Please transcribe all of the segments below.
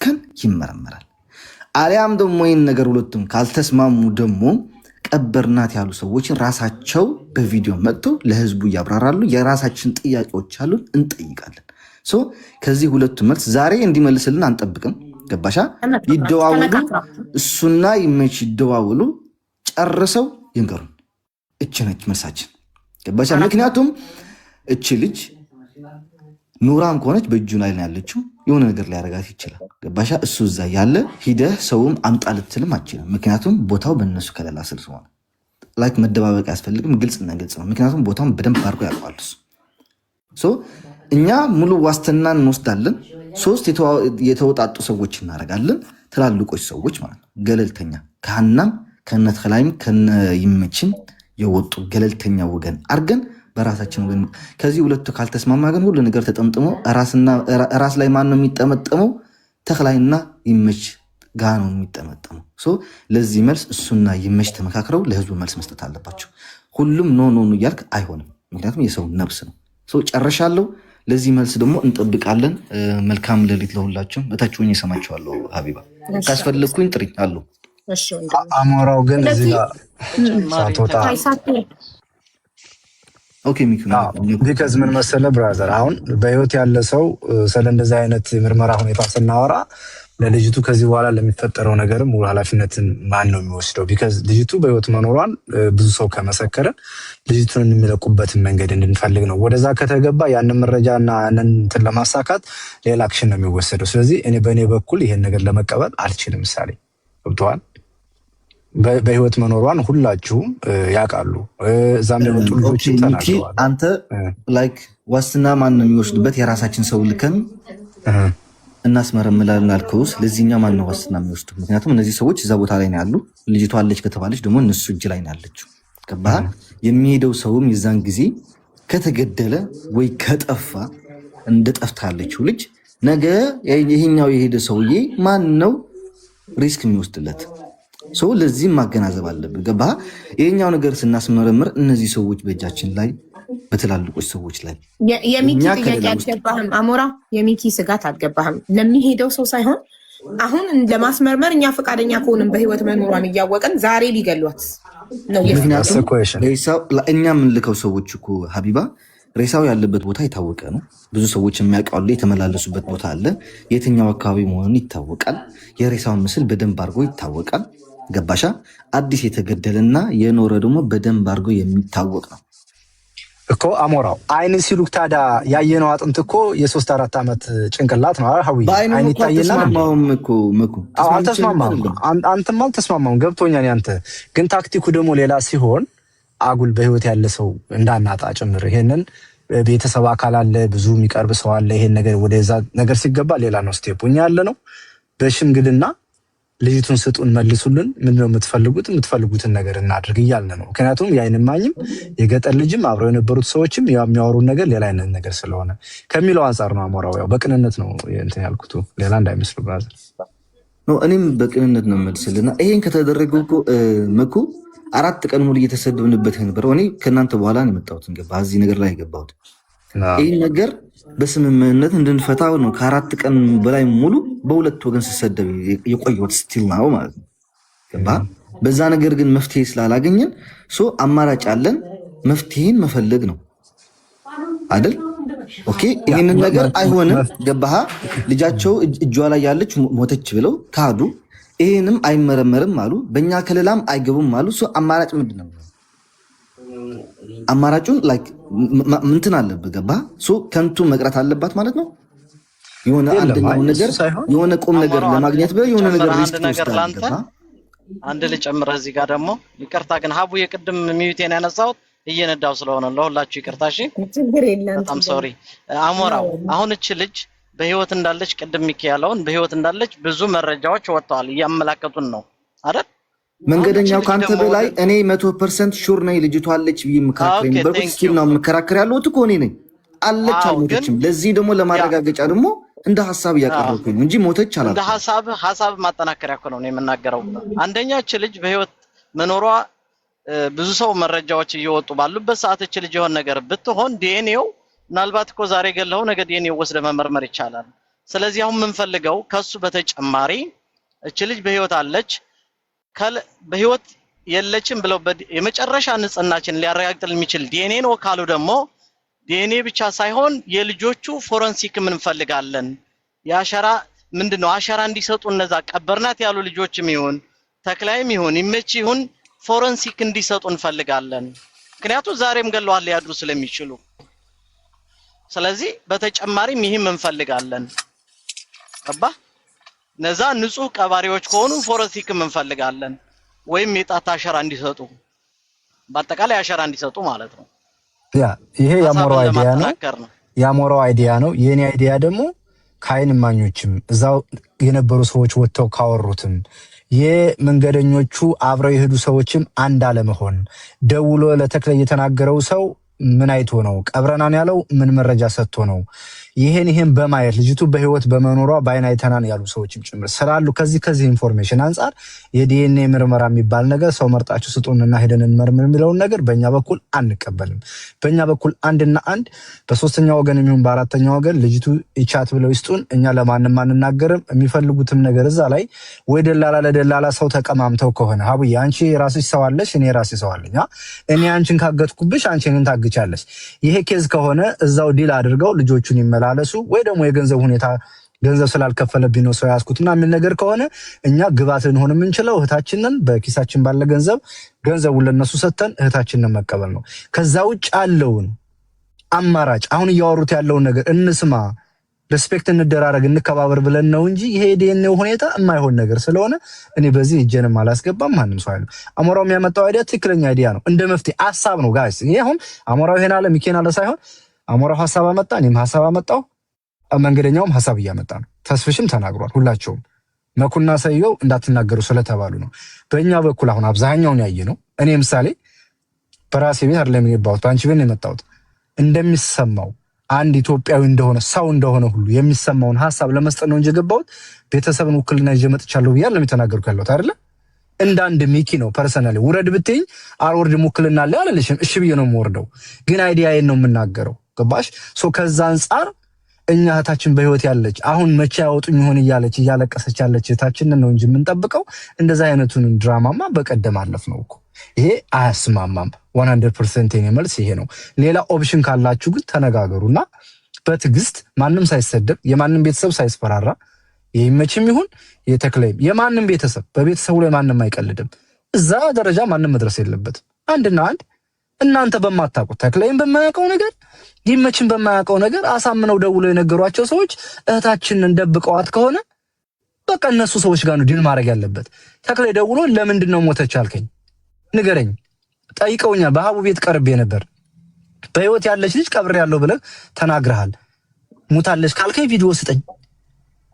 ከን ይመረመራል። አሊያም ደግሞ ይህን ነገር ሁለቱም ካልተስማሙ ደግሞ ቀበርናት ያሉ ሰዎችን ራሳቸው በቪዲዮ መጥተው ለህዝቡ ያብራራሉ። የራሳችን ጥያቄዎች አሉን እንጠይቃለን። ከዚህ ሁለቱ መልስ ዛሬ እንዲመልስልን አንጠብቅም። ገባሻ? ይደዋውሉ፣ እሱና ይመች ይደዋውሉ፣ ጨርሰው ይንገሩን። እቺ ነች መልሳችን። ገባሻ? ምክንያቱም እቺ ልጅ ኑራም ከሆነች በእጁ ላይ ያለችው የሆነ ነገር ሊያረጋት ይችላል። ገባሻ? እሱ እዛ ያለ ሂደህ ሰውም አምጣ ልትልም አችልም። ምክንያቱም ቦታው በእነሱ ከለላ ስር ስለሆነ ላይክ መደባበቅ አያስፈልግም። ግልጽና ግልጽ ነው። ምክንያቱም ቦታውን በደንብ አድርጎ ያውቀዋል እሱ። እኛ ሙሉ ዋስትና እንወስዳለን። 3 የተወጣጡ ሰዎች እናደርጋለን። ትላልቆች ሰዎች ማለት ነው። ገለልተኛ ከሀናም ከነተላይም ከነይመችም የወጡ ገለልተኛ ወገን አድርገን በራሳችን ወገን ከዚህ ሁለቱ ካልተስማማ ግን ሁሉ ነገር ተጠምጥሞ ራስ ላይ ማን ነው የሚጠመጠመው? ተክላይና ይመች ጋ ነው የሚጠመጠመው። ለዚህ መልስ እሱና ይመች ተመካክረው ለህዝቡ መልስ መስጠት አለባቸው። ሁሉም ኖ እያልክ አይሆንም። ምክንያቱም የሰው ነብስ ነው። ጨርሻለሁ። ለዚህ መልስ ደግሞ እንጠብቃለን። መልካም ሌሊት ለሁላችሁም። በታች ሆኜ እሰማችኋለሁ። ሀቢባ ካስፈለግኩኝ ጥሪ አሉ። አሞራው ግን እዚህ ጋር ሳትወጣ ቢከዝ ምን መሰለህ ብራዘር፣ አሁን በህይወት ያለ ሰው ስለ እንደዚህ አይነት ምርመራ ሁኔታ ስናወራ ለልጅቱ ከዚህ በኋላ ለሚፈጠረው ነገርም ሙሉ ኃላፊነትን ማን ነው የሚወስደው? ቢከዝ ልጅቱ በህይወት መኖሯን ብዙ ሰው ከመሰከረ ልጅቱን የሚለቁበትን መንገድ እንድንፈልግ ነው። ወደዛ ከተገባ ያንን መረጃና ያንን እንትን ለማሳካት ሌላ አክሽን ነው የሚወሰደው። ስለዚህ እኔ በእኔ በኩል ይሄን ነገር ለመቀበል አልችልም። ምሳሌ ገብቶሃል? በህይወት መኖሯን ሁላችሁም ያውቃሉ። እዛም ደግሞ ጥልጆችን ተናግረዋል። አንተ ላይክ ዋስትና ማን ነው የሚወስድበት? የራሳችን ሰው ልከን እናስመረምላለን አልከው። ስለዚህኛ ማን ነው ዋስትና የሚወስዱ? ምክንያቱም እነዚህ ሰዎች እዛ ቦታ ላይ ነው ያሉ። ልጅቷ አለች ከተባለች ደግሞ እነሱ እጅ ላይ ነው ያለችው። ገባህ? የሚሄደው ሰውም የዛን ጊዜ ከተገደለ ወይ ከጠፋ እንደ ጠፍታ ያለችው ልጅ ነገ ይሄኛው የሄደ ሰውዬ ማን ነው ሪስክ የሚወስድለት? ለዚህም ማገናዘብ አለብን። ገባህ? ይሄኛው ነገር ስናስመረምር እነዚህ ሰዎች በእጃችን ላይ በትላልቆች ሰዎች ላይ የሚኪ ጥያቄ አልገባህም? አሞራ የሚኪ ስጋት አልገባህም? ለሚሄደው ሰው ሳይሆን አሁን ለማስመርመር እኛ ፈቃደኛ ከሆንም በህይወት መኖሯን እያወቀን ዛሬ ሊገሏት ነው። እኛ የምንልከው ሰዎች እኮ ሀቢባ ሬሳው ያለበት ቦታ የታወቀ ነው። ብዙ ሰዎች የሚያውቃሉ። የተመላለሱበት ቦታ አለ። የትኛው አካባቢ መሆኑን ይታወቃል። የሬሳውን ምስል በደንብ አድርጎ ይታወቃል። ገባሻ? አዲስ የተገደለና የኖረ ደግሞ በደንብ አድርጎ የሚታወቅ ነው እኮ አሞራው። አይን ሲሉክ ታዲያ ያየነው አጥንት እኮ የ3-4 ዓመት ጭንቅላት ነው። ሀዊ አይን ይታየና አንተም አልተስማማም። ገብቶኛል። ያንተ ግን ታክቲኩ ደግሞ ሌላ ሲሆን አጉል በህይወት ያለ ሰው እንዳናጣ ጭምር ይሄንን ቤተሰብ አካል አለ፣ ብዙ የሚቀርብ ሰው አለ። ይሄን ነገር ወደዛ ነገር ሲገባ ሌላ ነው ስቴፕ። እኛ ያለ ነው በሽምግልና ልጅቱን ስጡን፣ መልሱልን፣ ምንድነው የምትፈልጉትን ነገር እናድርግ እያልን ነው። ምክንያቱም የዓይን እማኝም የገጠር ልጅም አብረው የነበሩት ሰዎችም የሚያወሩን ነገር ሌላ አይነት ነገር ስለሆነ ከሚለው አንጻር ነው። አሞራው ያው በቅንነት ነው እንትን ያልኩት፣ ሌላ እንዳይመስሉ ብራዘር። እኔም በቅንነት ነው መልስልና ይሄን ከተደረገው እኮ መኩ 4 ቀን ሙሉ እየተሰደብንበት ነበር። እኔ ከእናንተ በኋላ ነው የመጣሁት። እዚህ ነገር ላይ የገባሁት ይህ ነገር በስምምነት እንድንፈታው ነው። ከ4 ቀን በላይ ሙሉ በሁለት ወገን ሲሰደብ የቆየሁት ስቲል ነው ማለት ነው። ገባ? በዛ ነገር ግን መፍትሄ ስላላገኘን አማራጭ አለን። መፍትሄን መፈለግ ነው አይደል? ኦኬ፣ ይህንን ነገር አይሆንም። ገባህ? ልጃቸው እጇ ላይ ያለች ሞተች ብለው ካዱ። ይሄንም አይመረመርም አሉ። በእኛ ክልላም አይገቡም አሉ። አማራጭ ምንድን ነው? አማራጩን ላይክ ምንትን አለበት። ገባህ? ከንቱ መቅረት አለባት ማለት ነው። የሆነ አንደኛው ነገር የሆነ ቁም ነገር ለማግኘት የሆነ ነገር ሪስክ ተወስዳለህ። አንድ ልጨምርህ እዚህ ጋር ደግሞ ይቅርታ ግን ሀቡ የቅድም ሚዩቴን ያነሳሁት እየነዳው ስለሆነ ለሁላችሁ ይቅርታ። እሺ በጣም ሶሪ አሞራው። አሁን እቺ ልጅ በህይወት እንዳለች ቅድም ሚኪ ያለውን በህይወት እንዳለች ብዙ መረጃዎች ወጥተዋል፣ እያመላከቱን ነው አይደል? መንገደኛው ካንተ በላይ እኔ 100% ሹር ነኝ ልጅቷ አለች ብዬ መከራከር ነበር። ስኪል ነው መከራከር ያለሁት እኮ እኔ ነኝ። አለች አልሞተችም። ለዚህ ደግሞ ለማረጋገጫ ደግሞ እንደ ሐሳብ ያቀርብኩኝ እንጂ ሞተች አላልኩም። እንደ ሐሳብ ማጠናከሪያ እኮ ነው የምናገረው። አንደኛች ልጅ በህይወት መኖሯ ብዙ ሰው መረጃዎች እየወጡ ባሉበት ሰዓት እቺ ልጅ የሆነ ነገር ብትሆን ዲኤንኤው ምናልባት እኮ ዛሬ ገለው ነገ ዲኤንኤው ወስደ መመርመር ይቻላል። ስለዚህ አሁን የምንፈልገው ከሱ በተጨማሪ እቺ ልጅ በህይወት አለች በህይወት የለችም ብለው የመጨረሻ ንጽህናችን ሊያረጋግጥልን የሚችል ዲኤንኤ ነው ካሉ ደግሞ ዲኤንኤ ብቻ ሳይሆን የልጆቹ ፎረንሲክ ምን እንፈልጋለን ያሻራ ምንድነው አሻራ እንዲሰጡ እነዛ ቀበርናት ያሉ ልጆችም ይሁን ተክላይም ይሁን ይመች ይሁን ፎረንሲክ እንዲሰጡ እንፈልጋለን ምክንያቱም ዛሬም ገለዋል ያድሩ ስለሚችሉ ስለዚህ በተጨማሪም ይሄም እንፈልጋለን አባ ነዛ ንጹህ ቀባሪዎች ከሆኑ ፎረንሲክም እንፈልጋለን ወይም የጣት አሻራ እንዲሰጡ በአጠቃላይ አሻራ እንዲሰጡ ማለት ነው ያ ይሄ ያሞራው አይዲያ ነው የኔ አይዲያ ደግሞ ካይን ማኞችም እዛው የነበሩ ሰዎች ወጥተው ካወሩትም የመንገደኞቹ አብረው የሄዱ ሰዎችም አንድ አለመሆን ደውሎ ለተክለ የተናገረው ሰው ምን አይቶ ነው ቀብረናን ያለው ምን መረጃ ሰጥቶ ነው ይሄን በማየት ልጅቱ በህይወት በመኖሯ ባይና አይተናን ያሉ ሰዎችም ጭምር ስላሉ ከዚህ ኢንፎርሜሽን አንፃር የዲኤንኤ ምርመራ የሚባል ነገር ሰው መርጣችሁ ስጡንና ሄደን እንመርምር የሚለውን ነገር በእኛ በኩል አንቀበልም በእኛ በኩል አንድና አንድ በሶስተኛ ወገን የሚሆን በአራተኛ ወገን ልጅቱ ይቻት ብለው ይስጡን እኛ ለማንም አንናገርም የሚፈልጉትም ነገር እዛ ላይ ወይ ደላላ ለደላላ ሰው ተቀማምተው ከሆነ ሀቡዬ አንቺ ራስሽ ሰው አለሽ እኔ ራሴ ሰው አለኝ እኔ አንቺን ካገትኩብሽ አንቺ እኔን ታግቻለሽ ይሄ ኬዝ ከሆነ እዛው ዲል አድርገው ልጆቹን ይመላለሱ ወይ ደግሞ የገንዘብ ሁኔታ ገንዘብ ስላልከፈለብኝ ነው ሰው ያስኩትና ምን ነገር ከሆነ እኛ ግባትን ሆነ ምንችለው እህታችንን በኪሳችን ባለ ገንዘቡን ለነሱ ሰተን እህታችንን መቀበል ነው ከዛ ውጭ ያለውን አማራጭ አሁን እያወሩት ያለውን ነገር እንስማ ሪስፔክት እንደራረግ እንከባበር ብለን ነው እንጂ ይሄ ዲኤንኤ ሁኔታ የማይሆን ነገር ስለሆነ እኔ በዚህ እጄንም አላስገባም ማንንም ሰው አይደለም አሞራው የሚያመጣው አይዲያ ትክክለኛ አይዲያ ነው እንደ መፍትሄ ሐሳብ ነው ጋይስ ይሄ አሁን አሞራው ይሄን አለ ሚኬን አለ ሳይሆን አሞራው ሐሳብ አመጣ እኔም ሐሳብ አመጣው መንገደኛውም ሐሳብ እያመጣ ነው ተስፍሽም ተናግሯል ሁላቸውም መኩና ሰየው እንዳትናገሩ ስለተባሉ ነው በእኛ በኩል አሁን አብዛኛውን ያየ ነው እኔ ምሳሌ በራሴ ቤት አይደለም የመጣሁት ባንቺ ቤት ነው የመጣሁት እንደሚሰማው አንድ ኢትዮጵያዊ እንደሆነ ሰው እንደሆነ ሁሉ የሚሰማውን ሐሳብ ለመስጠት ነው እንጂ ገባሁት ቤተሰብን ውክልና ይዤ መጥቻለሁ ብያለሁ የተናገርኩ ያለሁት አይደለ እንደ አንድ ሚኪ ነው ፐርሰናሊ ውረድ ብትኝ አልወርድም ውክልና አለ አላለሽም እሺ ብዬ ነው የምወርደው ግን አይዲያዬን ነው የምናገረው ገባሽ ሶ ከዛ አንፃር እኛ እህታችን በህይወት ያለች አሁን መቼ ያወጡኝ ይሆን እያለቀሰች ያለች እህታችን ነው እንጂ የምንጠብቀው እንደዛ አይነቱን ድራማማ በቀደም አለፍ ነው እኮ ይሄ አያስማማም 100% የኔ መልስ ይሄ ነው ሌላ ኦፕሽን ካላችሁ ግን ተነጋገሩና በትግስት ማንም ሳይሰደብ የማንም ቤተሰብ ሳይስፈራራ ይመችም ይሁን የተክለይም የማንም ቤተሰብ በቤተሰቡ ላይ ማንም አይቀልድም እዛ ደረጃ ማንም መድረስ የለበትም አንድና አንድ እናንተ በማታውቁት ተክለይም በማያውቀው ነገር ይመችም በማያውቀው ነገር አሳምነው ደውለው የነገሯቸው ሰዎች እህታችንን ደብቀዋት ከሆነ በቃ እነሱ ሰዎች ጋር ነው ዲል ማድረግ ያለበት ተክለይ ደውሎ ለምንድን ነው ሞተች አልከኝ ንገረኝ ጠይቀውኛል በሀቡ ቤት ቀርቤ ነበር በህይወት ያለች ልጅ ቀብር ያለው ብለህ ተናግረሃል ሙታለች ካልከኝ ቪዲዮ ስጠኝ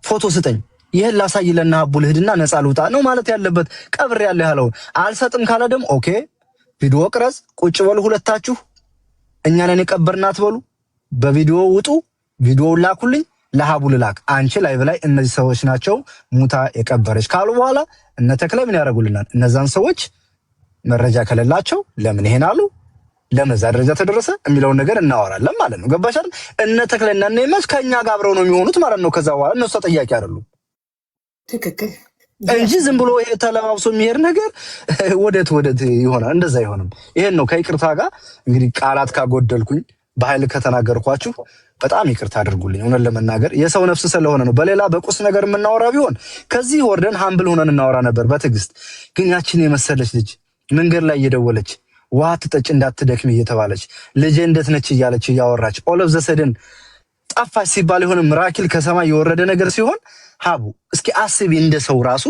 ፎቶ ስጠኝ ይሄን ላሳይለና ሀቡ ልሂድና ነፃ ልውጣ ነው ማለት ያለበት ቀብር ያለ ያለው አልሰጥም ካለ ደግሞ ኦኬ ቪዲዮ ቅረጽ ቁጭ በሉ ሁለታችሁ እኛ ነን የቀበርናት በሉ በቪዲዮ ውጡ ቪዲዮውን ላኩልኝ ለሀቡ ልላክ አንቺ ላይቭ ላይ እነዚህ ሰዎች ናቸው ሙታ የቀበረች ካሉ በኋላ እነ ተክለ ምን ያደርጉልናል እነዛን ሰዎች መረጃ ከሌላቸው ለምን ይሄን አሉ ለምን ዛ ደረጃ ተደረሰ የሚለውን ነገር እናወራለን ማለት ነው ገባሽ አይደል እነ ተክለና እነ ይመስ ከኛ ጋር አብረው ነው የሚሆኑት ማለት ነው ከዛ በኋላ እነሱ ተጠያቂ አይደሉም ትክክል እንጂ ዝም ብሎ ይሄ ተለባብሶ የሚሄድ ነገር ወደት ይሆናል እንደዛ አይሆንም ይሄን ነው ከይቅርታ ጋር እንግዲህ ቃላት ካጎደልኩኝ በኃይል ከተናገርኳችሁ በጣም ይቅርታ አድርጉልኝ እውነት ለመናገር የሰው ነፍስ ስለሆነ ነው በሌላ በቁስ ነገር የምናወራ ቢሆን ከዚህ ወርደን ሃምብል ሆነን እናወራ ነበር በትዕግስት ግን ያችን የመሰለች ልጅ መንገድ ላይ እየደወለች ውሃ ትጠጭ እንዳትደክም እየተባለች ልጄ እንዴት ነች እያለች እያወራች ኦል ኦፍ ዘ ሰደን ጠፋች ሲባል የሆነ ሚራክል ከሰማይ የወረደ ነገር ሲሆን ሀቡ እስኪ አስቢ እንደ ሰው ራሱ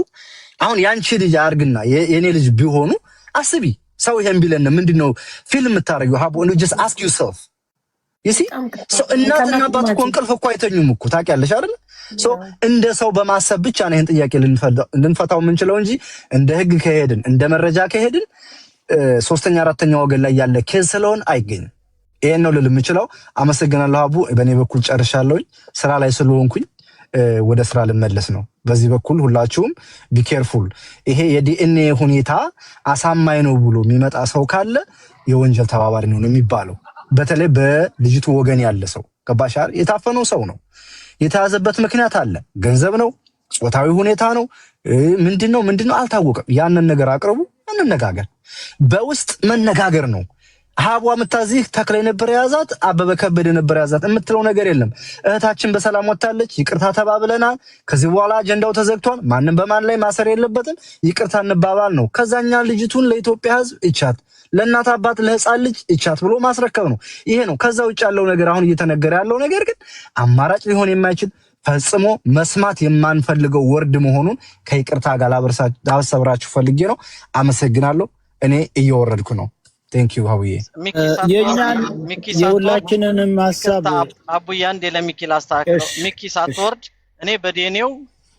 አሁን ያንቺ ልጅ አርግና የኔ ልጅ ቢሆኑ አስቢ ሰው ይሄን ቢለን ምንድነው ፊልም የምታረጊው ሀቡ just ask yourself you see so እናትና አባት እኮ እንቅልፍ እኮ አይተኙም እኮ ታውቂያለሽ አይደል so እንደ ሰው በማሰብ ብቻ ነው ይሄን ጥያቄ ልንፈታው የምንችለው እንጂ እንደ ህግ ከሄድን እንደ መረጃ ከሄድን ሶስተኛ አራተኛ ወገን ላይ ያለ ኬዝ ስለሆነ አይገኝም ይሄን ነው ልል የምችለው አመሰግናለሁ ሀቡ በኔ በኩል ጨርሻለሁ ስራ ላይ ስለሆንኩኝ ወደ ስራ ልመለስ ነው በዚህ በኩል ሁላችሁም ቢ ኬርፉል ይሄ የዲኤንኤ ሁኔታ አሳማኝ ነው ብሎ የሚመጣ ሰው ካለ የወንጀል ተባባሪ ነው የሚባለው በተለይ በልጅቱ ወገን ያለ ሰው ገባሻር የታፈነው ሰው ነው የተያዘበት ምክንያት አለ። ገንዘብ ነው፣ ጾታዊ ሁኔታ ነው፣ ምንድነው አልታወቀም። ያንን ነገር አቅርቡ፣ እንነጋገር። በውስጥ መነጋገር ነው። ሀቧ ምታዚህ ተክለ ነበር ያዛት፣ አበበ ከበደ ነበር ያዛት የምትለው ነገር የለም። እህታችን በሰላም ወጣለች፣ ይቅርታ ተባብለናል። ከዚህ በኋላ አጀንዳው ተዘግቷል። ማንም በማን ላይ ማሰር የለበትም። ይቅርታ እንባባል ነው። ከዛኛ ልጅቱን ለኢትዮጵያ ሕዝብ እቻት፣ ለእናት አባት ለህፃን ልጅ እቻት ብሎ ማስረከብ ነው። ይሄ ነው። ከዛ ውጭ ያለው ነገር አሁን እየተነገረ ያለው ነገር ግን አማራጭ ሊሆን የማይችል ፈጽሞ መስማት የማንፈልገው ወርድ መሆኑን ከይቅርታ ጋር ላበሰብራችሁ ፈልጌ ነው። አመሰግናለሁ። እኔ እየወረድኩ ነው። ቴንክ ዩ ሀቡዬ። የሁላችንንም ሐሳብ አቡዬ አንዴ ለሚኪ ላስተካክለው። ሚኪ ሳትወርድ እኔ በዴኔው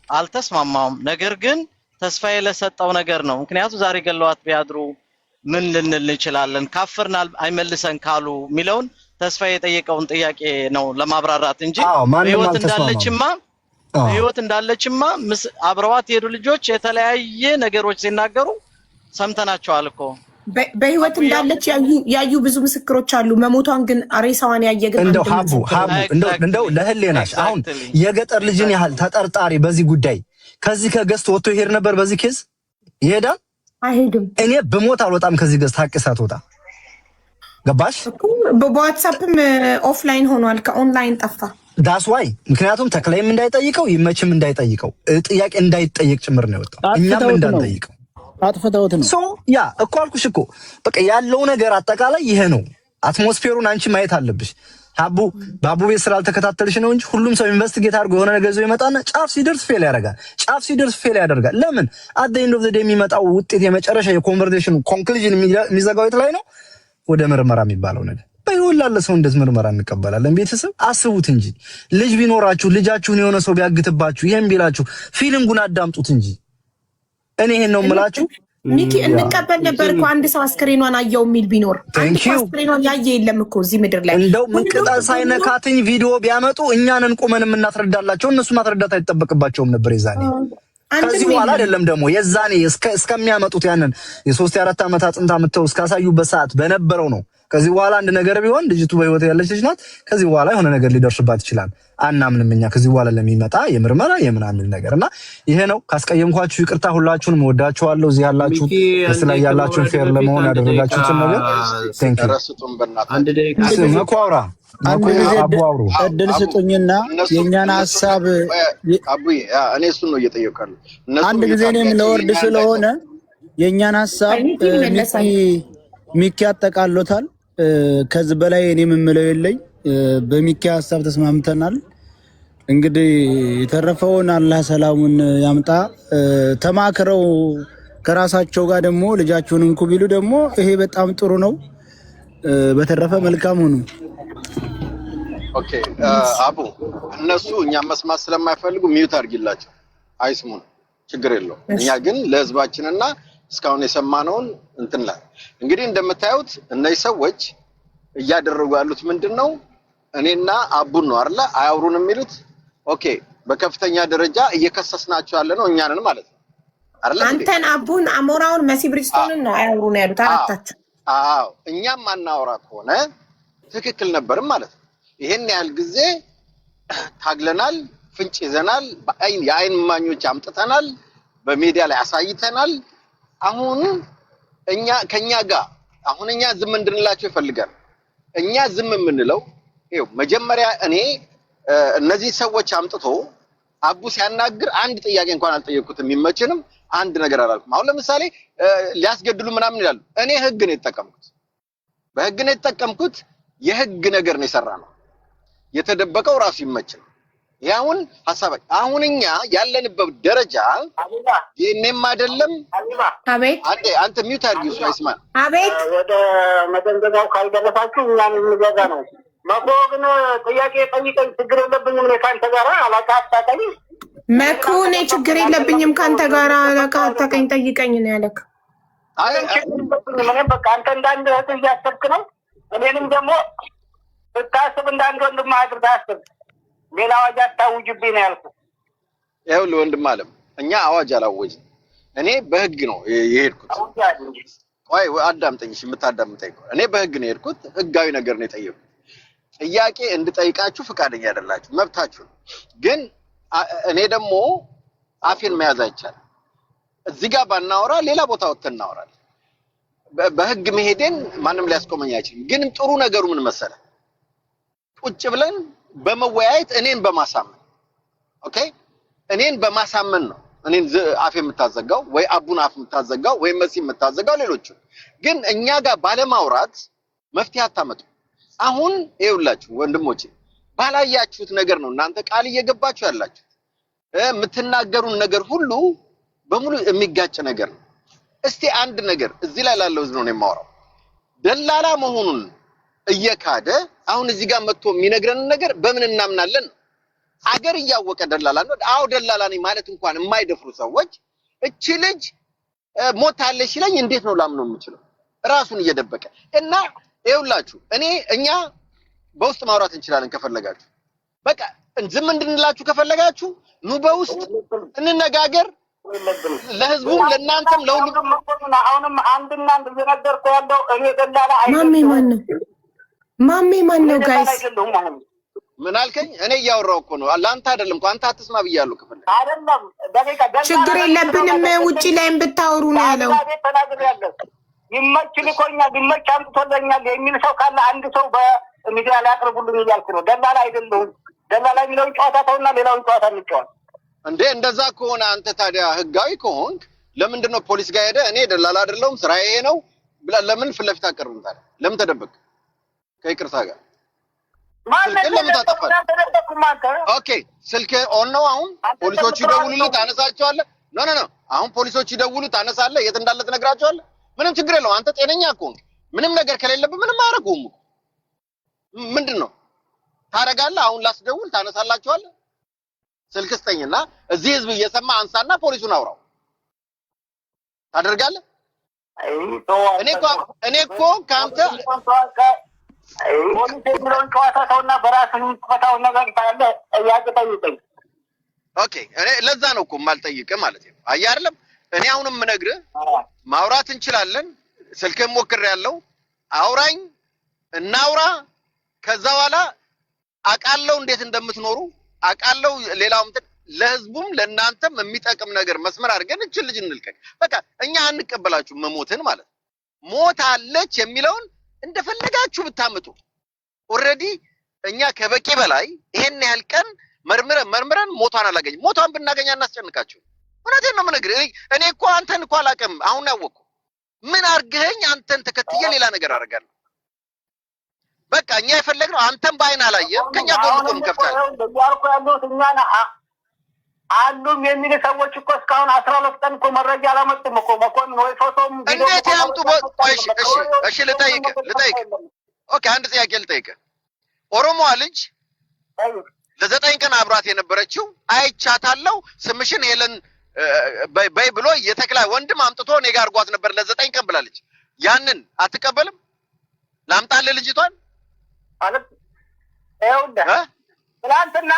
አልተስማማውም። ነገር ግን ተስፋዬ ለሰጠው ነገር ነው። ምክንያቱም ዛሬ ገለዋት ቢያድሩ ምን ልንል እንችላለን? ካፍርናል አይመልሰን ካሉ ሚለውን ተስፋዬ የጠየቀውን ጥያቄ ነው ለማብራራት እንጂ ህይወት እንዳለችማ አብረዋት የሄዱ ልጆች የተለያየ ነገሮች ሲናገሩ ሰምተናቸዋል እኮ። በህይወት እንዳለች ያዩ ብዙ ምስክሮች አሉ። መሞቷን ግን ሬሳዋን ያየ ግን እንደው ለህሌናሽ አሁን የገጠር ልጅን ያህል ተጠርጣሪ በዚህ ጉዳይ ከዚህ ከገስት ወጥቶ ይሄድ ነበር። በዚህ ኬዝ ይሄዳል አይሄድም? እኔ በሞት አልወጣም ከዚህ ገስት ሀቅ ሳትወጣ ገባሽ? በዋትስአፕም ኦፍላይን ሆኗል፣ ከኦንላይን ጠፋ። ዳስ ዋይ ምክንያቱም ተክላይም እንዳይጠይቀው ይመችም እንዳይጠይቀው ጥያቄ እንዳይጠይቅ ጭምር ነው የወጣው። እኛም እንዳንጠይቀው አጥፍተውት ነው። ያ እኮ አልኩሽ እኮ በቃ ያለው ነገር አጠቃላይ ይሄ ነው። አትሞስፌሩን አንቺ ማየት አለብሽ። ባቡ ቤት ስላልተከታተልሽ ነው እንጂ ሁሉም ሰው ኢንቨስቲጌት አድርጎ የሆነ ነገር ይዞ ይመጣና ጫፍ ሲደርስ ፌል ያደርጋል። ለምን አት ዘ ኤንድ ኦፍ ዘ ዴይ የሚመጣው ውጤት የመጨረሻ የኮንቨርሴሽኑ ኮንክሉዥን የሚዘጋው የት ላይ ነው? ወደ ምርመራ የሚባለው ነገር። በይወል ላለ ሰው እንደዚህ ምርመራ እንቀበላለን። ቤተሰብ አስቡት እንጂ ልጅ ቢኖራችሁ ልጃችሁን የሆነ ሰው ቢያግትባችሁ ይሄን ቢላችሁ ፊሊንጉን አዳምጡት እንጂ እኔ ይሄን ነው የምላችሁ። ሚኪ እንቀበል ነበር እኮ አንድ ሰው አስክሬኗን አየው የሚል ቢኖር አስክሬኗን ያየ የለም እኮ እዚህ ምድር ላይ። እንደው ምን ቅጣት ሳይነካትኝ ቪዲዮ ቢያመጡ እኛንን ቁመን የምናስረዳላቸው እነሱ ማስረዳት አይጠበቅባቸውም ነበር የዛኔ። ከዚህ በኋላ አይደለም ደግሞ የዛኔ እስከሚያመጡት ያንን የ3 4 ዓመት አጥንታ መተው እስካሳዩበት ሰዓት በነበረው ነው። ከዚህ በኋላ አንድ ነገር ቢሆን ልጅቱ በህይወት ያለች ልጅ ናት። ከዚህ በኋላ የሆነ ነገር ሊደርስባት ይችላል። አናምንም እኛ ከዚህ በኋላ ለሚመጣ የምርመራ የምናምን ነገርና ይሄ ነው። ካስቀየምኳችሁ ይቅርታ። ሁላችሁንም ወዳችኋለሁ። እዚህ ያላችሁ ስለዚህ ያላችሁ ፌር ለመሆን ያደረጋችሁትን ነገር ቴንክ ዩ። አንድ ደቂቃ መኳውራ አቡአውሩ እድል ስጡኝና የኛን ሐሳብ አቡዬ እኔ እሱን ነው እየጠየቅኩ አንድ ጊዜ እኔም ለወርድ ስለሆነ የኛን ሐሳብ ሚኪ አጠቃሎታል። ከዚህ በላይ እኔ የምለው የለኝ። በሚኪ ሐሳብ ተስማምተናል። እንግዲህ የተረፈውን አላህ ሰላሙን ያምጣ። ተማክረው ከራሳቸው ጋር ደግሞ ልጃቸውን እንኩ ቢሉ ደግሞ ይሄ በጣም ጥሩ ነው። በተረፈ መልካም ሁኑ። ኦኬ አቡ እነሱ እኛም መስማት ስለማይፈልጉ ሚዩት አድርጊላቸው፣ አይስሙን፣ ችግር የለው። እኛ ግን ለህዝባችንና እስካሁን የሰማነውን እንትን ላይ እንግዲህ እንደምታዩት እነዚህ ሰዎች እያደረጉ ያሉት ምንድነው? እኔና አቡን ነው አይደል አያውሩን የሚሉት። ኦኬ በከፍተኛ ደረጃ እየከሰስናቸው ያለ ነው እኛንን ማለት ነው አይደል? አንተን አቡን አሞራውን መሲ ብሪስቶንን ነው አያውሩን ያሉት አራታችሁ። አዎ እኛም ማናወራ ከሆነ ትክክል ነበርም ማለት ነው። ይሄን ያህል ጊዜ ታግለናል፣ ፍንጭ ይዘናል፣ የአይን ማኞች አምጥተናል፣ በሚዲያ ላይ አሳይተናል። አሁን ከኛ ጋር አሁን እኛ ዝም እንድንላቸው ይፈልጋል። እኛ ዝም የምንለው ይኸው መጀመሪያ እኔ እነዚህ ሰዎች አምጥቶ አቡ ሲያናግር አንድ ጥያቄ እንኳን አልጠየቅኩትም። የሚመችንም አንድ ነገር አላልኩም። አሁን ለምሳሌ ሊያስገድሉ ምናምን ይላሉ። እኔ ህግ ነው የተጠቀምኩት፣ በህግ ነው የተጠቀምኩት። የህግ ነገር ነው የሰራነው። የተደበቀው ራሱ ይመችል። ያውን ሐሳብ አሁን እኛ ያለንበት ደረጃ የኔም አይደለም። አቤት አንተ ሚውት አድርጊው ሰው አይስማ። አቤት ወደ መደንገዛው ካልደረሳችሁ እኛን እንገዛ ነው። መኮ ግን ጥያቄ ጠይቀኝ፣ ችግር የለብኝም እኔ ካንተ ጋር አላቃ አታቀኝ። መኮ እኔ ችግር የለብኝም ካንተ ጋር አላቃ አታቀኝ፣ ጠይቀኝ ነው ያለክ። አይ ምንም በቃ አንተ እንዳንድ እህት እያሰብክ ነው። እኔንም ደግሞ ስታስብ እንዳንድ ወንድም አድርገህ አስብ። ሌላ አዋጅ አታውጅብኝ ነው ያልኩት። ይኸውልህ ወንድም አለም እኛ አዋጅ አላወጅም። እኔ በህግ ነው የሄድኩት። ቆይ አዳምጠኝ፣ እሺ የምታዳምጠኝ። እኔ በህግ ነው የሄድኩት። ህጋዊ ነገር ነው የጠየቁት። ጥያቄ እንድጠይቃችሁ ፈቃደኛ አይደላችሁ፣ መብታችሁ ነው። ግን እኔ ደግሞ አፌን መያዝ አይቻልም። እዚህ ጋር ባናወራ ሌላ ቦታ ወጥተን እናወራለን። በህግ መሄዴን ማንም ሊያስቆመኝ አይችልም። ግን ጥሩ ነገሩ ምን መሰለ? ቁጭ ብለን በመወያየት እኔን በማሳመን ኦኬ፣ እኔን በማሳመን ነው እኔን አፍ የምታዘጋው ወይ አቡን አፍ የምታዘጋው ወይ መሲ የምታዘጋው ሌሎቹ። ግን እኛ ጋር ባለማውራት መፍትሄ አታመጡ። አሁን ይኸውላችሁ ወንድሞቼ፣ ባላያችሁት ነገር ነው እናንተ ቃል እየገባችሁ ያላችሁ። የምትናገሩን ነገር ሁሉ በሙሉ የሚጋጭ ነገር ነው። እስቲ አንድ ነገር እዚህ ላይ ላለው ህዝብ ነው የማወራው። ደላላ መሆኑን እየካደ አሁን እዚህ ጋር መጥቶ የሚነግረን ነገር በምን እናምናለን? አገር እያወቀ ደላላ ነው። አዎ ደላላ ነኝ ማለት እንኳን የማይደፍሩ ሰዎች እቺ ልጅ ሞታለች ሲለኝ እንዴት ነው ላምነው የምችለው? ራሱን እየደበቀ እና ይኸውላችሁ እኛ በውስጥ ማውራት እንችላለን ከፈለጋችሁ። በቃ ዝም እንድንላችሁ ከፈለጋችሁ ኑ በውስጥ እንነጋገር። ለህዝቡም ለእናንተም ለሁሉም አሁንም አንድና አንድ እየነገርኩ ያለው እኔ ደላላ ማሜ ማን ነው ጋይስ? ምን አልከኝ? እኔ እያወራሁ እኮ ነው። ለአንተ አይደለም እኮ አንተ አትስማ ብያለሁ። ከፈለክ አይደለም ደቂቃ ችግር የለብንም ውጪ ላይም ብታወሩ ነው ያለው። ይመችል ይቆኛል ይመች አምጥቶልኛል የሚል ሰው ካለ አንድ ሰው በሚዲያ ላይ አቅርቡልኝ እያልኩ ነው። ደላላ አይደለሁም። ደላላ የሚለውን ጨዋታ ተውና ሌላውን ጨዋታ እንጫወት። እንዴ እንደዛ ከሆነ አንተ ታዲያ ህጋዊ ከሆንክ ለምንድን ነው ፖሊስ ጋር ሄደ እኔ ደላላ አይደለሁም ስራ ይሄ ነው ብላ ለምን ፊት ለፊት አቀርብም? ታዲያ ለምን ተደበቅ? ከይቅርታ ጋር ስልክ ለምን ታጠፋለህ? ኦኬ ስልክ ኦን ነው። አሁን ፖሊሶቹ ይደውሉልህ ታነሳቸዋለህ? ኖ አሁን ፖሊሶቹ ይደውሉልህ ታነሳለህ? የት እንዳለ ትነግራቸዋለህ? ምንም ችግር የለውም። አንተ ጤነኛ ከሆንክ ምንም ነገር ከሌለብህ ምንም አያደርጉም። ምንድነው ታደርጋለህ? አሁን ላስደውል ታነሳላቸዋለህ? ስልክ ስጠኝና እዚህ ህዝብ እየሰማ አንሳና ፖሊሱን አውራው ታደርጋለህ? እኔ እኮ ካንተ ፖሊስ የሚለውን ጨዋታ ተውና በራስህ የምትፈታውን ነገር ካለ ጠይቀኝ። ኦኬ እኔ ለዛ ነው እኮ የማልጠይቅህ ማለት ነው። አየህ አይደለም እኔ አሁንም የምነግርህ ማውራት እንችላለን። ስልክህን ሞክሬያለሁ። አውራኝ እናውራ። ከዛ በኋላ አውቃለሁ እንዴት እንደምትኖሩ አውቃለሁ። ሌላውም ለህዝቡም ለእናንተም የሚጠቅም ነገር መስመር አድርገን እቺ ልጅ እንልቀቅ። በቃ እኛ አንቀበላችሁ መሞትን ማለት ሞት አለች የሚለውን እንደፈለጋችሁ ብታመጡ ኦሬዲ እኛ ከበቂ በላይ ይሄን ያህል ቀን መርምረን ሞቷን አላገኝ። ሞቷን ብናገኝ እናስጨንቃችሁ። እውነቴን ነው የምነግርህ። እኔ እኮ አንተን እኮ አላውቅም። አሁን ያወቅኩ ምን አርገኸኝ አንተን ተከትዬ ሌላ ነገር አደርጋለሁ። በቃ እኛ የፈለግነው አንተን በአይን አላየህም። ከኛ ጎን ቆም ከፍታለህ ያልኩ ያሉት እኛና አሉም የሚል ሰዎች እኮ እስካሁን 12 ቀን እኮ መረጃ አላመጡም እኮ መኮንን ወይ ፎቶም እንዴት ያምጡ? እሺ ልጠይቅህ። ኦኬ አንድ ጥያቄ ልጠይቅህ። ኦሮሞዋ ልጅ ለ9 ቀን አብራት የነበረችው አይቻታለሁ ስምሽን ሄለን በይ ብሎ የተክላይ ወንድም አምጥቶ እኔ ጋር አድርጓት ነበር ለ9 ቀን ብላለች። ያንን አትቀበልም? ላምጣልህ ልጅቷን ማለት ትናንትና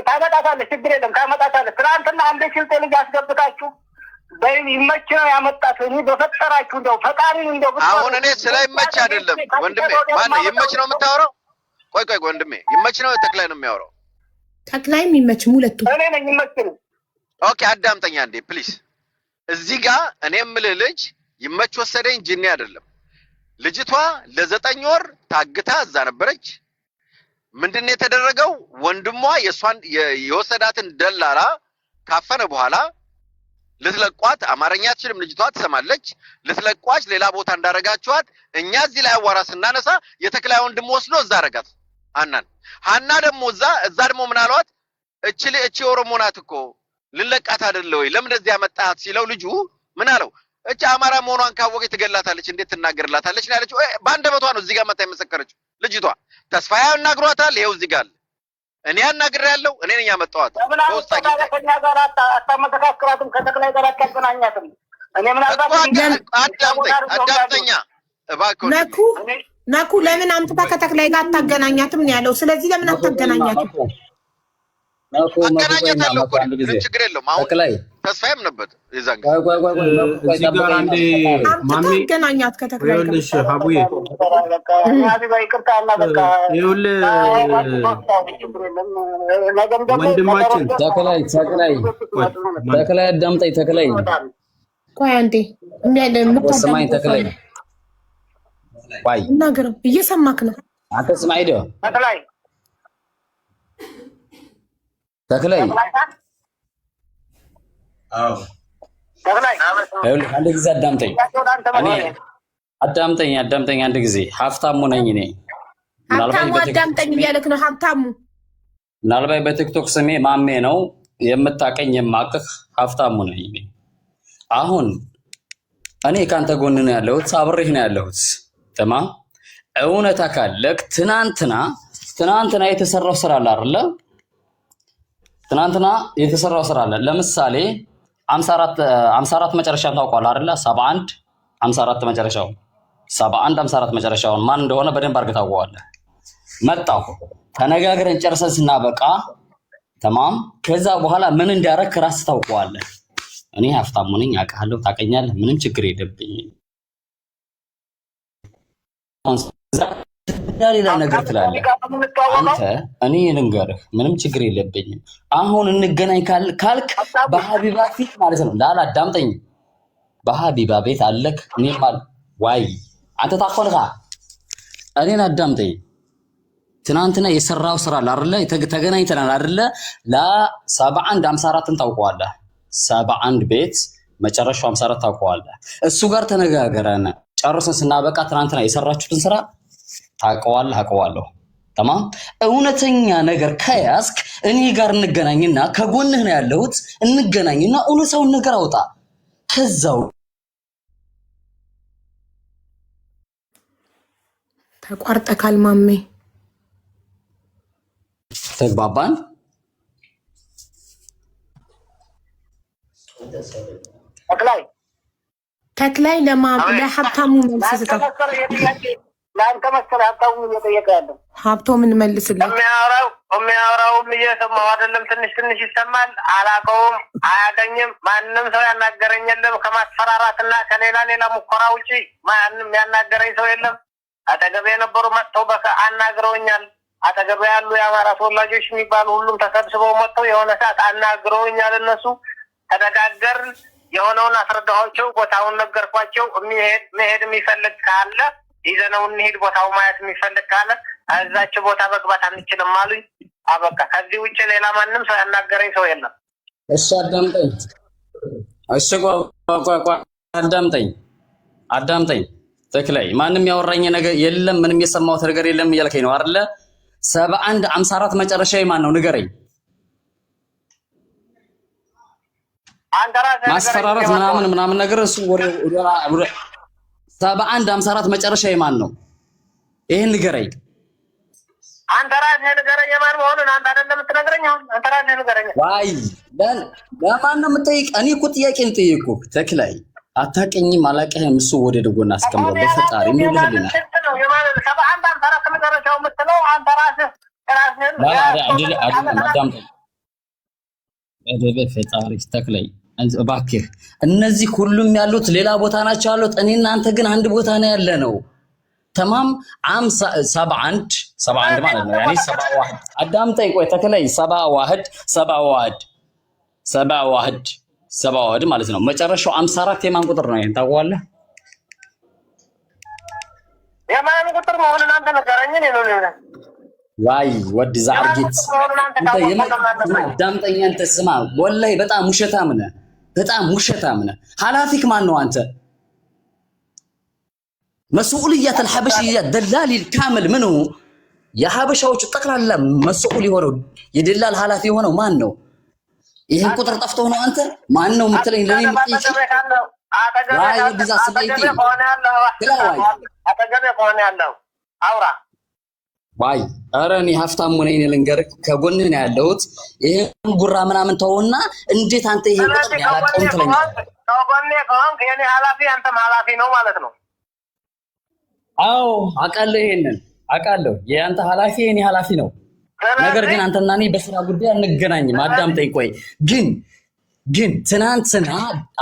ታመጣታለህ፣ ችግር የለም ታመጣታለህ። ትናንትና አንድ ሽልጤ ልጅ አስገብታችሁ ይመች ነው ያመጣት። እኔ በፈጠራችሁ እንደው ፈጣሪን እንደው አሁን እኔ ስለይመች አይደለም ወንድሜ። ማነው ይመች ነው የምታወራው? ቆይ ወንድሜ ይመች ነው ተክላይ ነው የሚያወራው? ተክላይም ይመችም ሁለቱም እኔ ነኝ ይመች ነው። ኦኬ አዳምጠኛ እንዴ ፕሊዝ። እዚህ ጋር እኔ የምልህ ልጅ ይመች ወሰደኝ ጅኒ አይደለም። ልጅቷ ለ9 ወር ታግታ እዛ ነበረች። ምንድነው የተደረገው? ወንድሟ የሷን የወሰዳትን ደላላ ካፈነ በኋላ ልትለቋት፣ አማርኛ አትችልም ልጅቷ ትሰማለች። ልትለቋች ሌላ ቦታ እንዳረጋችኋት እኛ እዚህ ላይ አዋራ ስናነሳ የተክላይ ወንድም ወስዶ እዛ አረጋት ሀና ደግሞ እዛ ደግሞ ምን አሏት? እቺ ኦሮሞ ናት እኮ ልለቃት አይደለ ወይ ለምን እንደዚህ ያመጣት ሲለው ልጁ ምን አለው? እቺ አማራ መሆኗን ካወቀች ትገላታለች፣ እንዴት ትናገርላታለች ነው ያለችው። በአንደበቷ ነው እዚህ ጋር መጣ የመሰከረችው ልጅቷ። ተስፋዬ አናግሯታል። ይሄው እዚህ ጋር እኔ አናግሬያለሁ። እኔ ነኝ ያመጣኋት። ሶስት ከኛ ጋር አታመሰካክራትም፣ ከተክላይ ጋር አታገናኛትም። እኔ ምናልባት አዳምጠኛ እባክህ ነኩ ለምን አምጥታ ከተክላይ ጋር አታገናኛትም ነው ያለው። ስለዚህ ለምን አታገናኛትም? አገናኘታለሁ እኮ ምንም ችግር የለውም። አሁን ተስፋዬም ነበር የዛን እዚህ ጋር አንዴ ማሜ አገናኛት ከተክላይ ጋር ይኸውልሽ ሀቡዬ ወንድማችን ተክላይ አዳምጠኝ ተክላይ ቆይ አንዴ ወስማኝ ተክላይ ነገር እየሰማክ ነው አንተ ስማይ ዶ ተክላይ አንድ ጊዜ አዳምጠኝ አንድ ጊዜ ሀብታሙ ነኝ እኔ ሀብታሙ አዳምጠኝ እያለክ ነው ሀብታሙ ምናልባት በቲክቶክ ስሜ ማሜ ነው የምታቀኝ የማቅህ ሀብታሙ ነኝ እኔ አሁን እኔ ካንተ ጎን ነው ያለሁት አብሬህ ነው ያለሁት ተማም እውነታ ካለክ ትናንትና የተሰራው ስራ አለ አይደል ትናንትና የተሰራው ስራ አለ ለምሳሌ 54 መጨረሻውን ታውቀዋለህ አይደል 71 54 መጨረሻው 71 54 መጨረሻውን ማን እንደሆነ በደንብ አድርገህ ታውቀዋለህ መጣሁ ተነጋግረን ጨርሰን ስናበቃ ተማም ከዛ በኋላ ምን እንዳረክ ራስ ታውቀዋለህ እኔ ሀብታሙ ነኝ አውቃለሁ ታቀኛለህ ምንም ችግር የለብኝም ሌላ ነገር ትላለህ አንተ እኔ ልንገርህ ምንም ችግር የለብኝም አሁን እንገናኝ ካልክ በሀቢባ ፊት ማለት ነው ላዳምጠኝ በሀቢባ ቤት አለክ እኔ ማለት ዋይ አንተ ታቆልካ እኔን አዳምጠኝ ትናንትና የሰራው ስራ አይደለ ተገናኝተናል አይደለ ለ71 54ን ታውቀዋለህ 71 ቤት መጨረሻው 54 ታውቀዋለህ እሱ ጋር ተነጋገረን ጨርሰን ስናበቃ ትናንትና የሰራችሁትን ስራ አውቀዋለሁ ተማም እውነተኛ ነገር ከያዝክ እኔ ጋር እንገናኝና ከጎንህ ነው ያለሁት እንገናኝና እውነታውን ነገር አውጣ ከዛው ተቋርጠካል ማሜ ተግባባን ተክላይ ለሀብታሙ መልስ ስጠው ለአንተ መሰለህ ሀብታሙ እየጠየቀ ያለው ሀብቶ ምን መልስልህ የሚያወራውም እየሰማሁ አይደለም ትንሽ ይሰማል አላውቀውም አያገኝም ማንም ሰው ያናገረኝ የለም ከማስፈራራትና ከሌላ ሙከራ ውጪ ማንም ያናገረኝ ሰው የለም አጠገቤ የነበሩ መጥተው አናግረውኛል አጠገቤ ያሉ የአማራ ተወላጆች የሚባሉ ሁሉም ተሰብስበው መጥተው የሆነ ሰዓት አናግረውኛል እነሱ ተነጋገርን የሆነውን አስረዳኋቸው ቦታውን ነገርኳቸው መሄድ የሚፈልግ ካለ ይዘነው እንሂድ ቦታው ማየት የሚፈልግ ካለ እዛች ቦታ መግባት አንችልም አሉኝ አበቃ ከዚህ ውጭ ሌላ ማንም ሰው ያናገረኝ ሰው የለም እሺ አዳምጠኝ ተክላይ ማንም ያወራኝ ነገር የለም ምንም የሰማሁት ነገር የለም እያልከኝ ነው አይደለ 71 54 መጨረሻዬ ማን ነው ንገረኝ ማስፈራራት ምናምን ነገር እሱ ወደ 71 54 መጨረሻዬ ማን ነው ይሄን ንገረኝ አንተ ራስህ ንገረኝ ማን መሆኑን አንተ አይደለም የምትነግረኝ አንተ ራስህ ንገረኝ ዋይ ለማን ነው የምትጠይቅ እኔ እኮ ጥያቄን ጠየቅኩህ ተክላይ አታውቅኝም አላውቅህም እሱ ወደ ደጎና አስቀምጠው በፈጣሪ እንደልህልና 71 54 መጨረሻው የምትለው አንተ ራስህ በፈጣሪ ተክላይ እባክህ እነዚህ ሁሉም ያሉት ሌላ ቦታ ናቸው ያሉት እኔና አንተ ግን አንድ ቦታ ነው ያለ ነው ተማም 71 ማለት ነው ያኔ 71 አዳምጠኝ ቆይ ተክላይ 71 ማለት ነው መጨረሻው 54 የማን ቁጥር ነው ይሄን ታውቀዋለህ የማን ቁጥር መሆኑን አንተ ነገረኝ ነው ዋይ ወድ ዛርጊት አንተ አዳምጠኝ አንተ ስማ ወላሂ በጣም ውሸታም ነህ ሐላፊክ ማን ነው አንተ مسؤولية الحبشية دلال الكامل منه يا حبشة وتقرأ لا مسؤول يهونه يدلال حالاتي هونه ما إنه ይሄን ቁጥር ጠፍቶ ነው አንተ ማን ነው የምትለኝ ለኔ የምትይኝ ዋይ ወዲዛ ስለይቲ አጠገቤ ከሆነ ያለው አውራ ዋይ ኧረ እኔ ሀብታሙ ነኝ ልንገርህ ከጎንህ ነው ያለሁት ይሄን ጉራ ምናምን ተውና እንዴት አንተ ይሄን ቁጥር ያላቀውን ትለኛለህ ከጎኔ ከሆንክ የኔ ኃላፊ አንተም ኃላፊ ነው ማለት ነው አዎ አውቃለሁ ይሄንን አውቃለሁ የአንተ ኃላፊ የኔ ኃላፊ ነው ነገር ግን አንተና እኔ በስራ ጉዳይ አንገናኝም። አዳምጠኝ ቆይ ግን ትናንትና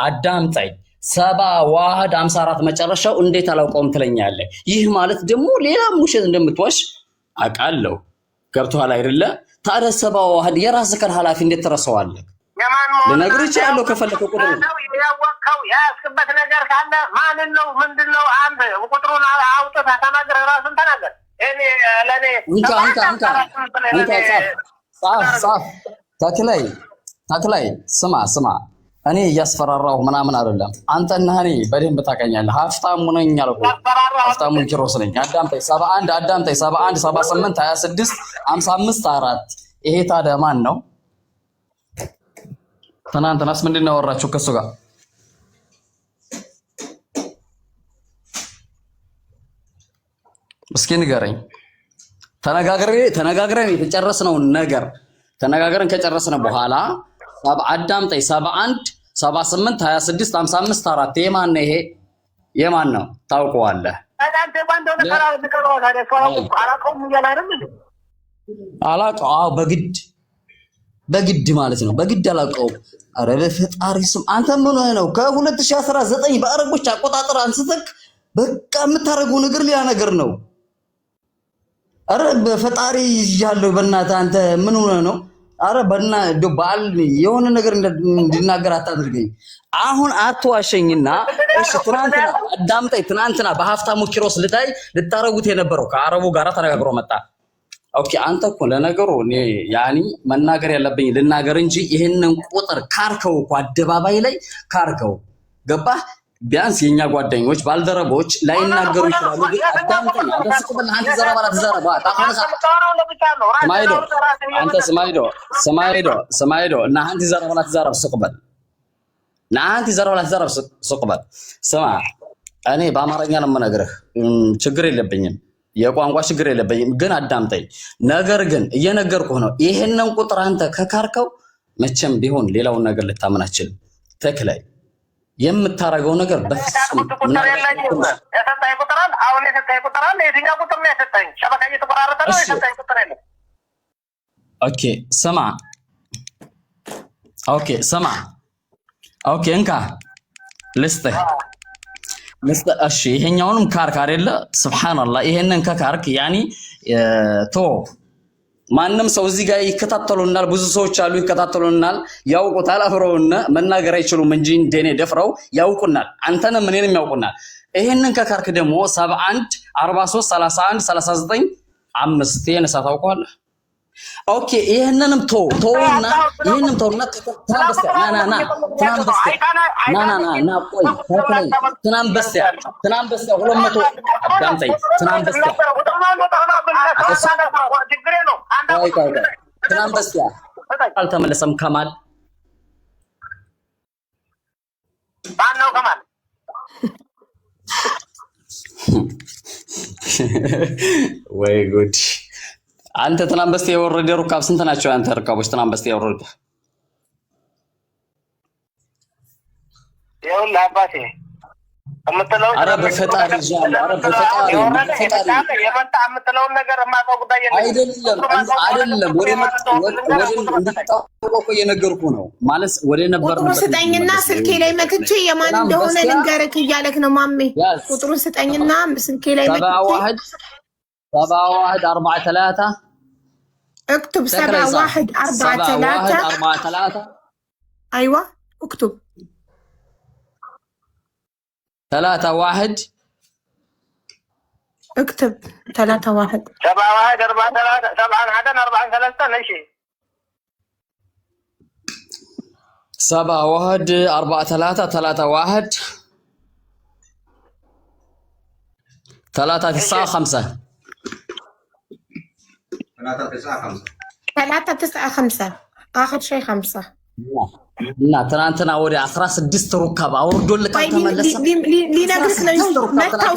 አዳምጠኝ 7154 መጨረሻው እንዴት አላውቀውም ትለኛለህ። ይህ ማለት ደግሞ ሌላ ውሸት እንደምትዋሽ አውቃለሁ። ገብቶሃል አይደለ? ታዲያ 71 የራስህ ኃላፊ እንዴት ትረሳዋለህ? ልነግርህ እችላለሁ ከፈለከው ቁጥር ያወቅኸው ያስክበት ነገር ካለ ማንን ነው ምንድነው? አንተ ቁጥሩን አውጥተህ ተናገር፣ ራስን ተናገር። እኔ ለኔ ጻፍ ተክላይ ስማ እኔ እያስፈራራሁ ምናምን አይደለም። አንተና እኔ በደንብ ታውቀኛለህ። ሀብታሙ ነኝ አልኩህ። ሀብታሙ ኪሮስ ነኝ። አዳምጠኝ 71 78 26 55 4 ይሄ ታዲያ ማን ነው? ትናንትናስ ምንድን ነው ያወራችሁ ከሱ ጋር? እስኪ ንገረኝ። ተነጋግረን የተጨረስነውን ነገር ተነጋግረን ከጨረስነ በኋላ አዳምጠኝ 71 78 26 55 4 የማን ነው? ይሄ የማን ነው? ታውቀዋለህ? አላውቀው። አዎ በግድ ማለት ነው። በግድ አላውቀውም። ኧረ በፈጣሪ ስም አንተ ምን ሆነህ ነው? ከ2019 በአረቦች አቆጣጠር አንስተህ በቃ የምታደርገው ነገር ሌላ ነገር ነው። ኧረ በፈጣሪ ያለው በእናትህ አንተ ምን ሆነህ ነው? ኧረ በእናትህ በዓል የሆነ ነገር እንድናገር አታድርገኝ። አሁን አትዋሸኝና እሺ፣ ትናንትና አዳምጠኝ። ትናንትና በሀብታሙ ኪሮስ ልታረጉት የነበረው ከአረቡ ጋር ተነጋግሮ መጣ። ኦኬ፣ አንተ እኮ ለነገሩ እኔ ያኒ መናገር ያለብኝ ልናገር እንጂ ይሄንን ቁጥር ካርከው እኮ አደባባይ ላይ ካርከው ገባህ? ቢያንስ የኛ ጓደኞች ባልደረቦች ላይናገሩ ይችላሉ። ግን አዳምጠኝ። አደስኩብና አንተ ዘረባ ስማይዶ እና አንተ ዘረባ ስቁበል ስማ፣ እኔ በአማርኛ ነው የምነግርህ። ችግር የለብኝም፣ የቋንቋ ችግር የለብኝም። ግን አዳምጠኝ። ነገር ግን እየነገርኩህ ነው። ይሄንን ቁጥር አንተ ከካርከው መቼም ቢሆን ሌላውን ነገር ልታምን አትችልም። ተክላይ የምታረገው ነገር በፍጹም ኦኬ እንካ ልስጥህ። እሺ ይሄኛውንም ካርክ አይደለ? ሱብሃንአላህ። ይሄንን ከካርክ ያኒ ማንም ሰው እዚህ ጋር ይከታተሉናል። ብዙ ሰዎች አሉ ይከታተሉናል፣ ያውቁታል። አፍረውና መናገር አይችሉም እንጂ እንደኔ ደፍረው ያውቁናል። አንተንም እኔንም ያውቁናል። ይሄንን ከካርክ ደግሞ 71 43 31 39 5 የነሳ ታውቀዋለህ። ኦኬ ይሄንንም ተውና ትናንት በስቲያ 200 አዳምጠኝ። ትናንት በስቲያ አልተመለሰም። ከማል ወይ ጉድ! አንተ ትናንት በስቲያ የወረደ ሩካብ ስንት ናቸው? አንተ ሩካቦች ትናንት በስቲያ የወረደ ይኸውልህ አባቴ ኧረ በፈጣሪ ጃል፣ ኧረ በፈጣሪ የመጣ የምትለውን ነገር የማውቀው ጉዳይ አይደለም። ወደ እንድታውቀው እየነገርኩህ ነው ማለት ወደ ነበር ቁጥሩን ስጠኝና ስልኬ ላይ መክቼ የማን እንደሆነ ልንገርህ እያለክ ነው ማሜ። ቁጥሩን ስጠኝና ስልኬ ላይ መክቼ 71 43 اكتب 71 43 ايوه اكتب 31 اكتب 31 71 43 43 ماشي 71 43 31 395 395 اخر شيء 5 እና ትናንትና ወደ 16 ሩካብ አውርዶልህ ተመለሰ። ሊነግርህ ነው መታው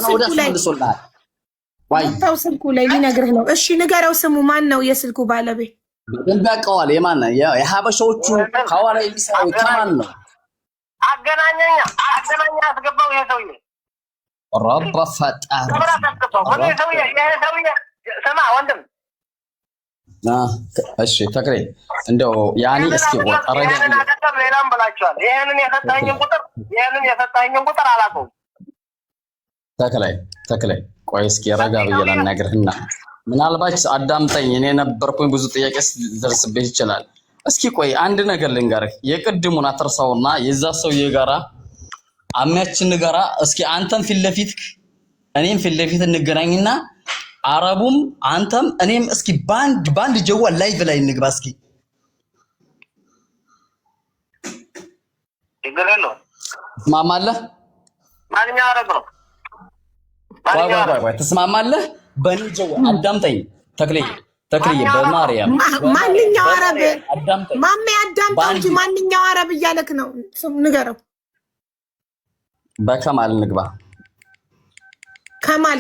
ስልኩ ላይ ሊነግርህ ነው። እሺ ንገረው። ስሙ ማን ነው? የስልኩ ባለቤት በደንብ ያውቀዋል። የማን ነው? የሀበሻዎቹ ሐዋላ የሚሰራው ከማን ነው? አገናኘኛ አስገባው። ይሄ ሰውዬ ረባ ፈጣሪ ስማ ወንድም እሺ ተክሌ እንደው ያኔ እስኪ ወጣረጋ ሌላም ብላችኋል። ይሄንን የሰጣኝን ቁጥር አላውቀውም። ተክሌ ቆይ እስኪ ረጋ ብዬ ላናግርህና ምናልባት አዳምጠኝ። እኔ ነበርኩኝ ብዙ ጥያቄ ደርስብህ ይችላል። እስኪ ቆይ አንድ ነገር ልንገርህ። የቅድሙን አትርሳውና የዛ ሰውዬ ጋራ አሚያችን ጋራ እስኪ አንተም ፊት ለፊት እኔም ፊት ለፊት እንገናኝና አረቡም አንተም እኔም እስኪ ባንድ ጀዋል ላይቭ ላይ እንግባ እስኪ። ችግር የለውም። ትስማማለህ? ማንኛው አረብ ነው? ቆይ ትስማማለህ? በእኔ ጀዋል አዳምጠኝ ተክሌ በማርያም ማንኛው አረብ ማሜ አዳምጠው እንጂ ማንኛው አረብ እያለክ ነው? ንገረው። በከማል እንግባ።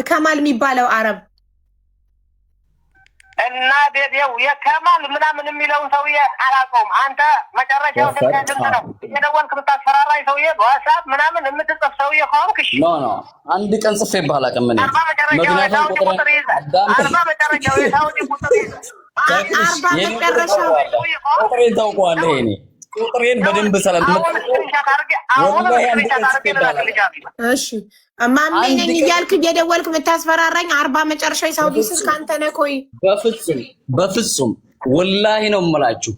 ከማል የሚባለው አረብ እና ቤቴው የከማል ምናምን የሚለውን ሰውዬ አላውቀውም። አንተ መጨረሻው ስንት ነው እየደወልክ የምታስፈራራኝ ሰውዬ በዋትስአፕ ምናምን የምትጽፍ ሰውዬ ከሆንክ እሺ። ኖ አንድ ቀን ጽፌ ባላውቅም እኔ ምክንያቱም መጨረሻው የሳውዲ ቁጥር ይዘህ ቁጥሬን ታውቀዋለህ። እኔ ቁጥሬን በደንብ እሺ ማሜ ነኝ እያልክ እየደወልክ የምታስፈራራኝ 40 መጨረሻው የሳውዲ ስልክ አንተ ነህ። ቆይ በፍጹም ወላሂ ነው የምላችሁ።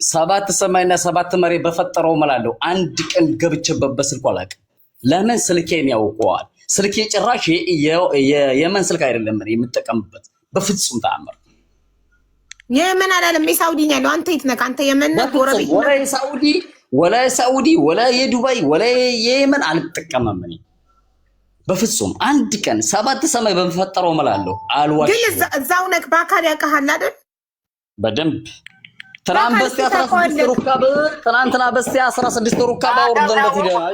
7 ሰማይና 7 መሬት በፈጠረው እምላለሁ። አንድ ቀን ገብቼበት በስልኩ አላውቅም። ለምን ስልኬን ያውቀዋል። ስልኬ ጭራሽ የየመን ስልክ አይደለም የምጠቀምበት በፍጹም ተአምር። የመን አይደለም የሳውዲ ነው ያለው። አንተ የት ነህ? አንተ የመን ነህ? ጎረቤት ወላ ሳውዲ ወላ የዱባይ ወላ የየመን አልጠቀምም እኔ በፍጹም። አንድ ቀን 7 ሰማይ በፈጠረው እምላለሁ አልዋሽ። ግን እዛው ነህ በአካል ያውቃሃል አይደል? በደንብ ትናንትና በስቲያ 16 ሩካብ ትናንትና በስቲያ 16 ሩካብ አውርደንበት ይደናል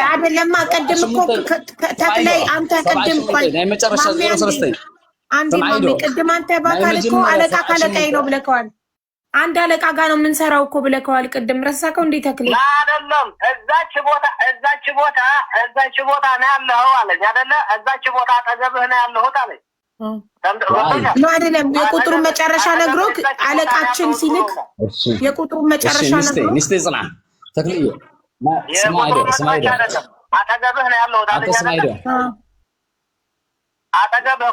አይደለም። ቀድም እኮ ተክላይ አንተ ቀድም መጨረሻ 03 አንዴ ማሜ ቅድም አንተ በአካል እኮ አለቃ ካለቃዬ ነው ብለከዋል። አንድ አለቃ ጋር ነው የምንሰራው እኮ ብለከዋል። ቅድም ረሳከው እንዴ ተክሌ? አይደለም እዛች ቦታ ነው ያለኸው አለኝ አይደለ? እዛች ቦታ አጠገብህ ነው ያለሁት አለኝ። ነው አይደለም? የቁጥሩን መጨረሻ ነግሮ አለቃችን ሲልክ የቁጥሩን መጨረሻ ነግሮ ንስቴ ጽና ተክሌ አጠገብህ ነው ያለሁት አለኝ አይደለ? አጠገብህ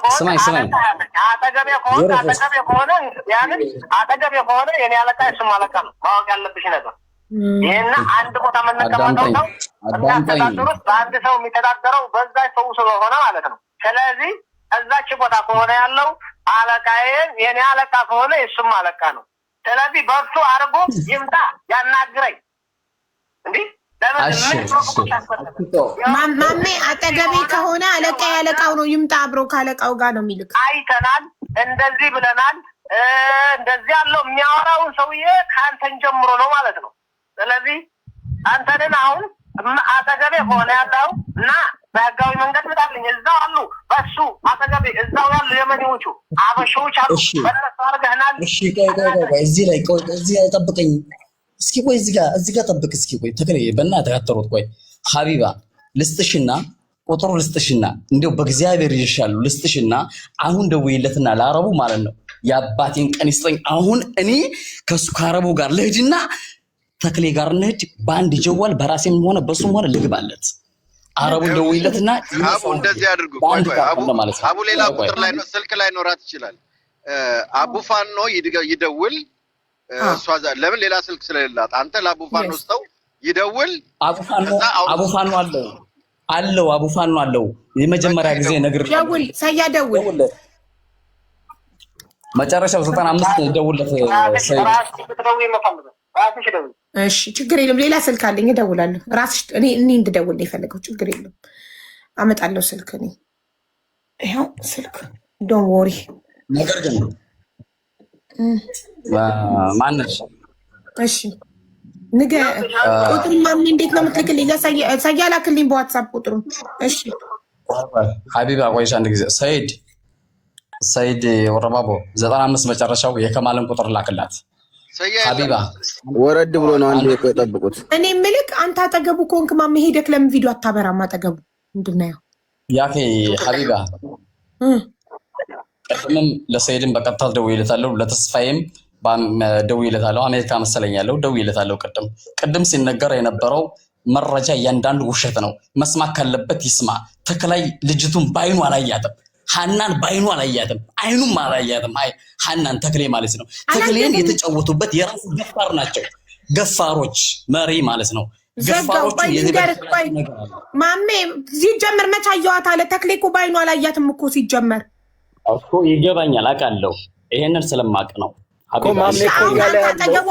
ከሆነ የኔ አለቃ እሱም አለቃ ነው። ማወቅ ያለብሽ ነገር ይሄና አንድ ቦታ የምንቀመጠው ነው የሚያስተዳድሩት በአንድ ሰው የሚተዳደረው በዛ ሰው ስለሆነ ማለት ነው። ስለዚህ እዛች ቦታ ከሆነ ያለው አለቃዬን የኔ አለቃ ከሆነ የእሱም አለቃ ነው። ስለዚህ በሱ አድርጎ ይምጣ ያናግረኝ እንዲህ ማሜ አጠገቤ ከሆነ አለቃ ያለቃው ነው ይምጣ። አብሮ ካለቃው ጋር ነው የሚልክ። አይተናል፣ እንደዚህ ብለናል። እንደዚህ ያለው የሚያወራውን ሰውዬ ከአንተን ጀምሮ ነው ማለት ነው። ስለዚህ አንተንን አሁን አጠገቤ ከሆነ ያለው እና በህጋዊ መንገድ ምጣልኝ። እዛው አሉ በሱ አጠገቤ እዛው ያሉ የመኒዎቹ አበሾች አሉ። በነሱ አድርገህናል። እሺ ቆይ እዚህ ላይ ጠብቀኝ እስኪ። ቆይ እዚህ ጋር ጠብቅ እስኪ። ቆይ ተክሌ በእናትህ አትሮጥ። ቆይ ሀቢባ ልስጥሽና ቁጥሩ ልስጥሽና እንደው በእግዚአብሔር ይሻሉ ልስጥሽና አሁን ደውይለትና ለአረቡ ማለት ነው የአባቴን ቀን ይስጠኝ። አሁን እኔ ከሱ ከአረቡ ጋር ልሂድና ተክሌ ጋር እንሂድ። በአንድ ጀዋል በራሴም ሆነ በሱም ሆነ ልግባለት። አረቡን ደውይለትና አቡ እንደዚህ አድርጉ። አቡ ሌላ ቁጥር ላይ ነው ስልክ ላይ ኖራት ይችላል። አቡ ፋኖ ይደውል። እሷ ለምን ሌላ ስልክ ስለሌላት አንተ ለአቡ ፋኖ ስተው ይደውል። አቡ ፋኖ አለው አቡ ፋኖ አለው። የመጀመሪያ ጊዜ ነግር ደውል ሳያደውል መጨረሻው 95 ደውለት ሰይድ። እሺ ችግር የለም። ሌላ ስልክ አለኝ እደውላለሁ። ራስሽ እኔ እንድደውል ነው የፈለገው። ችግር የለም አመጣለሁ ስልክ። እኔ ይኸው ስልክ ዶንት ወሪ። ነገር ግን ማነሽ? እሺ ንገ ቁጥሩን ማን እንዴት ነው የምትልክልኝ? ለሳያ ላክልኝ በዋትስአፕ ቁጥሩን። እሺ ሀቢባ ቆይሽ አንድ ጊዜ ሰይድ ወረባቦ 95 መጨረሻው የከማልን ቁጥር ላክላት። ሀቢባ ወረድ ብሎ ነው። አንዴ ቆይ ጠብቁት። እኔ ምልክ አንተ አጠገቡ ከሆንክ ማሜ ሄደክ ለምን ቪዲዮ አታበራም? አጠገቡ ምንድን ነው ያኬ ሀቢባ ቅድምም ለሰይድም በቀጥታ ደውዬለታለሁ፣ ለተስፋዬም ደውዬለታለሁ። አሜሪካ መሰለኝ ያለው ደውዬለታለሁ። ቅድም ሲነገር የነበረው መረጃ እያንዳንዱ ውሸት ነው። መስማት ካለበት ይስማ። ተክላይ ልጅቱን ባይኑ አላያትም። ሀናን ባይኑ አላያትም፣ አይኑም አላያትም። ሀናን ተክሌ ማለት ነው። ተክሌን የተጫወቱበት የራሱ ገፋር ናቸው። ገፋሮች መሪ ማለት ነው። ገፋሮች ማሜ ሲጀመር መች አየኋት አለ። ተክሌ እኮ ባይኑ አላያትም እኮ ሲጀመር እኮ ይገባኛል፣ አውቃለሁ። ይሄንን ስለማቅ ነው። አጠገቡ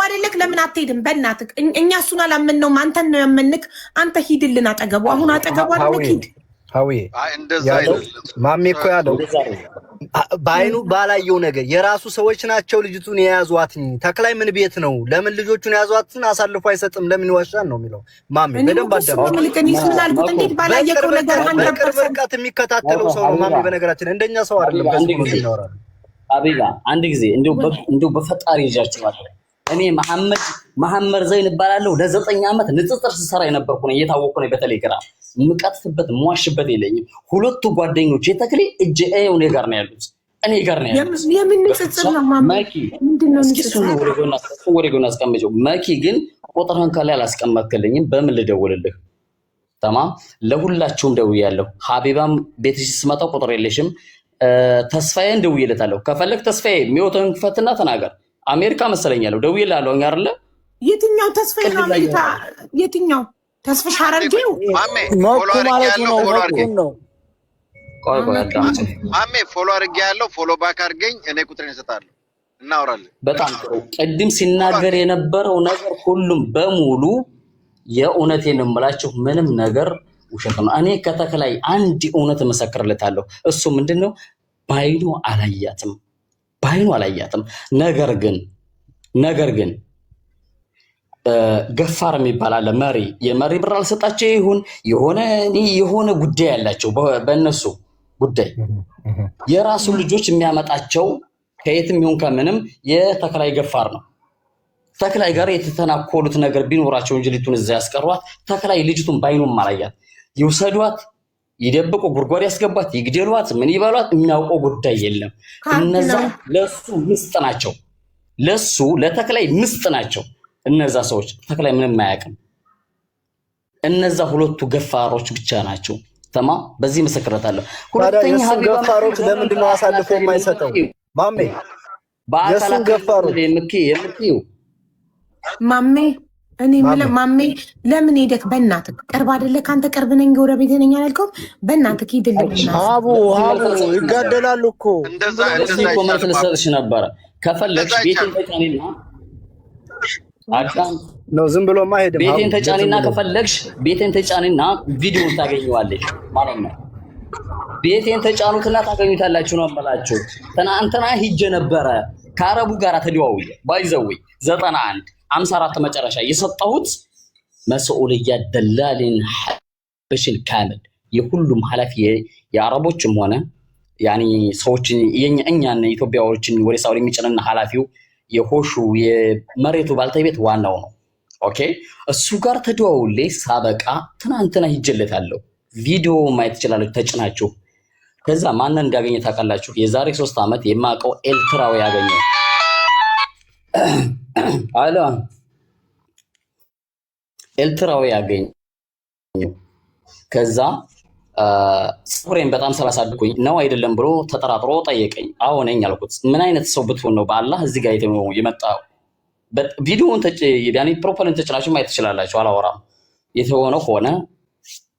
አይደለክ? ለምን አትሄድም? በእናትህ እኛ እሱን አላመንነውም፣ አንተን ነው ያመንክ። አንተ ሂድልን አጠገቡ። አሁን አጠገቡ አይደለክ? ሂድ ማሜ እኮ ያለው በአይኑ ባላየው ነገር የራሱ ሰዎች ናቸው ልጅቱን የያዟት። ተክላይ ምን ቤት ነው? ለምን ልጆቹን የያዟትን አሳልፎ አይሰጥም? ለምን ይዋሻል ነው የሚለው ማሜ። በደንብ በቅርብ ርቀት የሚከታተለው ሰው ነው ማሜ። በነገራችን እንደኛ ሰው አይደለም። አቢባ አንድ ጊዜ እንደው በፈጣሪ ይዣችኋለሁ። እኔ መሐመድ ዘይን እባላለሁ። ለ9 ዓመት ንጽጽር ስሰራ የነበርኩ ነኝ። እየታወቁ ነው። በቴሌግራም የምቀጥፍበት የምዋሽበት የለኝም። ሁለቱ ጓደኞች የተክሌ እኔ ጋር ነው ያሉት። የምን ንጽጽር ነው ማማ? ምንድነው ንጽጽር? ወደ ጎን አስቀምጪው። መኪ ግን ቁጥርህን ከላይ አላስቀመጥክልኝም። በምን ልደውልልህ? ተማም ለሁላችሁም ደውያለሁ። ሀቢባም ቤትሽ ስመጣ ቁጥር የለሽም። ተስፋዬን ደውዬለታለሁ። ከፈለክ ተስፋዬ የሚወጣውን ክፈትና ተናገር። አሜሪካ መሰለኛለሁ ደውዬልሃለሁ አይደለ? የትኛው ተስፋዬ ነው አሜሪካ? የትኛው ተስፋሽ አረርጌው ማሜ ፎሎ ነው። ቆይ ማሜ ፎሎ አድርጌያለሁ። ፎሎ ባክ አድርገኝ። እኔ ቁጥሬን እሰጣለሁ፣ እናወራለን። በጣም ጥሩ። ቅድም ሲናገር የነበረው ነገር ሁሉም በሙሉ የእውነቴን ነው የምላችሁ። ምንም ነገር ውሸት ነው። እኔ ከተክላይ አንድ እውነት እመሰክርለታለሁ። እሱ ምንድነው? ባይኑ አላያትም። ነገር ግን ገፋር የሚባል አለ መሪ። የመሪ ብር አልሰጣቸው ይሁን የሆነ ጉዳይ ያላቸው በእነሱ ጉዳይ የራሱ ልጆች የሚያመጣቸው ከየትም ይሁን ከምንም የተክላይ ገፋር ነው። ተክላይ ጋር የተተናኮሉት ነገር ቢኖራቸው እንጂ ልጅቱን እዛ ያስቀሯት። ተክላይ ልጅቱን ባይኑም አላያት። ይውሰዷት፣ ይደብቁ፣ ጉድጓድ ያስገቧት፣ ይግደሏት፣ ምን ይበሏት፣ የሚያውቀው ጉዳይ የለም። እነዛ ለሱ ምስጥ ናቸው። ለተክላይ ምስጥ ናቸው እነዛ ሰዎች። ተክላይ ምንም አያውቅም። እነዛ ሁለቱ ገፋሮች ብቻ ናቸው። ተማ በዚህ መሰክረታለሁ። ሁለተኛ ገፋሮች ለምንድን ነው አሳልፎ የማይሰጠው? ማሜ የሱን ገፋሮች የምትይው ማሜ እኔ ማሜ ለምን ሄደክ? በእናትህ ቅርብ አይደለ? ካንተ ቅርብ ነኝ ጎረቤት ነኝ አላልከውም? በእናትህ ሂድልኝ። ሀቡ ይጋደላሉ እኮ። እንደዛ መልስ ልሰጥሽ ነበረ። ከፈለግሽ ቤቴን ተጫኒና ነው ዝም ብሎ ማሄድ። ቤቴን ተጫኒና ቪዲዮን ታገኘዋለሽ ማለት ነው። ቤቴን ተጫኑትና ታገኙታላችሁ ነው የምላችሁ። ትናንትና ሂጄ ነበረ ከአረቡ ጋር ተደዋውዬ ባይዘው 91 54 መጨረሻ የሰጠሁት መስኡልያ ደላልን በሽል ካምል የሁሉም ኃላፊ የአረቦችም ሆነ ያኒ ሰዎችን እኛን ኢትዮጵያዎችን ወደ ሳውዲ የሚጭንና ኃላፊው የሆሹ የመሬቱ ባልተቤት ዋናው ነው። ኦኬ እሱ ጋር ተደዋውሌ ሳበቃ ትናንትና ሂጄለታለሁ። ቪዲዮ ማየት ትችላላችሁ ተጭናችሁ። ከዛ ማንን እንዳገኘ ታውቃላችሁ? የዛሬ 3 ዓመት የማውቀው ኤርትራዊ ያገኘው ኤርትራዊ ያገኘው። ከዛ ፀጉሬን በጣም ስላሳደኩኝ ነው አይደለም ብሎ ተጠራጥሮ ጠየቀኝ። አዎ ነኝ አልኩት። ምን አይነት ሰው ብትሆን ነው በአላህ እዚህ ጋር የመጣው? ቪዲዮውን ፕሮፐርን ተጭናችሁ ማየት ትችላላችሁ። አላወራም። የተሆነው ሆነ።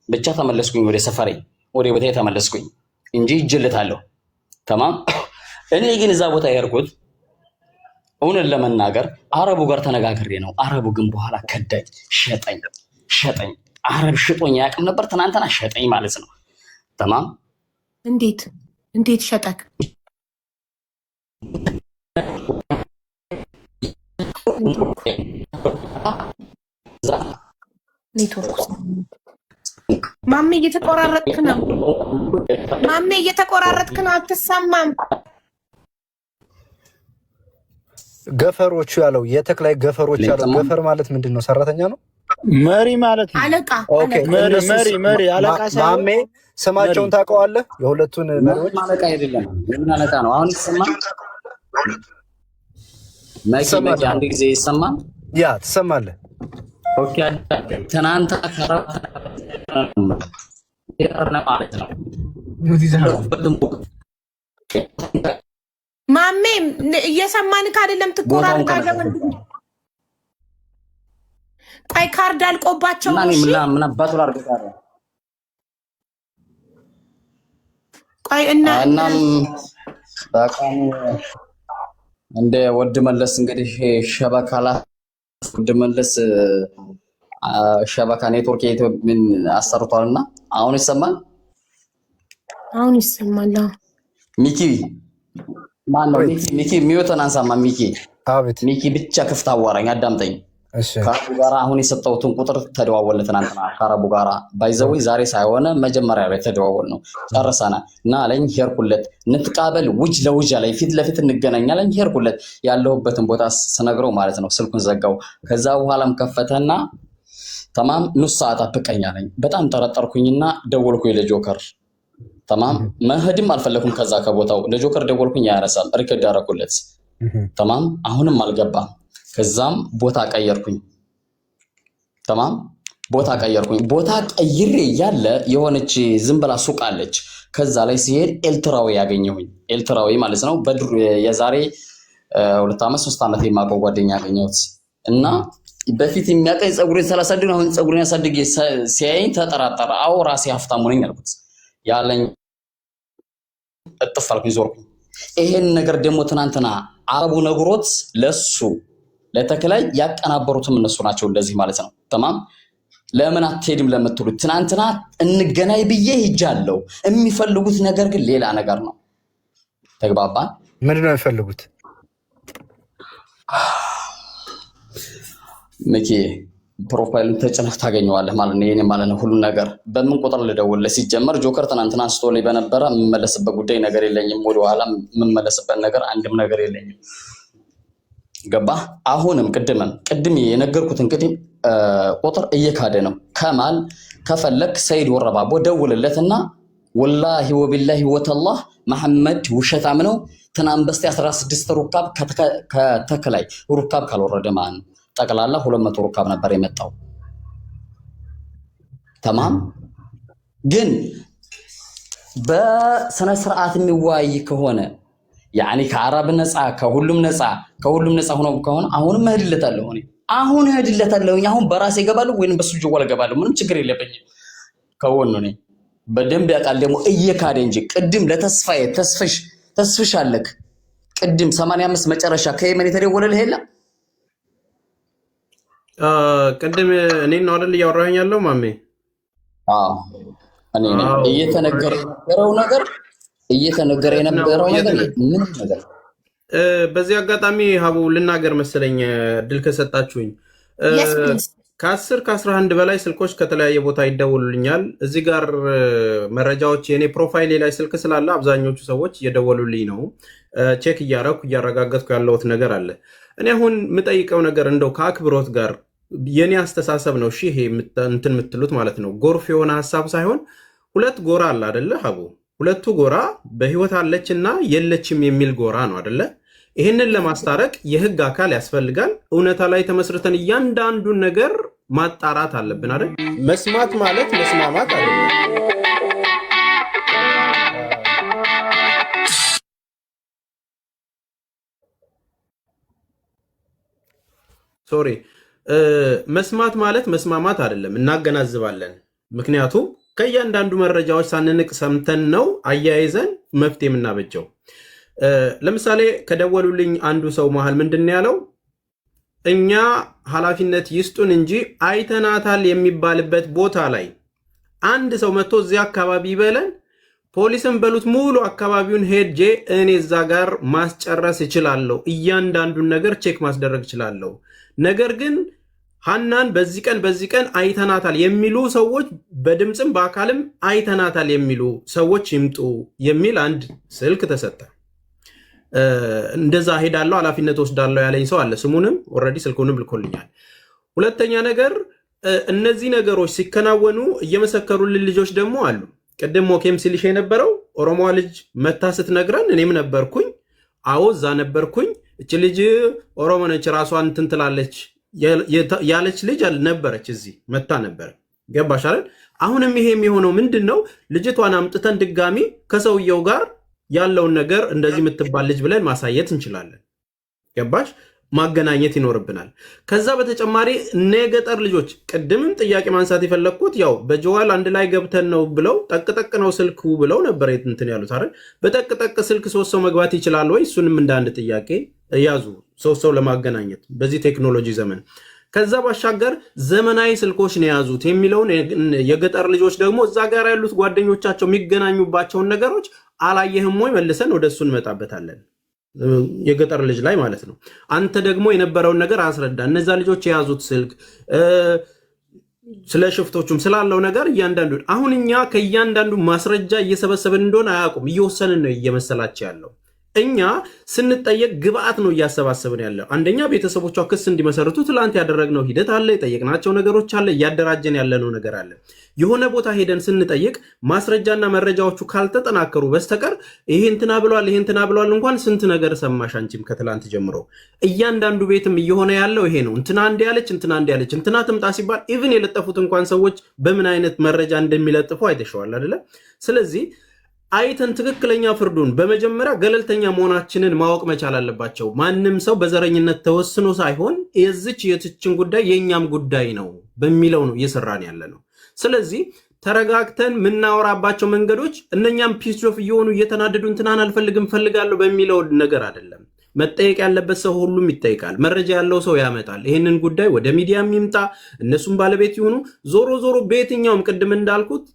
ብቻ ተመለስኩኝ ወደ ሰፈሬ፣ ወደ ቦታዬ ተመለስኩኝ እንጂ ይጅልታለሁ። ተማም። እኔ ግን እዛ ቦታ የሄድኩት እውነት ለመናገር አረቡ ጋር ተነጋግሬ ነው። አረቡ ግን በኋላ ከዳኝ፣ ሸጠኝ። አረብ ሽጦኝ ያቅም ነበር። ትናንትና ሸጠኝ ማለት ነው። ተማም። እንዴት ሸጠክ? ማሜ እየተቆራረጥክ ነው። አትሰማም። ገፈሮቹ ያለው የተክላይ ገፈሮች ያለው ገፈር ማለት ምንድን ነው? ሰራተኛ ነው? መሪ ማለት ነው። አለቃ። መሪ አለቃ። ማሜ ስማቸውን ታውቀዋለህ? የሁለቱን መሪዎች አለቃ አይደለም የምን አለቃ ነው? አሁን ይሰማል? ማይክ አንድ ጊዜ ይሰማል? ያ ትሰማለህ? ኦኬ ትናንት ማለት ነው ማሜ እየሰማንክ አይደለም? ትቆራርጣለህ። ቆይ ካርድ አልቆባቸው ነው። እሺ ምን አባቱ ላድርግ? ቆይ እናም በቃም እንደ ወድ መለስ እንግዲህ ሸበካላ ወድ መለስ ሸበካ ኔትወርክ የኢትዮጵያን አሰርቷልና አሁን ይሰማል? አሁን ይሰማል። ሚኪ ማን ነው? ሚኪ ሚውተን አንሳማ። ሚኪ አቤት። ሚኪ ብቻ ክፍት አዋራኝ፣ አዳምጠኝ። እሺ ከአቡ ጋራ አሁን የሰጠሁትን ቁጥር ተደዋወልን ትናንትና ከአረቡ ጋራ ባይዘው ዛሬ ሳይሆን መጀመሪያ ላይ ተደዋወል ነው ጨርሰናል። እና አለኝ ሄርኩለት እንትቃበል ውጅ ለውጅ አለኝ ፊት ለፊት እንገናኛለን። ሄርኩለት ያለሁበትን ቦታ ስነግረው ማለት ነው ስልኩን ዘጋው። ከዛ በኋላም ከፈተና ተማም ንስ ሰዓት አብቀኝ አለኝ። በጣም ጠረጠርኩኝና ደወልኩኝ ለጆከር። ተማም መሄድም አልፈለኩም። ከዛ ከቦታው ለጆከር ደወልኩኝ፣ ያነሳል። ሪከርድ አደረኩለት። ተማም አሁንም አልገባም። ከዛም ቦታ ቀየርኩኝ። ተማም ቦታ ቀየርኩኝ። ቦታ ቀይሬ ያለ የሆነች ዝም ብላ ሱቅ አለች። ከዛ ላይ ሲሄድ ኤልትራዊ ያገኘሁኝ። ኤልትራዊ ማለት ነው በድሩ የዛሬ 2 ዓመት 3 ዓመት የማውቀው ጓደኛ ያገኘሁት እና በፊት የሚያቀኝ ጸጉሬን ሳላሳድግ አሁን ጸጉሬን ያሳድግ ሲያየኝ ተጠራጠረ። አዎ ራሴ ሀብታሙ ነኝ አልኩት። ያለኝ እጥፍ አልኩኝ፣ ዞርኩኝ። ይሄን ነገር ደግሞ ትናንትና አረቡ ነግሮት ለሱ ለተከላይ ያቀናበሩትም እነሱ ናቸው። እንደዚህ ማለት ነው። ተማም ለምን አትሄድም ለምትሉት ትናንትና እንገናኝ ብዬ ሄጃለሁ። የሚፈልጉት ነገር ግን ሌላ ነገር ነው። ተግባባን? ምንድን ነው የሚፈልጉት? ሚኪ ፕሮፋይሉን ተጭነህ ታገኘዋለህ ማለት ነው። የኔ ማለት ነው ሁሉ ነገር በምን ቁጥር ልደውልልህ? ሲጀመር ጆከር ትናንትና አንስቶልኝ በነበረ የምመለስበት ጉዳይ ነገር የለኝም። ወደኋላ የምመለስበት ነገር አንድም ነገር የለኝም። ገባ? አሁንም ቅድም የነገርኩትን ቁጥር እየካደ ነው። ከማል ከፈለክ ሰይድ ወረባቦ ደውልለትና ወላሂ ወቢላሂ ወተላህ መሐመድ ውሸታም ነው። ትናንት በስቲያ 16 ሩካብ ከተከላይ ሩካብ ካልወረደ ማለት ነው ጠቅላላ 200 ሩካብ ነበር የመጣው። ተማም ግን በስነ ስርዓት የሚወያይ ከሆነ ያኒ ከአረብ ነፃ ከሁሉም ነፃ ሆኖ ከሆነ አሁንም እሄድለታለሁ። አሁን አሁን በራሴ እገባለሁ ወይንም በሱ ጀዋል እገባለሁ። ምንም ችግር የለብኝም። ከወን ነው በደንብ ያውቃል። ደግሞ እየካደ እንጂ ቅድም ለተስፋዬ ተስፍሽ አለክ ቅድም 85 መጨረሻ ከየመን የተደወለልህ የለም? ቅድም እኔን ነው አይደል እያወራኸኝ ያለው ማሜ? አዎ እኔ ነኝ። እየተነገረ የነበረው ነገር ምን ነገር በዚህ አጋጣሚ ሀቡ ልናገር መሰለኝ ድል ከሰጣችሁኝ ከ10 ከ11 በላይ ስልኮች ከተለያየ ቦታ ይደውሉልኛል። እዚህ ጋር መረጃዎች የኔ ፕሮፋይል ላይ ስልክ ስላለ አብዛኞቹ ሰዎች እየደወሉልኝ ነው። ቼክ እያረጋገጥኩ ያለሁት ነገር አለ። እኔ አሁን የምጠይቀው ነገር እንደው ከአክብሮት ጋር የኔ አስተሳሰብ ነው። እሺ ይሄ እንትን የምትሉት ማለት ነው ጎርፍ የሆነ ሀሳብ ሳይሆን ሁለት ጎራ አለ አይደለ ሀቡ? ሁለቱ ጎራ በህይወት አለችና የለችም የሚል ጎራ ነው አይደለ? ይህንን ለማስታረቅ የህግ አካል ያስፈልጋል። እውነታ ላይ ተመስርተን እያንዳንዱን ነገር ማጣራት አለብን አይደል? መስማት ማለት መስማማት አይደለም። ሶሪ መስማት ማለት መስማማት አይደለም። እናገናዝባለን። ምክንያቱም ከእያንዳንዱ መረጃዎች ሳንንቅ ሰምተን ነው አያይዘን መፍትሄ የምናበጀው። ለምሳሌ ከደወሉልኝ አንዱ ሰው መሃል ምንድን ያለው እኛ ኃላፊነት ይስጡን እንጂ አይተናታል የሚባልበት ቦታ ላይ አንድ ሰው መጥቶ እዚያ አካባቢ ይበለን ፖሊስን በሉት ሙሉ አካባቢውን ሄጄ እኔ እዛ ጋር ማስጨረስ እችላለሁ፣ እያንዳንዱን ነገር ቼክ ማስደረግ እችላለሁ። ነገር ግን ሀናን በዚህ ቀን አይተናታል የሚሉ ሰዎች በድምፅም በአካልም አይተናታል የሚሉ ሰዎች ይምጡ የሚል አንድ ስልክ ተሰጠ። እንደዛ ሄዳለሁ ኃላፊነት ወስዳለሁ ያለኝ ሰው አለ። ስሙንም ኦልሬዲ ስልኩንም ልኮልኛል። ሁለተኛ ነገር እነዚህ ነገሮች ሲከናወኑ እየመሰከሩልን ልጆች ደግሞ አሉ። ቅድም ሞኬም ሲልሽ የነበረው ኦሮሞ ልጅ መታ ስትነግረን እኔም ነበርኩኝ። አዎ እዛ ነበርኩኝ። እች ልጅ ኦሮሞ ነች ራሷን እንትን ትላለች ያለች ልጅ ነበረች፣ እዚህ መታ ነበር። ገባሽ አይደል? አሁንም ይሄ የሚሆነው ምንድነው? ልጅቷን አምጥተን ድጋሚ ከሰውየው ጋር ያለውን ነገር እንደዚህ የምትባል ልጅ ብለን ማሳየት እንችላለን። ገባሽ? ማገናኘት ይኖርብናል። ከዛ በተጨማሪ እነ የገጠር ልጆች ቅድምም ጥያቄ ማንሳት የፈለግኩት ያው በጀዋል አንድ ላይ ገብተን ነው ብለው ጠቅጠቅ ነው ስልኩ ብለው ነበር እንትን ያሉት አይደል? በጠቅጠቅ ስልክ 3 ሰው መግባት ይችላል ወይ? እሱንም እንደ አንድ ጥያቄ ያዙ። 3 ሰው ለማገናኘት በዚህ ቴክኖሎጂ ዘመን። ከዛ ባሻገር ዘመናዊ ስልኮች ነው የያዙት የሚለውን የገጠር ልጆች ደግሞ እዛ ጋር ያሉት ጓደኞቻቸው የሚገናኙባቸውን ነገሮች አላየህም ወይ? መልሰን ወደሱ እንመጣበታለን። የገጠር ልጅ ላይ ማለት ነው። አንተ ደግሞ የነበረውን ነገር አስረዳ። እነዛ ልጆች የያዙት ስልክ ስለ ሽፍቶቹም ስላለው ነገር እያንዳንዱ አሁን እኛ ከእያንዳንዱ ማስረጃ እየሰበሰብን እንደሆነ አያውቁም። እየወሰንን ነው እየመሰላቸው ያለው። እኛ ስንጠየቅ ግብአት ነው እያሰባሰብን ያለው። አንደኛ ቤተሰቦቿ ክስ እንዲመሰርቱ ትላንት ያደረግነው ሂደት አለ፣ የጠየቅናቸው ነገሮች አለ፣ እያደራጀን ያለነው ነገር አለ። የሆነ ቦታ ሄደን ስንጠይቅ ማስረጃና መረጃዎቹ ካልተጠናከሩ በስተቀር ይሄ እንትና ብሏል እንኳን ስንት ነገር ሰማሽ አንቺም ከትላንት ጀምሮ። እያንዳንዱ ቤትም እየሆነ ያለው ይሄ ነው። እንትና እንዲ ያለች እንትና ትምጣ ሲባል ኢቭን የለጠፉት እንኳን ሰዎች በምን አይነት መረጃ እንደሚለጥፉ አይተሸዋል አይደለ? ስለዚህ አይተን ትክክለኛ ፍርዱን በመጀመሪያ ገለልተኛ መሆናችንን ማወቅ መቻል አለባቸው። ማንም ሰው በዘረኝነት ተወስኖ ሳይሆን የትችን ጉዳይ የኛም ጉዳይ ነው በሚለው ነው እየሰራን ያለ ነው። ስለዚህ ተረጋግተን የምናወራባቸው መንገዶች እነኛም ፒስ ኦፍ እየሆኑ እየተናደዱ እንትናን አልፈልግም ፈልጋለሁ በሚለው ነገር አይደለም። መጠየቅ ያለበት ሰው ሁሉም ይጠይቃል። መረጃ ያለው ሰው ያመጣል። ይህንን ጉዳይ ወደ ሚዲያ የሚምጣ እነሱም ባለቤት ይሁኑ። ዞሮ በየትኛውም ቅድም እንዳልኩት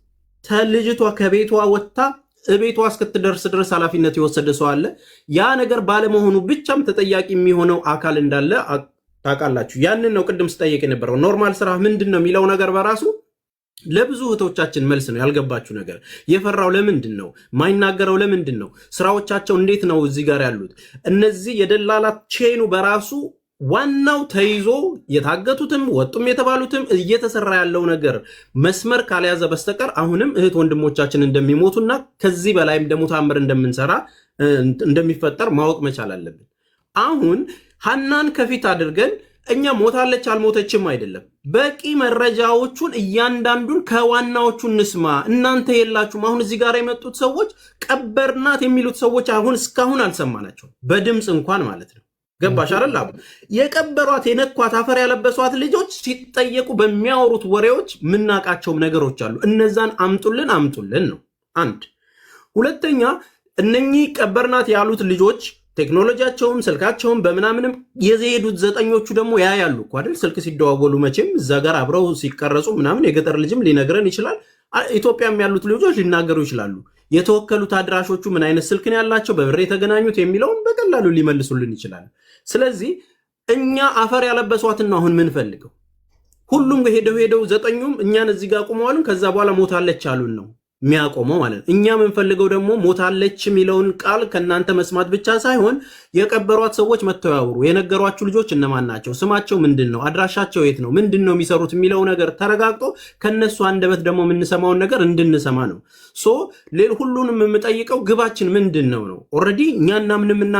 ልጅቷ ከቤቷ ወጥታ ቤቷ እስክትደርስ ድረስ ኃላፊነት የወሰደ ሰው አለ። ያ ነገር ባለመሆኑ ብቻም ተጠያቂ የሚሆነው አካል እንዳለ ታውቃላችሁ። ያንን ነው ቅድም ስጠየቅ የነበረው። ኖርማል ስራ ምንድን ነው የሚለው ነገር በራሱ ለብዙ እህቶቻችን መልስ ነው። ያልገባችሁ ነገር የፈራው ለምንድን ነው? ማይናገረው ለምንድን ነው? ስራዎቻቸው እንዴት ነው እዚህ ጋር ያሉት? እነዚህ የደላላት ቼኑ በራሱ ዋናው ተይዞ የታገቱትም ወጡም የተባሉትም እየተሰራ ያለው ነገር መስመር ካልያዘ በስተቀር አሁንም እህት ወንድሞቻችን እንደሚሞቱና ከዚህ በላይም ደግሞ ታምር እንደሚፈጠር ማወቅ መቻል አለብን። አሁን ሐናን ከፊት አድርገን እኛ ሞታለች አልሞተችም አይደለም፣ በቂ መረጃዎቹን እያንዳንዱን ከዋናዎቹ እንስማ። እናንተ የላችሁም። አሁን እዚህ ጋር የመጡት ሰዎች ቀበርናት የሚሉት ሰዎች አሁን እስካሁን አልሰማናቸው በድምፅ እንኳን ማለት ነው። ገባሽ አይደል? የቀበሯት የነኳት አፈር ያለበሷት ልጆች ሲጠየቁ በሚያወሩት ወሬዎች ምናቃቸው ነገሮች አሉ። እነዛን አምጡልን ነው አንድ። ሁለተኛ እነኚህ ቀበርናት ያሉት ልጆች ቴክኖሎጂያቸውም ስልካቸውም በምናምንም የዘሄዱት ዘጠኞቹ ደግሞ ያያሉ እኮ አይደል? ስልክ ሲደዋወሉ መቼም እዛ ጋር አብረው ሲቀረጹ ምናምን የገጠር ልጅም ሊነግረን ይችላል። ኢትዮጵያም ያሉት ልጆች ሊናገሩ ይችላሉ። የተወከሉት አድራሾቹ ምን አይነት ስልክ ነው ያላቸው፣ በብር የተገናኙት የሚለውን በቀላሉ ሊመልሱልን ይችላል። ስለዚህ እኛ አፈር ያለበሷትን ነው አሁን ምንፈልገው። ሁሉም ሄደው ዘጠኙም እኛን እዚህ ጋር ቆመዋሉን ከዛ በኋላ ሞታለች አሉን ነው የሚያቆመው ማለት ነው። እኛ የምንፈልገው ደግሞ ሞታለች የሚለውን ቃል ከእናንተ መስማት ብቻ ሳይሆን የቀበሯት ሰዎች መተው ያወሩ። የነገሯችሁ ልጆች እነማን ናቸው? ስማቸው ምንድን ነው? አድራሻቸው የት ነው? ምንድን ነው የሚሰሩት የሚለው ነገር ተረጋግጦ ከነሱ አንደበት ደግሞ የምንሰማውን ነገር እንድንሰማ ነው። ሁሉንም የምጠይቀው ግባችን ምንድን ነው ነው? ኦልሬዲ እኛ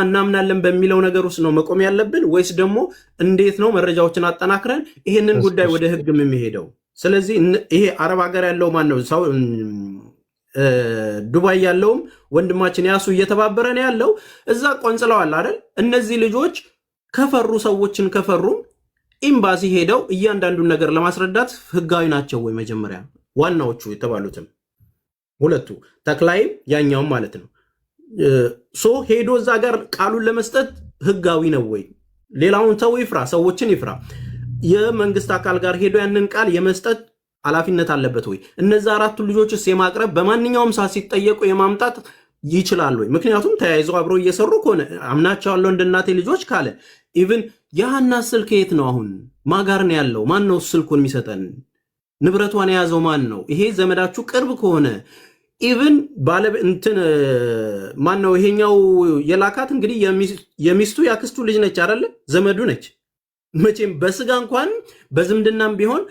እናምናለን በሚለው ነገር ውስጥ ነው መቆም ያለብን ወይስ ደግሞ እንዴት ነው መረጃዎችን አጠናክረን ይሄንን ጉዳይ ወደ ህግም የሚሄደው? ስለዚህ ይሄ አረብ ሀገር ያለው ማን ነው ሰው ዱባይ ያለውም ወንድማችን ያሱ እየተባበረ ነው ያለው። እዛ ቆንጽለዋል አይደል? እነዚህ ልጆች ከፈሩ ሰዎችን ከፈሩ ኤምባሲ ሄደው እያንዳንዱን ነገር ለማስረዳት ህጋዊ ናቸው ወይ? መጀመሪያ ዋናዎቹ የተባሉትም ሁለቱ ተክላይም ያኛውም ማለት ነው ሄዶ እዛ ጋር ቃሉን ለመስጠት ህጋዊ ነው ወይ? ሌላውን ሰው ይፍራ፣ ሰዎችን ይፍራ። የመንግስት አካል ጋር ሄዶ ያንን ቃል የመስጠት ኃላፊነት አለበት ወይ? እነዛ አራቱ ልጆችስ የማቅረብ በማንኛውም ሰዓት ሲጠየቁ የማምጣት ይችላል ወይ? ምክንያቱም ተያይዘው አብረው እየሰሩ ከሆነ አምናቸዋለሁ እንደ እናቴ ልጆች ካለ ኢቭን የሐና ስልክ የት ነው አሁን? ማጋር ነው ያለው? ማን ነው ስልኩን የሚሰጠን? ንብረቷን የያዘው ማን ነው? ይሄ ዘመዳችሁ ቅርብ ከሆነ ኢቭን ማን ነው ይሄኛው የላካት? እንግዲህ የሚስቱ ያክስቱ ልጅ ነች አይደለ? ዘመዱ ነች። መቼም በስጋ እንኳን በዝምድናም ቢሆን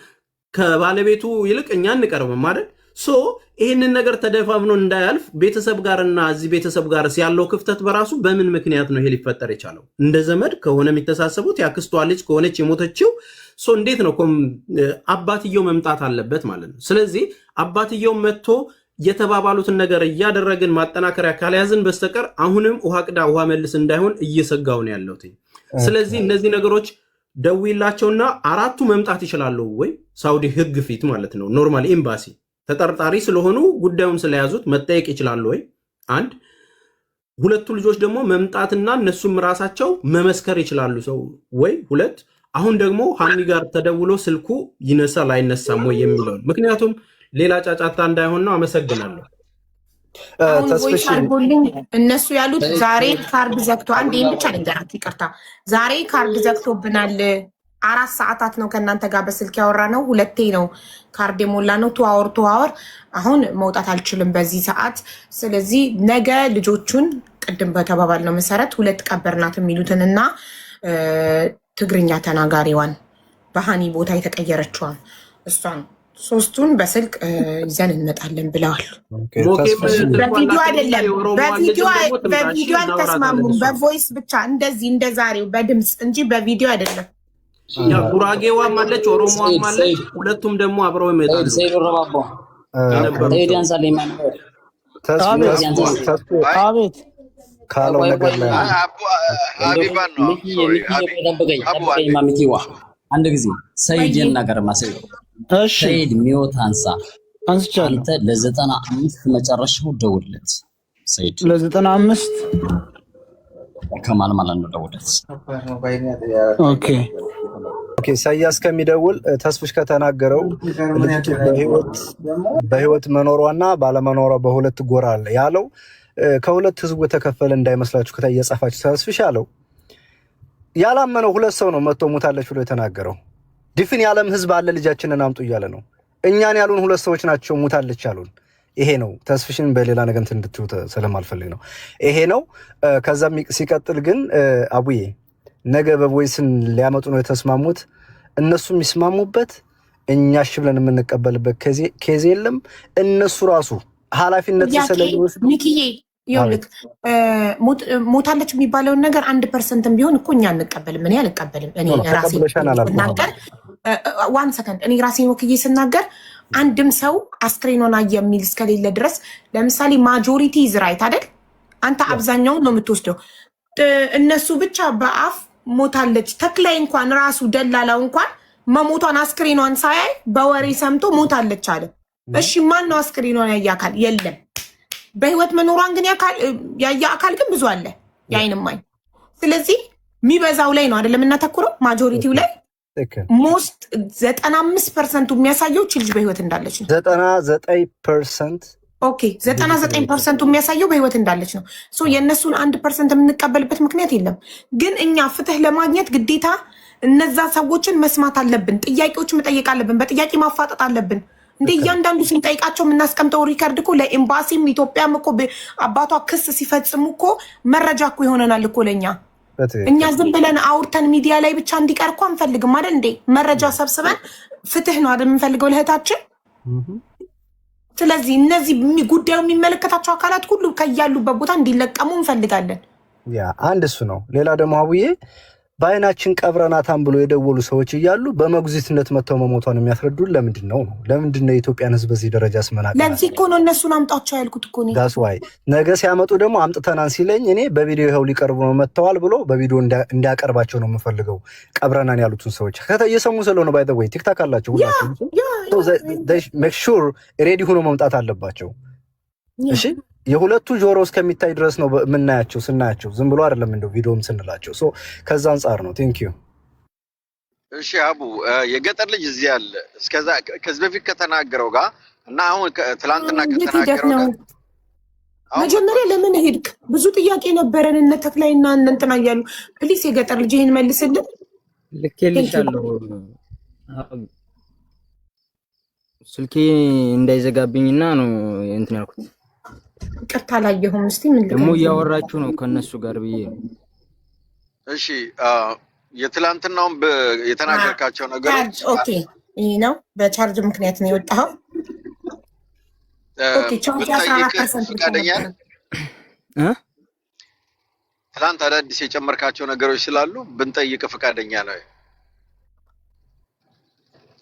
ከባለቤቱ ይልቅ እኛ እንቀርብም አይደል? ሶ ይህንን ነገር ተደፋፍኖ እንዳያልፍ ቤተሰብ ጋርና እዚህ ቤተሰብ ጋር ያለው ክፍተት በራሱ በምን ምክንያት ነው ይሄ ሊፈጠር የቻለው? እንደ ዘመድ ከሆነ የሚተሳሰቡት ያክስቷ ልጅ ከሆነች የሞተችው ሶ እንዴት ነው አባትየው መምጣት አለበት ማለት ነው። ስለዚህ አባትየው መጥቶ የተባባሉትን ነገር እያደረግን ማጠናከሪያ ካልያዝን በስተቀር አሁንም ውሃ ቅዳ ውሃ መልስ እንዳይሆን እየሰጋው ነው ያለሁት። ስለዚህ እነዚህ ነገሮች ደውይላቸውና አራቱ መምጣት ይችላሉ ወይ ሳውዲ ህግ ፊት ማለት ነው ኖርማል ኤምባሲ ተጠርጣሪ ስለሆኑ ጉዳዩን ስለያዙት መጠየቅ ይችላሉ ወይ? አንድ ሁለቱ ልጆች ደግሞ መምጣትና እነሱም ራሳቸው መመስከር ይችላሉ ሰው ወይ? ሁለት አሁን ደግሞ ሃኒ ጋር ተደውሎ ስልኩ ይነሳል አይነሳም ወይ የሚለው ምክንያቱም ሌላ ጫጫታ እንዳይሆን ነው። አመሰግናለሁ። ተስፍሽ እነሱ ያሉት ዛሬ ካርድ ዘግቶ አንዴ ብቻ ልንገራችሁ፣ ይቅርታ ዛሬ ካርድ ዘግቶብናል። 4 ሰዓታት ነው ከእናንተ ጋር በስልክ ያወራ ነው። 2 ነው ካርድ የሞላ ነው። ተዋወር አሁን መውጣት አልችልም በዚህ ሰዓት። ስለዚህ ነገ ልጆቹን ቅድም በተባባል ነው መሰረት 2 ቀበርናት የሚሉትንና ትግርኛ ተናጋሪዋን በሃኒ ቦታ የተቀየረችዋን እሷን 3ቱን በስልክ ይዘን እንመጣለን ብለዋል። በቪዲዮ አይደለም፣ በቪዲዮ አልተስማሙም። በቮይስ ብቻ እንደዚህ እንደዛሬው በድምፅ እንጂ በቪዲዮ አይደለም። ያ ጉራጌዋም አለች ኦሮሞዋም አለች። ሁለቱም ደግሞ አብረው ይመጣሉ። አቤት ካለው ነገር ላይ ሀቢባን ነው አንድ ጊዜ ሰይድን ነገር ማሰይ ሰይድ ሚወት አንሳ አንተ ለ95 መጨረሻው ደውልለት። ሰይድ ለ95 ከማል ማለት ነው ደውልለት። ኦኬ ኢሳያስ ከሚደውል ተስፍሽ ከተናገረው በህይወት መኖሯና ባለመኖሯ በሁለት ጎራ አለ ያለው ከሁለት ህዝብ የተከፈለ እንዳይመስላችሁ ከታይ የጻፋችሁ ተስፍሽ ያለው ያላመነው ሁለት ሰው ነው መጥቶ ሞታለች ብሎ የተናገረው። ዲፍን ያለም ህዝብ አለ ልጃችንን አምጡ እያለ ነው። እኛን ያሉን ሁለት ሰዎች ናቸው ሞታለች ያሉን። ይሄ ነው ተስፍሽን በሌላ ነገር እንድትዩ ስለማልፈልግ ነው። ይሄ ነው። ከዛም ሲቀጥል ግን አቡዬ ነገ በቮይስን ሊያመጡ ነው የተስማሙት። እነሱ የሚስማሙበት እኛ እሺ ብለን የምንቀበልበት ኬዝ የለም። እነሱ ራሱ ኃላፊነት ስለሚወስዱ ሚኪዬ ይኸውልህ ሞታለች የሚባለውን ነገር 1% ቢሆን እኮ እኛ አንቀበልም። እኔ አልቀበልም። እኔ ራሴ ስናገር 1 ሰከንድ እኔ ራሴን ወክዬ ስናገር አንድም ሰው አስክሬኗን አየ የሚል እስከሌለ ድረስ ለምሳሌ ማጆሪቲ ኢዝ ራይት አይደል? አንተ አብዛኛውን ነው የምትወስደው። እነሱ ብቻ በአፍ ሞታለች ተክላይ እንኳን ራሱ ደላላው እንኳን መሞቷን አስክሬኗን ሳያይ በወሬ ሰምቶ ሞታለች አለ። እሺ ማን ነው አስክሬኗን ያየ አካል? የለም። በህይወት መኖሯን ግን ያየ አካል ግን ብዙ አለ፣ የዓይን እማኝ። ስለዚህ የሚበዛው ላይ ነው አይደለም እናተኩረው፣ ማጆሪቲው ላይ ሞስት 95% የሚያሳየው ልጅ በህይወት እንዳለች ነው። 99% ኦኬ 99% የሚያሳየው በህይወት እንዳለች ነው። ሶ የእነሱን 1% የምንቀበልበት ምክንያት የለም። ግን እኛ ፍትህ ለማግኘት ግዴታ እነዛ ሰዎችን መስማት አለብን። ጥያቄዎች መጠየቅ አለብን። በጥያቄ ማፋጠጥ አለብን። እንደ እያንዳንዱ ስንጠይቃቸው የምናስቀምጠው ሪከርድ እኮ ለኤምባሲም ኢትዮጵያም እኮ አባቷ ክስ ሲፈጽሙ እኮ መረጃ እኮ ይሆነናል እኮ ለእኛ። እኛ ዝም ብለን አውርተን ሚዲያ ላይ ብቻ እንዲቀር እኮ አንፈልግም አይደል እንዴ? መረጃ ሰብስበን ፍትህ ነው አይደል የምንፈልገው ለእህታችን። ስለዚህ እነዚህ ጉዳዩ የሚመለከታቸው አካላት ሁሉ ከያሉበት ቦታ እንዲለቀሙ እንፈልጋለን። ያ አንድ እሱ ነው። ሌላ ደግሞ አቡዬ በአይናችን ቀብረናታን ብሎ የደወሉ ሰዎች እያሉ በመጉዚትነት መተው መሞቷን የሚያስረዱን ለምንድን ነው? ለምንድን ነው የኢትዮጵያን ህዝብ በዚህ ደረጃ ስመናቀ? ለዚህ እኮ ነው እነሱን አምጣቸው ያልኩት እኮ ነው። ዳስ ዋይ ነገ ሲያመጡ ደግሞ አምጥተናን ሲለኝ እኔ በቪዲዮ ይኸው ሊቀርቡ ነው መጥተዋል ብሎ በቪዲዮ እንዲያቀርባቸው ነው የምፈልገው። ቀብረናን ያሉትን ሰዎች እየሰሙ ስለሆነ ባይ ዘ ወይ ቲክታክ አላቸው ሁላችሁ ሜክ ሹር ሬዲ ሆኖ መምጣት አለባቸው። እሺ የሁለቱ ጆሮ እስከሚታይ ድረስ ነው የምናያቸው። ስናያቸው ዝም ብሎ አይደለም እንደው ቪዲዮም ስንላቸው። ሶ ከዛ አንጻር ነው። ቴንክ ዩ። እሺ አቡ የገጠር ልጅ እዚህ አለ። እስከዛ ከዚህ በፊት ከተናገረው ጋር እና አሁን ትላንትና ከተናገረው ጋር መጀመሪያ ለምን ሄድክ? ብዙ ጥያቄ ነበረን እነ ተክላይና እነ እንትና እያሉ። ፕሊስ የገጠር ልጅ ይሄን መልስልን። ልኬልሻለሁ። ስልኬ እንዳይዘጋብኝና ነው እንትን ያልኩት። ቅርታ አላየሁም። እስቲ ምን ደግሞ እያወራችሁ ነው ከነሱ ጋር ብዬ ነው። እሺ የትላንትናውን የተናገርካቸው ነገሮች ኦኬ፣ ይሄ ነው በቻርጅ ምክንያት ነው የወጣው። ኦኬ ቻውቻ 14% ፈቃደኛ ትናንት አዳዲስ የጨመርካቸው ነገሮች ስላሉ ብንጠይቅ ፈቃደኛ ነው?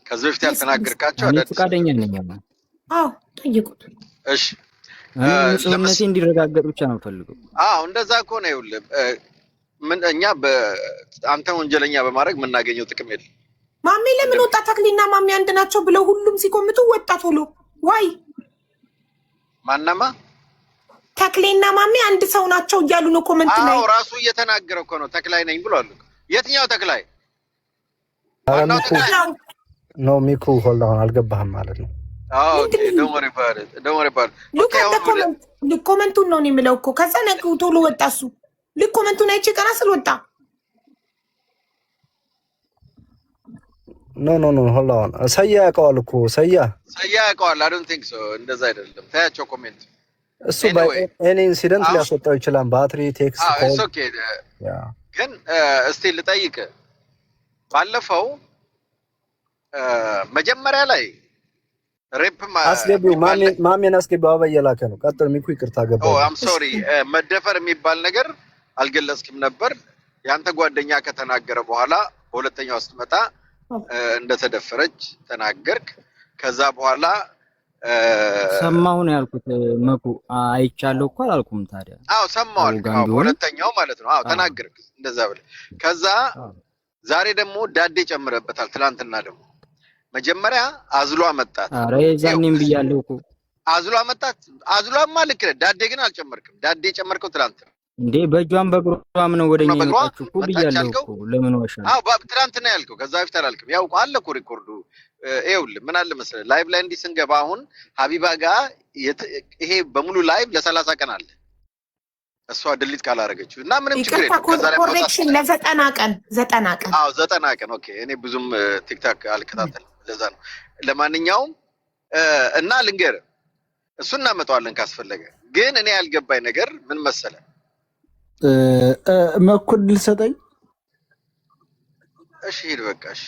ከዚህ በፊት ያልተናገርካቸው አዳዲስ ፈቃደኛ ነኝ። አዎ ጠይቁት። እሺ ንጹህነቴ እንዲረጋገጥ ብቻ ነው ፈልገው። አዎ እንደዛ ከሆነ ይኸውልህ ምን እኛ አንተ ወንጀለኛ በማድረግ የምናገኘው ጥቅም የለም። ማሜ ለምን ወጣ? ተክሊና ማሜ አንድ ናቸው ብለው ሁሉም ሲኮምቱ ወጣ ቶሎ ዋይ ማናማ ተክሌና ማሜ አንድ ሰው ናቸው እያሉ ነው ኮሜንት ላይ። አዎ ራሱ እየተናገረ እኮ ነው ተክላይ ነኝ ብሏል። የትኛው ተክላይ? ኖ ሚኩ ሆልድ አሁን አልገባህም ማለት ነው። አዎ ደሞሪ ባል ኮሜንቱን ነው የሚለው እኮ ከዛ ነቁ ቶሎ ወጣ እሱ ልክ ኮሜንቱን አይቼ ቀና ስል ወጣ። ኖ ሆልድ አሁን ሰያ ያውቀዋል እኮ ሰያ ያውቀዋል። አይ ዶንት ቲንክ ሶ እንደዛ አይደለም። ታያቸው ኮሜንት እሱ በኤኒ ኢንሲደንት ሊያስወጣው ይችላል። ባትሪ ቴክስት ኮል ኦኬ። ግን እስቲ ልጠይቅ ባለፈው መጀመሪያ ላይ ሬፕ አስገቢው ማሜን አስገቢው አበየላከ ነው። ቀጥል ሚኩ ይቅርታ ገባ። አም ሶሪ መደፈር የሚባል ነገር አልገለጽክም ነበር። ያንተ ጓደኛ ከተናገረ በኋላ በሁለተኛው ስትመጣ እንደተደፈረች ተናገርክ። ከዛ በኋላ ሰማሁ ነው ያልኩት። መኩ አይቻለሁ እኮ አላልኩም ታዲያ? አዎ ሰማሁ አልኩ። ሁለተኛው ማለት ነው። አዎ ተናገርክ እንደዛ ብለህ። ከዛ ዛሬ ደግሞ ዳዴ ጨምረበታል። ትናንትና ደግሞ መጀመሪያ አዝሏ መጣት። አረ የዛኔም ብያለሁ እኮ አዝሏ መጣት። አዝሏማ ልክ ነህ። ዳዴ ግን አልጨመርክም። ዳዴ ጨመርከው ትናንት እንዴ በእጇም በእግሯም ነው ወደኛ የመጣችው እኮ ብያለሁ እኮ። ለምን ዋሻለሁ? አዎ ትናንትና ያልከው ከዛ በፊት አላልክም። ያው አለ እኮ ሪኮርዱ። ይኸውልህ ምን አለ መሰለህ ላይቭ ላይ እንዲህ ስንገባ አሁን ሀቢባ ጋር ይሄ በሙሉ ላይቭ ለ30 ቀን አለ እሷ ድሊት ካላረገችው እና ምንም ችግር የለም። ከዛ ላይ ኮሬክሽን ለ90 ቀን 90 ቀን። አዎ 90 ቀን ኦኬ። እኔ ብዙም ቲክታክ አልከታተልም ለዛ ነው። ለማንኛውም እና ልንገርህ እሱን እናመጣዋለን ካስፈለገ። ግን እኔ ያልገባኝ ነገር ምን መሰለህ መኩል ልሰጠኝ። እሺ ሂድ በቃ እሺ።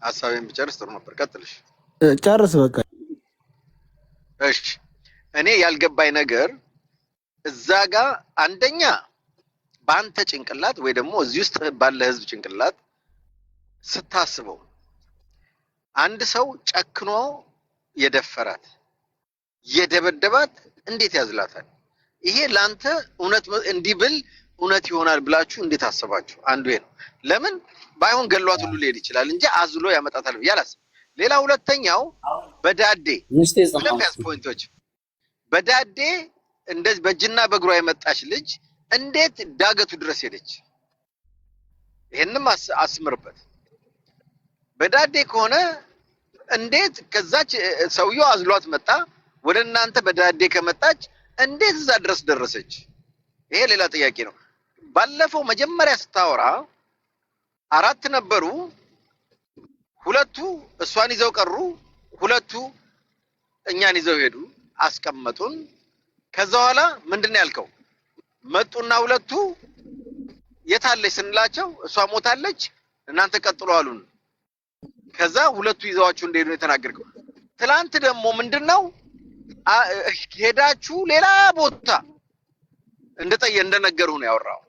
ሐሳቤን ብጨርስ ጥሩ ነበር። ቀጥልሽ ጨርስ በቃ እሺ። እኔ ያልገባኝ ነገር እዛ ጋር አንደኛ በአንተ ጭንቅላት ወይ ደግሞ እዚህ ውስጥ ባለ ህዝብ ጭንቅላት ስታስበው አንድ ሰው ጨክኖ የደፈራት የደበደባት እንዴት ያዝላታል? ይሄ ላንተ እውነት እንዲህ ብል እውነት ይሆናል ብላችሁ እንዴት አሰባችሁ? አንዱ ይሄ ነው። ለምን ባይሆን ገሏት ሁሉ ሊሄድ ይችላል እንጂ አዝሎ ያመጣታል ብዬ አላስብም። ሌላ ሁለተኛው በዳዴ ለምያስ ፖይንቶች በዳዴ እንደዚህ በእጅና በእግሯ የመጣች ልጅ እንዴት ዳገቱ ድረስ ሄደች? ይሄንም አስምርበት። በዳዴ ከሆነ እንዴት ከዛች ሰውየው አዝሏት መጣ ወደ እናንተ በዳዴ ከመጣች እንዴት እዛ ድረስ ደረሰች? ይሄ ሌላ ጥያቄ ነው። ባለፈው መጀመሪያ ስታወራ 4 ነበሩ፣ 2ቱ እሷን ይዘው ቀሩ፣ 2ቱ እኛን ይዘው ሄዱ፣ አስቀመጡን። ከዛ በኋላ ምንድነው ያልከው? መጡና 2ቱ የታለች ስንላቸው እሷ ሞታለች እናንተ ቀጥሉ አሉን። ከዛ 2ቱ ይዘዋችሁ እንደሄዱ የተናገርከው። ትላንት ደግሞ ምንድነው ሄዳችሁ ሌላ ቦታ እንደነገሩ ነው ያወራው።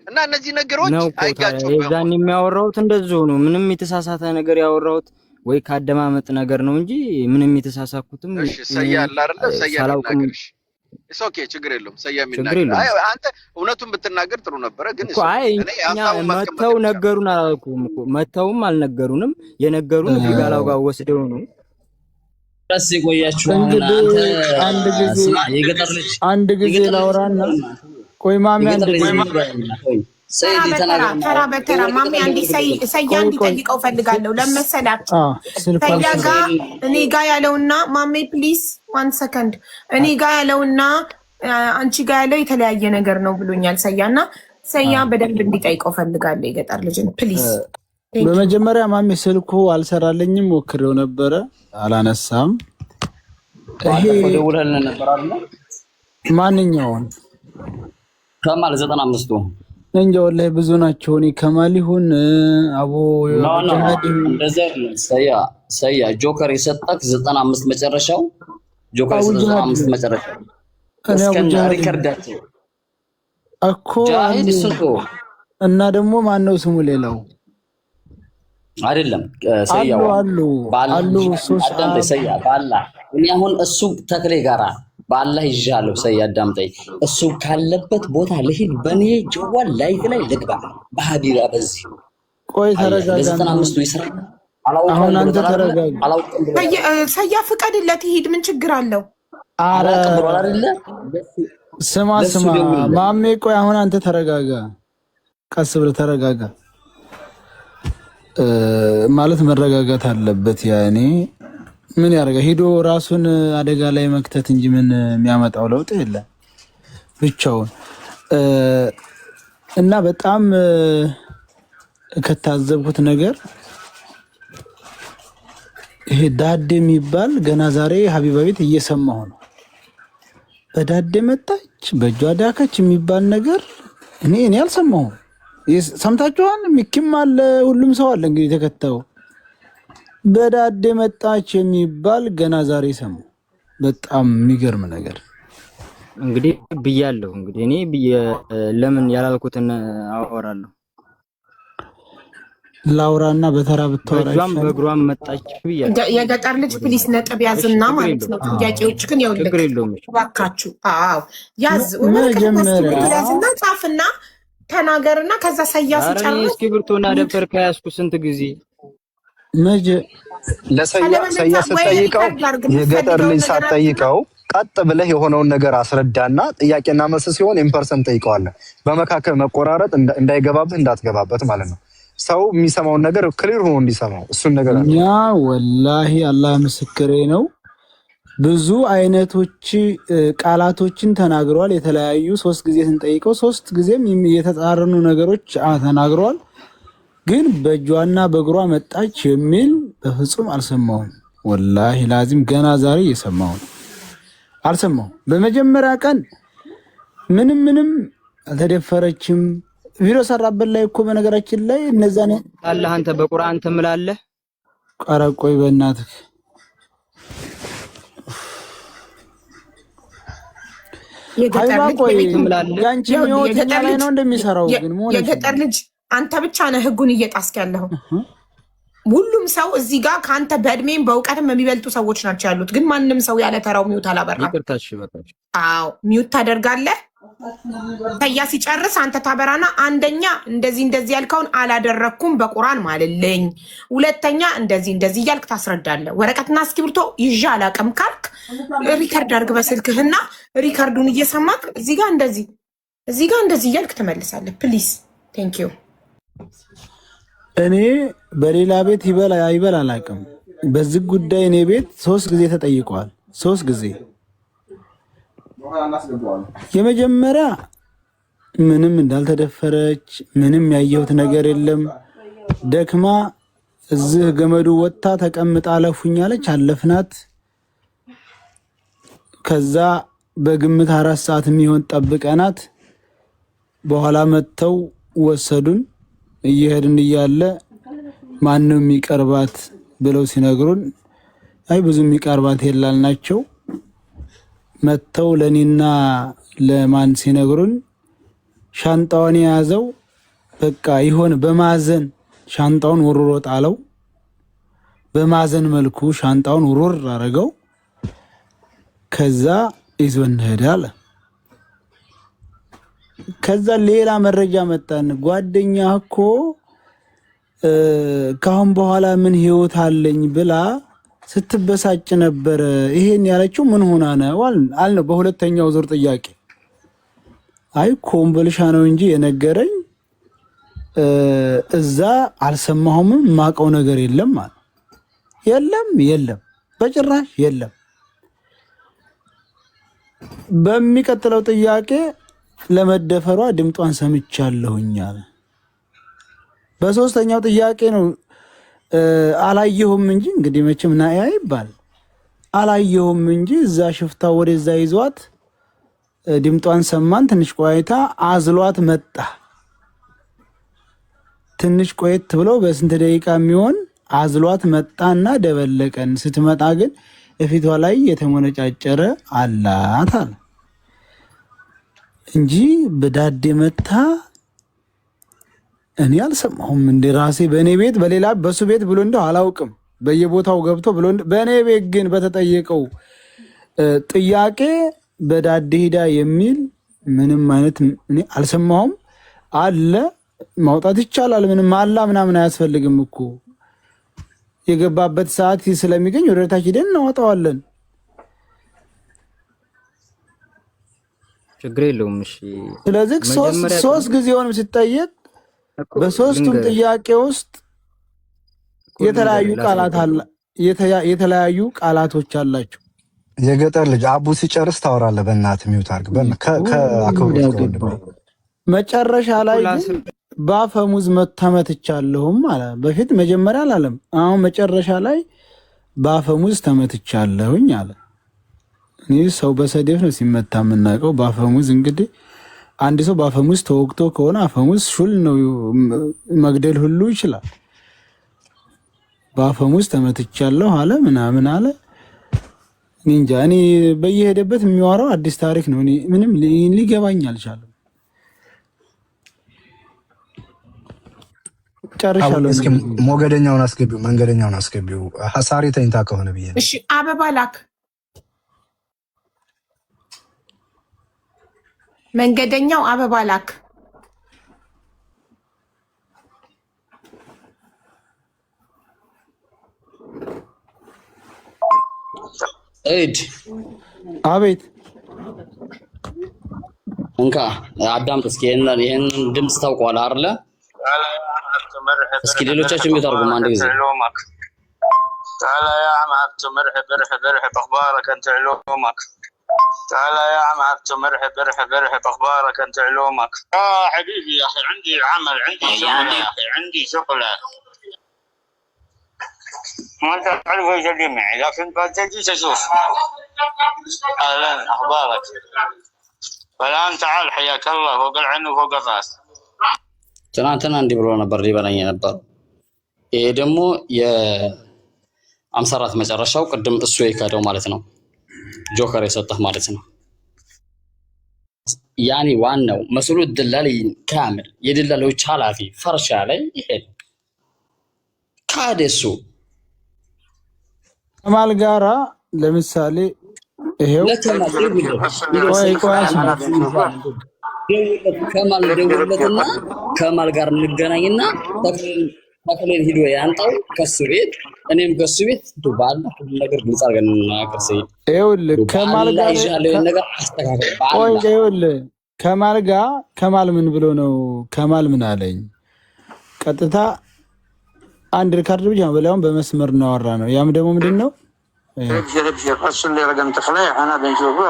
እና እነዚህ ነገሮች አይጋጩም። የዛን የሚያወራውት እንደዚህ ነው። ምንም የተሳሳተ ነገር ያወራውት ወይ ካደማመጥ ነገር ነው እንጂ ምንም የተሳሳኩትም እሺ ሰያ አለ አይደል? ሰያ እናገርሽ እሱ ኦኬ ችግር የለውም። ሰያ የሚናገር አንተ እውነቱን ብትናገር ጥሩ ነበረ። ግን እሱ እኛ መተው ነገሩን አላልኩም እኮ መተውም አልነገሩንም። የነገሩን ቢጋላው ጋር ወስደው ነው ራስ ይቆያችሁ። አንድ ጊዜ ላውራና ቆይ ማሚ አንድ ጊዜ ተራ በተራ ማሚ አንዲ ሰያ እንዲጠይቀው ፈልጋለሁ። ለመሰላችሁ ሰያ ጋር እኔ ጋር ያለውና ማሚ ፕሊዝ 1 ሰከንድ እኔ ጋር ያለውና አንቺ ጋር ያለው የተለያየ ነገር ነው ብሎኛል ሰያና ሰያ በደንብ እንዲጠይቀው ፈልጋለሁ። የገጠር ልጅ ፕሊዝ። በመጀመሪያ ማሚ ስልኩ አልሰራለኝም፣ ሞክሬው ነበረ አላነሳም። ይሄ ደውለልን ነበር አይደል? ማንኛውን ከማል 95 እንጃ ወላሂ ብዙ ናቸው። እኔ ከማል ይሁን አቦ እንደዛ ሰያ ጆከር የሰጠክ 95 መጨረሻው ጆከር 95 መጨረሻ እስከነ ሪከርዳቸው እኮ ጃሂድ እሱንቶ እና ደግሞ ማን ነው ስሙ ሌላው አይደለም ሰያው አሉ ሶስት ሰያ ባላ እኔ አሁን እሱ ተክሌ ጋራ ባላህ ይዣለሁ። ሰያ አዳምጠኝ። እሱ ካለበት ቦታ ልሂድ በኔ ጀዋል ላይፍ ላይ ልግባ በሀቢባ በዚህ ቆይ ተረጋጋ። ለ95ቱ ይስራ አሁን አንተ ተረጋጋ። ሰያ ፍቀድለት ይሄድ፣ ምን ችግር አለው? አረ ስማ ማሜ ቆይ አሁን አንተ ተረጋጋ፣ ቀስ ብለህ ተረጋጋ። ማለት መረጋጋት አለበት። ያኔ ምን ያደርጋል ሄዶ ራሱን አደጋ ላይ መክተት እንጂ ምን የሚያመጣው ለውጥ የለም ብቻውን። እና በጣም ከታዘብኩት ነገር ይሄ ዳዴ የሚባል ገና ዛሬ ሀቢባ ቤት እየሰማሁ ነው። በዳዴ መጣች በእጇ ዳከች የሚባል ነገር እኔ አልሰማሁም። ሰምታችኋል? ሚኪም አለ ሁሉም ሰው አለ እንግዲህ ተከታዩ። በዳዴ መጣች የሚባል ገና ዛሬ ሰሙ። በጣም የሚገርም ነገር እንግዲህ ብያለሁ። እንግዲህ እኔ ለምን ያላልኩትን አወራለሁ። ላውራና በተራ ብታወራ በእጇም በእግሯም መጣች ብያለሁ። የገጠር ልጅ ፕሊስ ነጥብ ያዝና ማለት ነው። ጥያቄዎች ግን ያው ችግር የለውም እባካችሁ። አዎ ያዝ መጀመሪያ ያዝና ጻፍና ተናገርና ከዛ ሰያ ሲጨርስ እስክሪብቶና ደብተር ከያዝኩ ስንት ጊዜ ለሰያ ስትጠይቀው የገጠር ልጅ ሳትጠይቀው ቀጥ ብለህ የሆነውን ነገር አስረዳና ጥያቄና መልስ ሲሆን ኢምፐርሰንት ጠይቀዋለህ። በመካከል መቆራረጥ እንዳይገባብህ እንዳትገባበት ማለት ነው። ሰው የሚሰማውን ነገር ክሊር ሆኖ እንዲሰማው እሱን ነገር አለ። ያ ወላሂ አላህ ምስክሬ ነው። ብዙ አይነቶች ቃላቶችን ተናግሯል። የተለያዩ 3 ጊዜ ስንጠይቀው 3 ጊዜም የተጻረኑ ነገሮች ተናግሯል። ግን በእጇና በእግሯ መጣች የሚል በፍጹም አልሰማሁም። ወላሂ ላዚም ገና ዛሬ እየሰማሁ ነው። አልሰማሁም። በመጀመሪያ ቀን ምንም አልተደፈረችም። ቪዲዮ ሰራበት ላይ እኮ በነገራችን ላይ እነዛን አላህ አንተ በቁርአን ትምላለህ። ኧረ ቆይ በእናትህ የገጠር ልጅ አንተ ብቻ ነህ ህጉን እየጣስክ ያለው። ሁሉም ሰው እዚህ ጋር ከአንተ በእድሜም በእውቀትም የሚበልጡ ሰዎች ናቸው ያሉት። ግን ማንም ሰው ያለ ተራው ሚውት አላበራም። አዎ ሚውት ታደርጋለህ። ሰያ ሲጨርስ አንተ ታበራና አንደኛ እንደዚህ ያልከውን አላደረኩም በቁርአን ማለልኝ፣ ሁለተኛ እንደዚህ እያልክ ታስረዳለህ። ወረቀትና እስክሪብቶ ይዤ አላቅም ካልክ ሪከርድ አድርግ በስልክህና ሪከርዱን እየሰማክ እዚህ ጋር እንደዚህ እያልክ ትመልሳለህ። ፕሊዝ ቴንክ ዩ። እኔ በሌላ ቤት ይበላ አላቅም። በዚህ ጉዳይ እኔ ቤት 3 ጊዜ ተጠይቀዋል። 3 ጊዜ የመጀመሪያ ምንም እንዳልተደፈረች ምንም ያየሁት ነገር የለም። ደክማ እዚህ ገመዱ ወጣ ተቀምጣ አለፉኛለች። አለፍናት። ከዛ በግምት 4 ሰዓት የሚሆን ጠብቀናት በኋላ መተው ወሰዱን። እየሄድን እያለ ማንም የሚቀርባት ብለው ሲነግሩን አይ ብዙ የሚቀርባት የላልናቸው መተው ለኔና ለማን ሲነግሩን ሻንጣውን የያዘው በቃ ይሆን በማዘን ሻንጣውን ወርሮ ጣለው። በማዘን መልኩ ሻንጣውን ወርር አረገው። ከዛ ይዞን ሄደ አለ። ከዛ ሌላ መረጃ መጣን። ጓደኛ እኮ ካሁን በኋላ ምን ህይወት አለኝ ብላ ስትበሳጭ ነበር። ይሄን ያለችው ምን ሆና ነው አልነው። በሁለተኛው ዙር ጥያቄ አይ ኮምቦልሻ ነው እንጂ የነገረኝ እዛ አልሰማሁም፣ ማቀው ነገር የለም ማለት የለም በጭራሽ የለም። በሚቀጥለው ጥያቄ ለመደፈሯ ድምጧን ሰምቻለሁኛል። በሶስተኛው ጥያቄ ነው አላየሁም እንጂ እንግዲህ መቼም ናያ ይባል አላየሁም እንጂ እዛ ሽፍታ ወደዛ ይዟት ድምጧን ሰማን። ትንሽ ቆይታ አዝሏት መጣ። ትንሽ ቆየት ብሎ በስንት ደቂቃ የሚሆን አዝሏት መጣና ደበለቀን። ስትመጣ ግን እፊቷ ላይ የተሞነጫጨረ አላት አለ እንጂ በዳዴ መታ እኔ አልሰማሁም። እንደ ራሴ በእኔ ቤት በሌላ በሱ ቤት ብሎ እንደው አላውቅም። በየቦታው ገብቶ ብሎ በእኔ ቤት ግን በተጠየቀው ጥያቄ በዳዴ ሂዳ የሚል ምንም አይነት እኔ አልሰማሁም። አለ ማውጣት ይቻላል። ምንም አላ ምናምን አያስፈልግም እኮ የገባበት ሰዓት ስለሚገኝ ወደ ታች ሄደን እናወጣዋለን። ችግር የለውም። እሺ ስለዚህ ሶስት ጊዜውንም ሲጠየቅ በሶስቱም ጥያቄ ውስጥ የተለያዩ ቃላቶች አላቸው። የገጠር ልጅ አቡ ሲጨርስ ታወራለህ። በእናትህ ሚውት አድርግ። ከአክብሮት መጨረሻ ላይ በአፈሙዝ ተመትቻለሁም አለ። በፊት መጀመሪያ አላለም። አሁን መጨረሻ ላይ በአፈሙዝ ተመትቻለሁኝ አለ። እኔ ሰው በሰደፍ ነው ሲመታ የምናውቀው። በአፈሙዝ እንግዲህ አንድ ሰው በአፈሙዝ ተወግቶ ከሆነ አፈሙዝ ሹል ነው፣ መግደል ሁሉ ይችላል። በአፈሙዝ ተመትቻለሁ አለ ምናምን አለ። እንጃ እኔ በየሄደበት የሚዋራው አዲስ ታሪክ ነው። እኔ ምንም ሊገባኝ አልቻለም። ጨርሻለሁ። እስኪ ሞገደኛውን አስገቢው፣ መንገደኛውን አስገቢው። ሐሳሪ ተኝታ ከሆነ ብዬ ነው። እሺ አበባ ላክ፣ መንገደኛው አበባ ላክ። እድ አቤት እንካ አዳምጥ እስኪ። ይሄን ድምጽ ታውቀዋለህ አይደለ? እስኪ ሌሎቻችን بيترجم አንድ ጊዜ تعالى يا عم عبد مرحب مرحب اخبارك انت علومك تعالى يا عم عبد مرحب مرحب اخبارك انت علومك حبيبي يا اخي عندي عمل عندي شغله يا اخي عندي شغله ما انت تعرف ايش اللي معي لكن بعد تجي تشوف اهلا اخبارك فالان تعال حياك الله فوق العين وفوق الراس ትናንትና እንዲህ ብሎ ነበር ሊበላኝ ነበር። ይሄ ደግሞ የ54 መጨረሻው ቅድም እሱ የካደው ማለት ነው። ጆከር የሰጠህ ማለት ነው። ያኒ ዋናው መስሉ ደላሊ ካምል የደላሎች ኃላፊ ፈርሻ ላይ ይሄድ ካደሱ ከማል ጋራ ለምሳሌ ይሄው ከማል ደውለትና ከማል ጋር እንገናኝና ተክሌን ሂዶ ያንጣው ከሱ ቤት እኔም ከሱ ቤት ዱባል ሁሉ ነገር ግልጽ አድርገን እናገር። ሰይድ ይኸውልህ ከማል ጋር ያለው ነገር አስተካክል። ይኸውልህ ከማል ምን ብሎ ነው? ከማል ምን አለኝ? ቀጥታ አንድ ሪካርድ ብቻ በላውን በመስመር እናወራ ነው። ያም ደግሞ ምንድነው ابشر ارسل لي رقم تخليح انا بنشوفه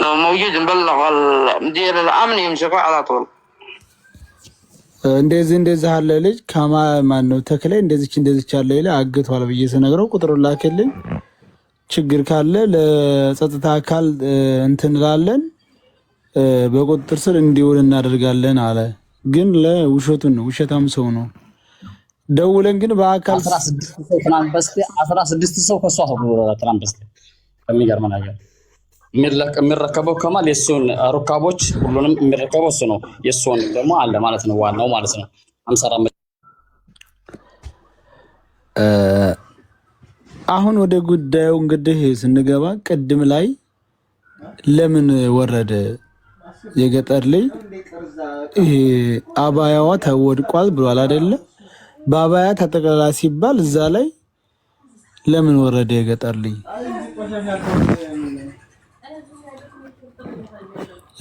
لو موجود نبلغ مدير الامن يمسكه على طول እንደዚህ አለ ልጅ ማን ነው ተክለ እንደዚህ አለ ይላ አግቷል ብዬ ስነግረው ቁጥሩን ላከልኝ። ችግር ካለ ለጸጥታ አካል እንትን ላለን በቁጥጥር ስር እንዲውል እናደርጋለን አለ። ግን ለውሸቱን ነው፣ ውሸታም ሰው ነው። ደውለን ግን በአካል 16 ሰው ከሷ ትራምፕስ ከሚገርም ነገር የሚረከበው ከማል የሱን ሩካቦች ሁሉንም የሚረከበው እሱ ነው። የሱን ደግሞ አለ ማለት ነው፣ ዋናው ማለት ነው። 54 አሁን ወደ ጉዳዩ እንግዲህ ስንገባ ቅድም ላይ ለምን ወረደ የገጠር ላይ ይሄ አባያዋ ተወድቋል ብሏል አይደለ? በአባያ ተጠቅላላ ሲባል እዛ ላይ ለምን ወረደ የገጠር ላይ?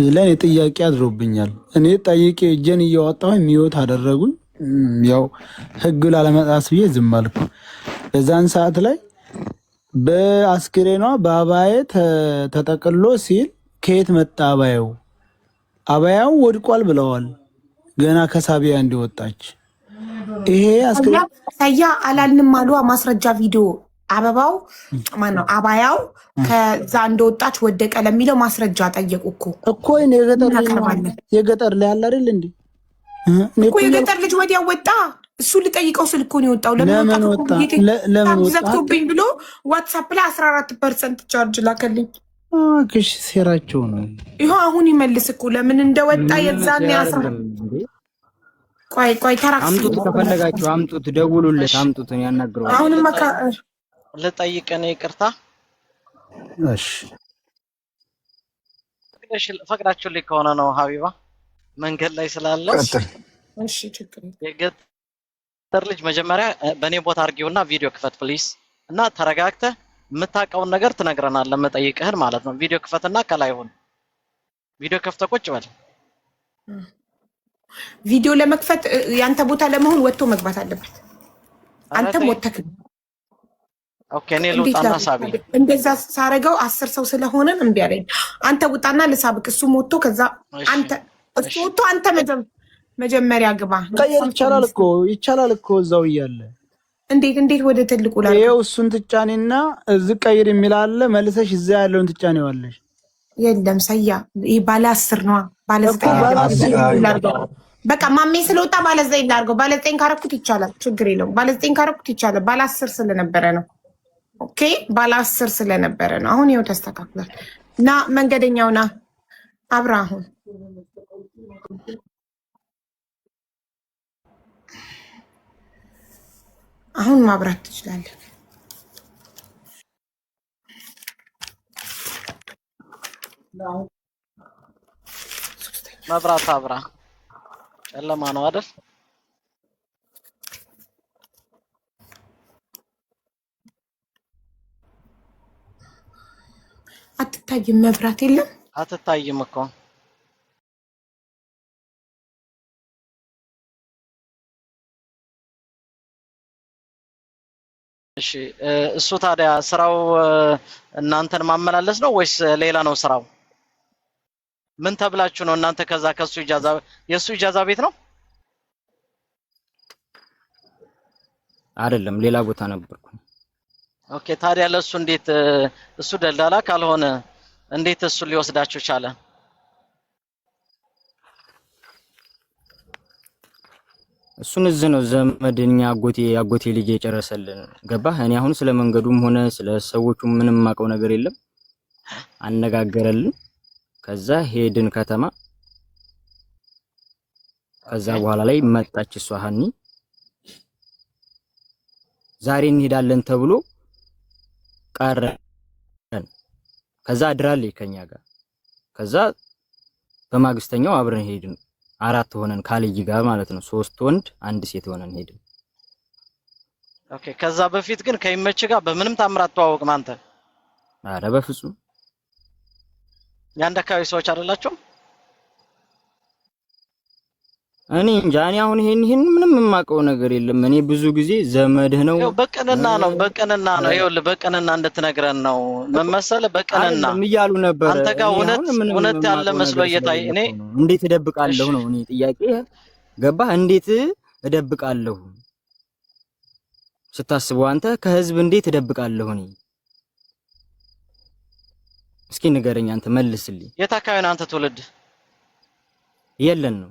ለኔ ጥያቄ አድሮብኛል። እኔ ጠይቄ እጄን እያወጣሁ ሚውት አደረጉኝ። ያው ህግ ላለመጣስ ብዬ ዝም አልኩ። በዛን ሰዓት ላይ በአስክሬኗ በአባዬ ተጠቅሎ ሲል ከየት መጣ አባያው? አባያው ወድቋል ብለዋል ገና ከሳቢያ እንደወጣች። ይሄ አስክሬን ታያ አላልንም አሉ ማስረጃ ቪዲዮ አበባው ማነው አባያው ከዛ እንደወጣች ወደቀ ለሚለው ማስረጃ ጠየቁ እኮ የገጠር ላይ አለ አይደል እንዴ? እኮ የገጠር ልጅ ወዲያ ወጣ እሱ ልጠይቀው ስልክ ነው የወጣው። ለምን ወጣ ዘግቶብኝ ብሎ ዋትስአፕ ላይ 14% ቻርጅ ላከልኝ። ክሽ ሴራቸው ነው። ይኸው አሁን ይመልስ እኮ ለምን እንደወጣ የዛን ያሳ ቆይ ተራክስ አምጡት፣ ከፈለጋችሁ አምጡት፣ ደውሉለት፣ አምጡት፣ ያናግረዋል። አሁንም ልጠይቅ ነው። ይቅርታ ፈቅዳችሁልኝ ከሆነ ነው ሀቢባ መንገድ ላይ ስላለሽ። እሺ ችግር የገጠር ልጅ መጀመሪያ በእኔ ቦታ አድርጊውና ቪዲዮ ክፈት ፕሊስ፣ እና ተረጋግተህ የምታውቀውን ነገር ትነግረናለህ። መጠይቅህን ማለት ነው። ቪዲዮ ክፈትና ከላይ ሁን። ቪዲዮ ከፍተህ ቁጭ በል። ቪዲዮ ለመክፈት ያንተ ቦታ ለመሆን ወጥቶ መግባት አለበት። አንተም ወጥተህ ኦኬ። እኔ ልውጣና ሳቢ እንደዛ ሳረገው 10 ሰው ስለሆነ እምቢ አለኝ። አንተ ውጣና ልሳብቅ፣ እሱ ሞቶ ከዛ አንተ እሱ ሞቶ አንተ መጀመሪያ ግባ። ይቻላል እኮ እዛው እያለ እንዴት ወደ ትልቁ ላይ ይሄው እሱን ትጫኔና እዚህ ቀይር የሚል አለ። መልሰሽ እዛ ያለውን ትጫኔዋለሽ። የለም ሰያ ይሄ ባለ 10 ነው። ባለ 9 በቃ ማሜ ስለወጣ ባለ 9 ላድርገው። ባለ 9 ካረኩት ይቻላል፣ ችግር የለውም። ባለ 9 ካረኩት ይቻላል። ባለ 10 ስለነበረ ነው። ኦኬ ባለ 10 ስለነበረ ነው። አሁን ይኸው ተስተካክሏል። ና መንገደኛው ና አብራ አሁን ማብራት ትችላለህ። መብራት አብራ። ጨለማ ነው አይደል? አትታይም፣ መብራት የለም። አትታይም እኮ እሺ። እሱ ታዲያ ስራው እናንተን ማመላለስ ነው ወይስ ሌላ ነው ስራው? ምን ተብላችሁ ነው እናንተ? ከዛ ከሱ ኢጃዛ የሱ ኢጃዛ ቤት ነው አይደለም? ሌላ ቦታ ነበርኩ። ኦኬ። ታዲያ ለሱ እንዴት እሱ ደላላ ካልሆነ እንዴት እሱ ሊወስዳችሁ ቻለ? እሱን እዚህ ነው ዘመድኛ አጎቴ ልጅ የጨረሰልን። ገባህ? እኔ አሁን ስለ መንገዱም ሆነ ስለ ሰዎቹ ምንም ማቀው ነገር የለም። አነጋገረልን። ከዛ ሄድን ከተማ። ከዛ በኋላ ላይ መጣች እሷ ሀኒ። ዛሬ እንሄዳለን ተብሎ ቀረን። ከዛ አድራለች ከኛ ጋር። ከዛ በማግስተኛው አብረን ሄድን። 4 ሆነን ካልይ ጋር ማለት ነው። 3 ወንድ 1 ሴት ሆነን ሄድን። ኦኬ። ከዛ በፊት ግን ከይመች ጋር በምንም ታምራት ተዋወቅም አንተ? አረ በፍጹም። ያንተ አካባቢ ሰዎች አይደላችሁም? እኔ እንጃ። እኔ አሁን ይሄን ምንም የማውቀው ነገር የለም። እኔ ብዙ ጊዜ ዘመድህ ነው በቀንና ነው ይኸውልህ፣ በቀንና እንድትነግረን ነው መመሰለ። በቀንና እያሉ ነበር። አንተ ጋር እውነት ያለ መስሎ እየታይ እኔ እንዴት እደብቃለሁ ነው እኔ ጥያቄ። ገባህ? እንዴት እደብቃለሁ ስታስበው አንተ ከህዝብ እንዴት እደብቃለሁ እኔ? እስኪ ንገረኝ አንተ መልስልኝ። የት አካባቢ ነው አንተ ትውልድ? የለን ነው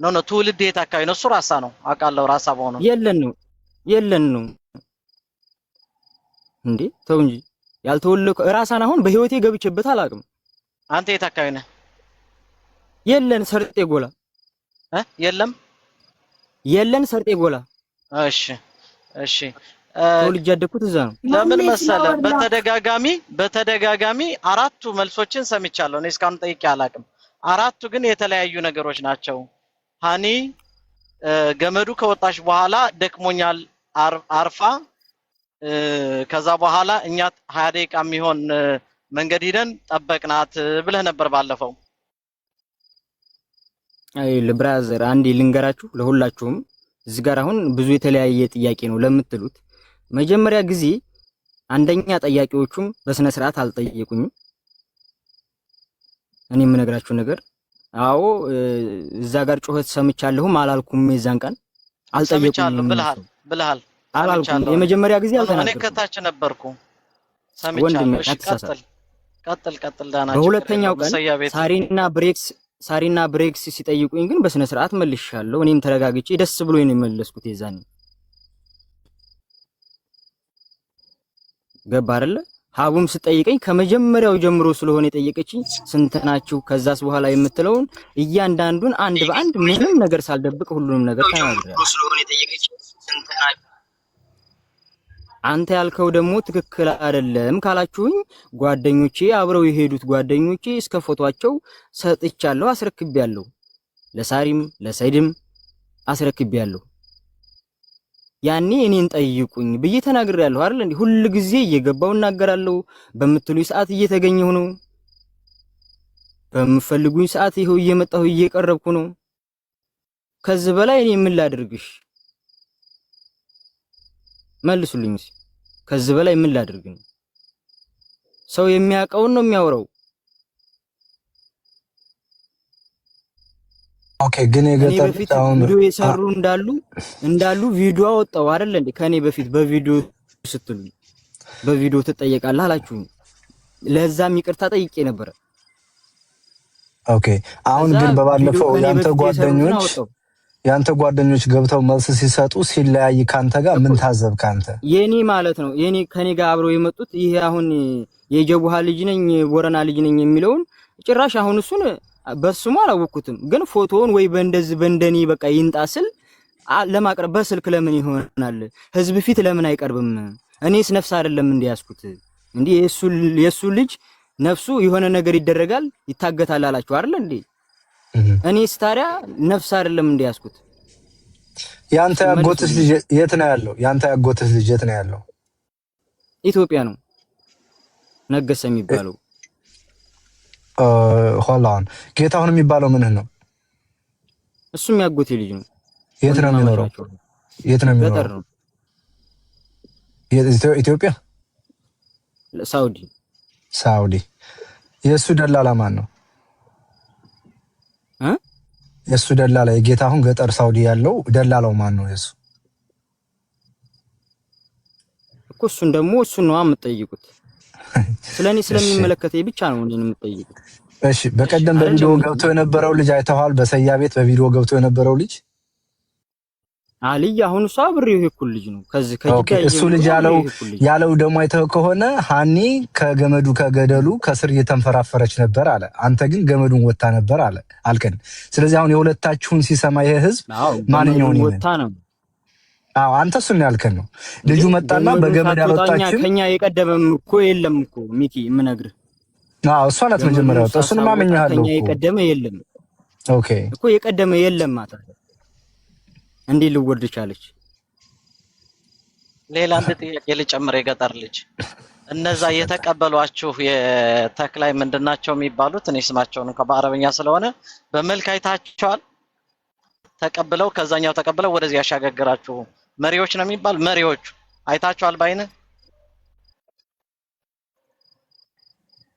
ኖ ትውልድ የት አካባቢ ነው? እሱ ራሳ ነው አውቃለሁ። ራሳ በሆነ የለን ነው እንዴ? ተው እንጂ ያልተወለድኩ ራሳን አሁን በህይወቴ ገብቼበት አላውቅም። አንተ የት አካባቢ ነህ? የለን ሰርጤ ጎላ። የለን ሰርጤ ጎላ። እሺ ተወልጄ ያደግኩት እዛ ነው። ለምን መሰለ በተደጋጋሚ 4ቱ መልሶችን ሰምቻለሁ። እኔ እስካሁን ጠይቄ አላውቅም። 4ቱ ግን የተለያዩ ነገሮች ናቸው። ሃኒ ገመዱ ከወጣች በኋላ ደክሞኛል አርፋ፣ ከዛ በኋላ እኛ 20 ደቂቃ የሚሆን መንገድ ሄደን ጠበቅናት ብለህ ነበር ባለፈው። አይ ለብራዘር አንዴ ልንገራችሁ ለሁላችሁም። እዚህ ጋር አሁን ብዙ የተለያየ ጥያቄ ነው ለምትሉት፣ መጀመሪያ ጊዜ አንደኛ ጠያቂዎቹም በስነ ስርዓት አልጠየቁኝም። እኔ የምነግራችሁ ነገር አዎ እዛ ጋር ጩኸት ሰምቻለሁም አላልኩም። የዛን ቀን አልጠየቁኝም ብለሃል አላልኩም። የመጀመሪያ ጊዜ አልተናገርኩም። እኔ ከታች ነበርኩ ሰምቻለሁ። እሺ ቀጥል ዳና። በሁለተኛው ቀን ሳሪና ብሬክስ ሳሪና ብሬክስ ሲጠይቁኝ ግን በስነ ስርዓት መልሻለሁ። እኔም ተረጋግጬ ደስ ብሎኝ ነው የመለስኩት። የዛኔ ገባ አይደለ? ሀቡም ስጠይቀኝ ከመጀመሪያው ጀምሮ ስለሆነ የጠየቀችኝ ስንት ናችሁ ከዛስ በኋላ የምትለውን እያንዳንዱን አንድ በአንድ ምንም ነገር ሳልደብቅ ሁሉንም ነገር ተናግሬያለሁ። አንተ ያልከው ደግሞ ትክክል አይደለም ካላችሁኝ ጓደኞቼ አብረው የሄዱት ጓደኞቼ እስከ ፎቶአቸው ሰጥቻለሁ፣ አስረክቤያለሁ። ለሳሪም ለሰይድም አስረክቤያለሁ። ያኔ እኔን ጠይቁኝ ብዬ ተናግሬያለሁ አይደል እንዴ? ሁሉ ጊዜ እየገባው እናገራለሁ። በምትሉኝ ሰዓት እየተገኘሁ ነው። በምፈልጉኝ ሰዓት ይሄው እየመጣሁ እየቀረብኩ ነው። ከዚህ በላይ እኔ ምን ላድርግሽ? መልሱልኝ። ከዚህ በላይ ምን ላድርግ ነው? ሰው የሚያውቀውን ነው የሚያወራው። ኦኬ ግን የገጠር ቪዲዮ የሰሩ እንዳሉ ቪዲዮ አወጣው አይደል እንዴ? ከኔ በፊት በቪዲዮ ስትሉ በቪዲዮ ትጠየቃለህ አላችሁ። ለዛም ይቅርታ ጠይቄ ነበር። ኦኬ አሁን ግን በባለፈው ያንተ ጓደኞች ገብተው መልስ ሲሰጡ ሲለያይ ካንተ ጋር ምን ታዘብክ አንተ? የኔ ማለት ነው የኔ ከኔ ጋር አብረው የመጡት ይሄ አሁን የጀቡሃ ልጅ ነኝ ቦረና ልጅ ነኝ የሚለውን ጭራሽ አሁን እሱን በስሙ አላወኩትም። ግን ፎቶውን ወይ በእንደኔ በቃ ይንጣስል ለማቅረብ በስልክ ለምን ይሆናል? ህዝብ ፊት ለምን አይቀርብም? እኔስ ነፍስ አይደለም እንዲያስኩት እንዴ? የሱ ልጅ ነፍሱ የሆነ ነገር ይደረጋል ይታገታል አላችሁ አይደል እንዴ? እኔስ ታዲያ ነፍስ አይደለም እንዲያስኩት? ያንተ ያጎትስ ልጅ የት ነው ያለው? ያንተ ያጎትስ ልጅ የት ነው ያለው? ኢትዮጵያ ነው ነገሰ የሚባለው። ሆላን ጌታሁን የሚባለው ምንህ ነው? እሱም ያጎቴ ልጅ ነው። የት ነው የሚኖረው? የት ነው የሚኖረው? ኢትዮጵያ? ሳውዲ። የእሱ ደላላ ማን ነው? የእሱ ደላላ የጌታሁን ገጠር ሳውዲ ያለው ደላላው ማን ነው? የእሱ እኮ እሱን ነው የምትጠይቁት። ስለኔ ስለሚመለከተኝ ብቻ ነው እኔን የምትጠይቁት። እሺ በቀደም በቪዲዮ ገብቶ የነበረው ልጅ አይተዋል? በሰያ ቤት በቪዲዮ ገብቶ የነበረው ልጅ አልይ አሁን እሱ አብሬው የኩል ልጅ ነው። ከዚህ ከጂጋ እሱ ልጅ ያለው ደግሞ አይተው ከሆነ ሃኒ ከገመዱ ከገደሉ ከስር እየተንፈራፈረች ነበር አለ። አንተ ግን ገመዱን ወጣ ነበር አለ አልከን። ስለዚህ አሁን የሁለታችሁን ሲሰማ ይሄ ህዝብ ማንኛውን ወጣ ነው? አዎ አንተ እሱን ያልከን ነው። ልጁ መጣና በገመድ ያወጣችው ከኛ የቀደመም እኮ የለም እኮ ሚኪ የምነግርህ። አዎ እሷ ናት መጀመሪያ ወጣ። እሱን ማመኛለሁ ከኛ የቀደመ የለም። ኦኬ እኮ የቀደመ የለም ማለት እንዴ ልወርድ ቻለች? ሌላ አንድ ጥያቄ ልጨምር። የገጠር ልጅ እነዛ የተቀበሏችሁ የተክላይ ምንድናቸው የሚባሉት? እኔ ስማቸውን እንኳን በአረበኛ ስለሆነ በመልክ አይታችኋል? ተቀብለው ከዛኛው ተቀብለው ወደዚህ ያሻገግራችሁ መሪዎች ነው የሚባል መሪዎቹ አይታችኋል ባይነ?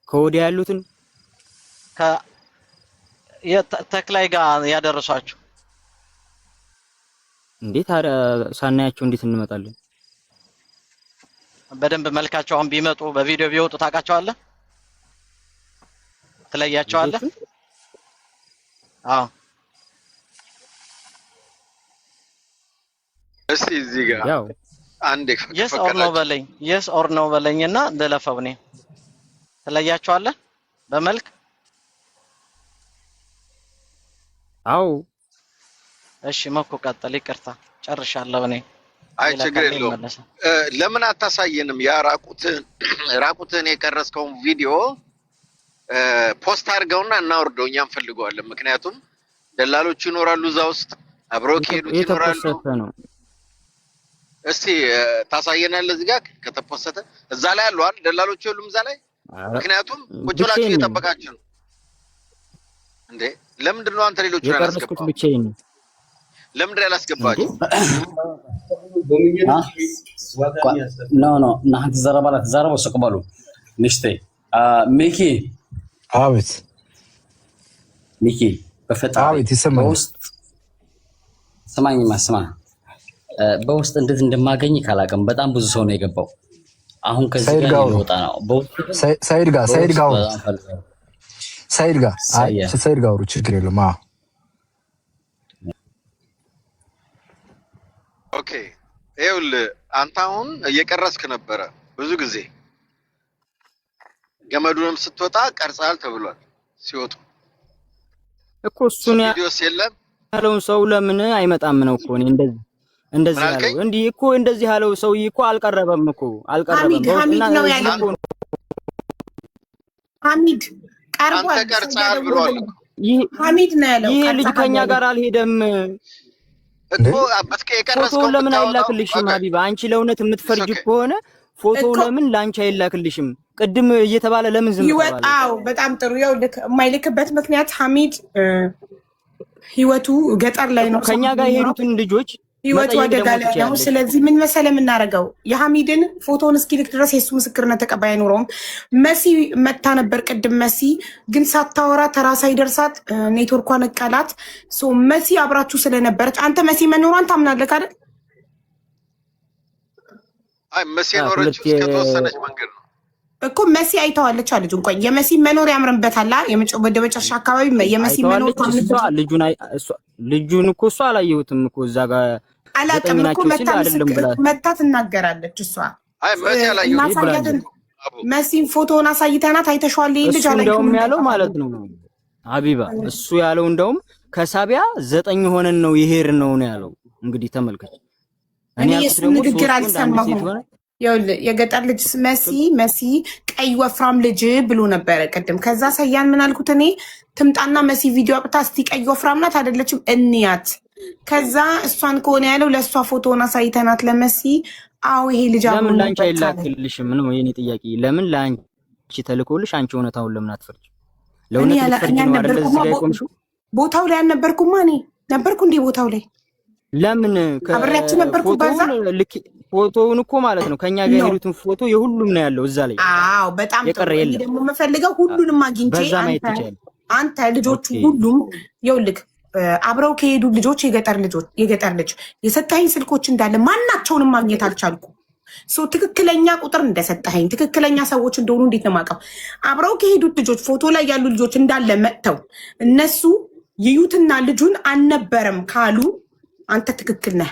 ከወዲያ ያሉትን ተክላይ ጋር ያደረሷችሁ እንዴት ሳናያቸው እንዴት እንመጣለን? በደንብ መልካቸውን ቢመጡ በቪዲዮ ቢወጡ ታውቃቸዋለህ? ትለያቸዋለህ? አዎ እስቲ እዚህ ጋር አንዴ yes or no በለኝ። yes or no በለኝና እንደለፈው እኔ ትለያቸዋለህ በመልክ? አዎ እሺ መኮ ቀጥል። ይቅርታ ጨርሻለሁ እኔ። አይ ችግር የለውም። ለምን አታሳየንም? ያ ራቁትን የቀረስከውን ቪዲዮ ፖስት አድርገውና እናወርደው፣ እኛም ፈልገዋለን። ምክንያቱም ደላሎቹ ይኖራሉ እዛ ውስጥ አብረው ከሄዱት ይኖራሉ። እስቲ ታሳየናለህ እዚህ ጋር ከተፖሰተ እዛ ላይ አሉ አይደል? ደላሎቹ የሉም እዛ ላይ? ምክንያቱም ቁጭ ብላችሁ እየጠበቃችሁ ነው እንዴ? ለምንድን ነው አንተ ሌሎቹን ያላስገባው? ለምንድን ነው ያላስገባችሁ? ኖ ናንተ ተዘረባ ሰቀባሉ ንሽቴ ሚኪ አቤት ሚኪ በፈጣሪ በውስጥ ስማኝ ማስማ በውስጥ እንዴት እንደማገኝ ካላቀም በጣም ብዙ ሰው ነው የገባው። አሁን ከዚህ ጋር ይወጣ ነው ሰይድ ጋር ሰይድ ጋር አውሩ፣ ችግር የለም። ኦኬ ይኸውልህ አንተ አሁን እየቀረስክ ነበረ ብዙ ጊዜ ገመዱንም ስትወጣ ቀርጻል ተብሏል። ሲወጡ እኮ እሱን ያለውን ሰው ለምን አይመጣም ነው እኮ እኔ እንደዚህ ያለው እንዲህ እኮ እንደዚህ ያለው ሰውዬ እኮ አልቀረበም እኮ አልቀረበም። ሐሚድ ነው ያለው። ሐሚድ ቀርቧል። አንተ ቀርጻል ብሏል። ሐሚድ ነው ያለው። ይሄ ልጅ ከኛ ጋር አልሄደም እኮ የቀረስከው ለምን አይላክልሽም? ሀቢባ አንቺ ለእውነት የምትፈርጅ ከሆነ ፎቶ ለምን ላንቺ አይላክልሽም? ቅድም እየተባለ ለምን ዝም ተባለ? ይወጣው በጣም ጥሩ። ያው የማይልክበት ምክንያት ሐሚድ ህይወቱ ገጠር ላይ ነው። ከኛ ጋር የሄዱትን ልጆች ህይወቱ አደጋ ላይ ነው። ስለዚህ ምን መሰለ የምናደርገው የሐሚድን ፎቶን እስኪልክ ድረስ የሱ ምስክርነት ተቀባይ አይኖረውም። መሲ መታ ነበር ቅድም። መሲ ግን ሳታወራ ተራ ሳይደርሳት ኔትወርኳ ነቀላት። መሲ አብራችሁ ስለነበረች አንተ መሲ መኖሯን ታምናለህ አይደል? አይ መሲ ኖረች እስከተወሰነች መንገድ ነው እኮ መሲ አይተዋለች አለች። እንኳን የመሲ መኖር ያምርበታል። ወደ መጨረሻ አካባቢ የመሲ መኖር ልጁን እኮ እሷ አላየሁትም እኮ እዛ ጋር አላውቅም እኮ መታ ትናገራለች እሷ። አይ መሲ አላየሁትም። መሲን ፎቶውን አሳይተናት አይተሽዋል ይሄ ልጅ አላየሁም እንደውም ያለው ማለት ነው ሀቢባ። እሱ ያለው እንደውም ከሳቢያ 9 ሆነን ነው ይሄር ነው ያለው። እንግዲህ ተመልከች። እኔ የሱ ንግግር አልሰማሁም። የገጠር ልጅ መሲ ቀይ ወፍራም ልጅ ብሎ ነበረ ቅድም። ከዛ ሰያን ምን አልኩት እኔ ትምጣና መሲ ቪዲዮ አብታ እስቲ ቀይ ወፍራም ናት አይደለችም እንያት። ከዛ እሷን ከሆነ ያለው ለእሷ ፎቶውን አሳይተናት ለመሲ አዎ ይሄ ልጅ ለምን ላንቺ አይላክልሽም ነው የኔ ጥያቄ። ለምን ላንቺ ተልኮልሽ አንቺ እውነታውን ለምን አትፈርጂ? ለእውነት ልትፈርጂ ነው አይደል? እዚህ ጋር ቆምሽው ቦታው ላይ አልነበርኩማ እኔ ነበርኩ እንዴ ቦታው ላይ ለምን አብሬያችሁ ነበርኩ። ባዛ ፎቶውን እኮ ማለት ነው ከኛ ጋር የሄዱትን ፎቶ የሁሉም ነው ያለው እዛ ላይ። አዎ በጣም ጥሩ። እኔ ደግሞ የምፈልገው ሁሉንም አግኝቼ አንተ ልጆቹ ሁሉም ይኸውልህ አብረው ከሄዱ ልጆች የገጠር ልጅ የሰጠኸኝ ስልኮች እንዳለ ማናቸውንም ማግኘት አልቻልኩም። ትክክለኛ ቁጥር እንደሰጠኸኝ ትክክለኛ ሰዎች እንደሆኑ እንዴት ነው የማውቀው? አብረው ከሄዱት ልጆች ፎቶ ላይ ያሉ ልጆች እንዳለ መጥተው እነሱ ይዩትና ልጁን አልነበረም ካሉ አንተ ትክክል ነህ።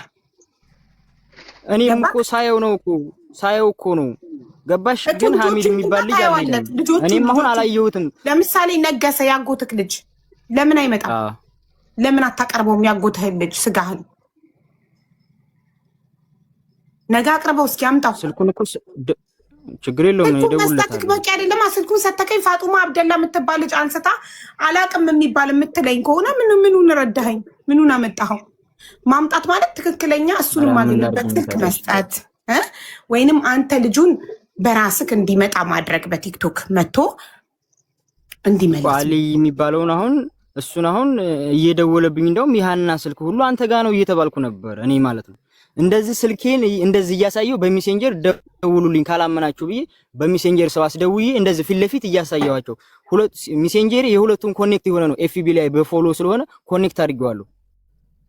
እኔም እኮ ሳየው እኮ ነው ገባሽ? ግን ሐሚድ የሚባል ልጅ አለ። እኔም አሁን አላየሁትም። ለምሳሌ ነገሰ ያጎትክ ልጅ ለምን አይመጣም? ለምን አታቀርበውም? ያጎትህን ልጅ ስጋህን ነገ አቅርበው እስኪ አምጣው። ስልኩን እኮ ችግር የለውም ይደውልለታል። በቂ አይደለም። ስልኩን ሰተከኝ ፋጡማ አብደላ የምትባል ልጅ አንስታ አላቅም የሚባል የምትለኝ ከሆነ ምኑን ረዳኸኝ? ምኑን አመጣኸው? ማምጣት ማለት ትክክለኛ እሱን ማግኘበት ስልክ መስጠት ወይንም አንተ ልጁን በራስክ እንዲመጣ ማድረግ በቲክቶክ መጥቶ እንዲመለስ አሊ የሚባለውን እሱን እየደወለብኝ እንደውም ይሃና ስልክ ሁሉ አንተ ጋር ነው እየተባልኩ ነበር እኔ ማለት ነው። እንደዚህ ስልኬን እንደዚህ እያሳየው በሜሴንጀር ደውሉልኝ ካላመናችሁ ብዬ በሜሴንጀር ሰው አስደውዬ እንደዚህ ፊት ለፊት እያሳየዋቸው ሁለት ሜሴንጀር የሁለቱም ኮኔክት የሆነ ነው። ኤፍቢ ላይ በፎሎ ስለሆነ ኮኔክት አድርጌዋለሁ።